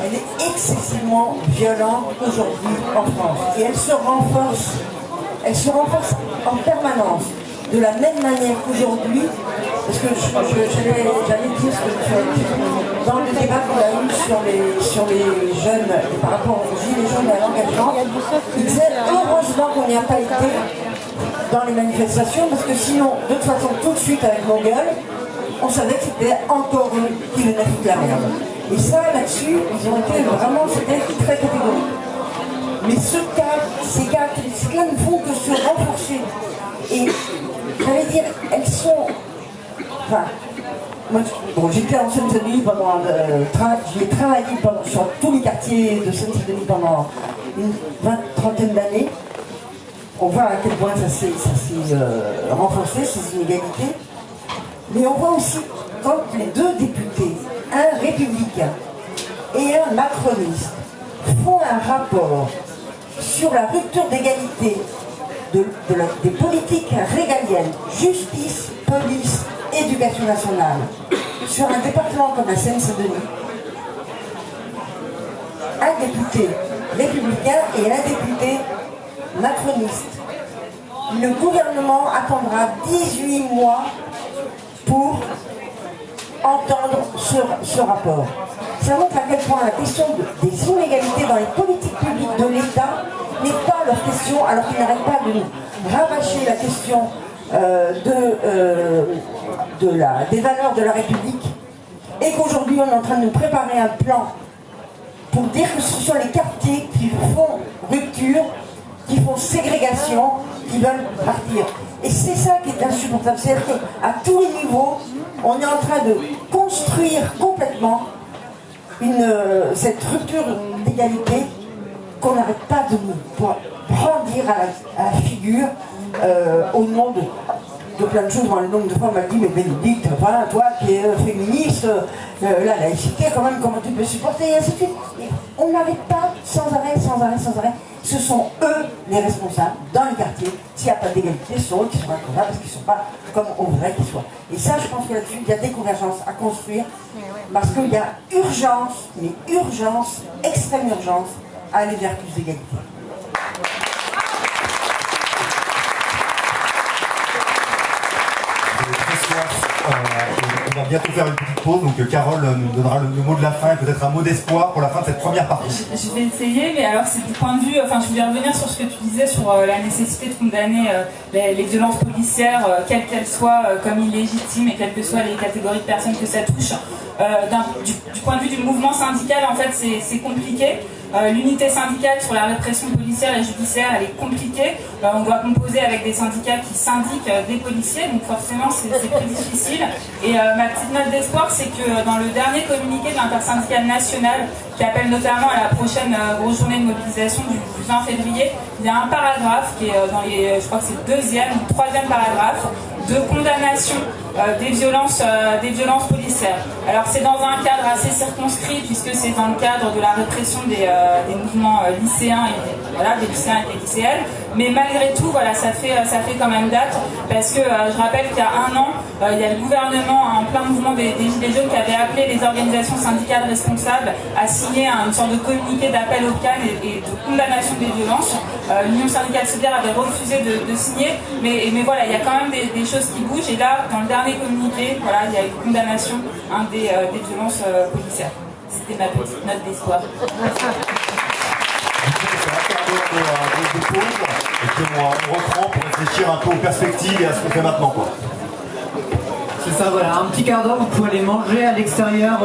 elle est excessivement violente aujourd'hui en France. Et elle se renforce en permanence. De la même manière qu'aujourd'hui, parce que j'allais dire ce que tu as dit dans le débat qu'on a eu sur les jeunes, par rapport aux gilets jaunes et à l'engagement, il disait heureusement qu'on n'y a pas été dans les manifestations, parce que sinon, de toute façon, tout de suite avec mon gueule, on savait que c'était encore eux qui venaient foutre la merde. Et ça, là-dessus, ils ont été vraiment, c'était très catégorique. Mais ces caractéristiques-là ne font que se renforcer. Et j'allais dire, elles sont... Enfin, moi, bon, j'étais en Seine-Saint-Denis pendant... j'ai travaillé sur tous les quartiers de Seine-Saint-Denis pendant une trentaine d'années. On voit à quel point ça s'est renforcé, ces inégalités. Mais on voit aussi, quand les deux députés, un républicain et un macroniste, font un rapport sur la rupture d'égalité des politiques régaliennes, justice, police, éducation nationale, sur un département comme la Seine-Saint-Denis, un député républicain et un député macroniste. Le gouvernement attendra 18 mois pour entendre ce rapport. Ça montre à quel point la question des inégalités dans les politiques publiques de l'État n'est pas leur question, alors qu'ils n'arrêtent pas de nous rabâcher la question des valeurs de la République, et qu'aujourd'hui on est en train de nous préparer un plan pour dire que ce sont les quartiers qui font rupture, qui font ségrégation, qui veulent partir. Et c'est ça qui est insupportable, c'est-à-dire qu'à tous les niveaux, on est en train de construire complètement cette rupture d'égalité qu'on n'arrête pas de nous brandir à la figure au nom de plein de choses. Moi, le nombre de fois, on m'a dit, mais Bénédicte, enfin, toi qui es féministe, la laïcité, quand même, comment tu peux supporter, et ainsi de suite. Et on n'arrête pas, sans arrêt. Ce sont eux les responsables dans les quartiers. S'il n'y a pas d'égalité, ce sont eux qui sont responsables parce qu'ils ne sont pas comme on voudrait qu'ils soient. Et ça, je pense que là-dessus, il y a des convergences à construire parce qu'il y a urgence, mais urgence, extrême urgence, à aller vers plus d'égalité. On va bientôt faire une petite pause, donc Carole nous donnera le mot de la fin et peut-être un mot d'espoir pour la fin de cette première partie. Je vais essayer, mais alors c'est du point de vue, enfin je voulais revenir sur ce que tu disais sur la nécessité de condamner les violences policières, quelles qu'elles soient, comme illégitimes et quelles que soient les catégories de personnes que ça touche. Du point de vue du mouvement syndical, en fait c'est compliqué. L'unité syndicale sur la répression policière et judiciaire, elle est compliquée. On doit composer avec des syndicats qui syndiquent des policiers, donc forcément c'est plus difficile. Et ma petite note d'espoir, c'est que dans le dernier communiqué de l'intersyndicale nationale, qui appelle notamment à la prochaine grosse journée de mobilisation du 20 février, il y a un paragraphe qui est dans les, je crois que c'est le 2e ou 3e paragraphe, de condamnation des violences policières. Alors c'est dans un cadre assez circonscrit puisque c'est dans le cadre de la répression des mouvements lycéens et voilà, des lycéens et des lycéennes. Mais malgré tout, voilà, ça fait quand même date parce que je rappelle qu'il y a un an, il y a le gouvernement en plein mouvement des Gilets jaunes qui avait appelé les organisations syndicales responsables à signer une sorte de communiqué d'appel au calme et de condamnation des violences. L'Union syndicale solidaire avait refusé de signer, mais voilà, il y a quand même des choses qui bougent et là, dans le dernier communiqué, voilà, il y a une condamnation des violences policières. C'était ma petite note d'espoir. Et puis on reprend pour réfléchir un peu aux perspectives et à ce qu'on fait maintenant, quoi. C'est ça, voilà, un petit quart d'heure, vous pouvez aller manger à l'extérieur.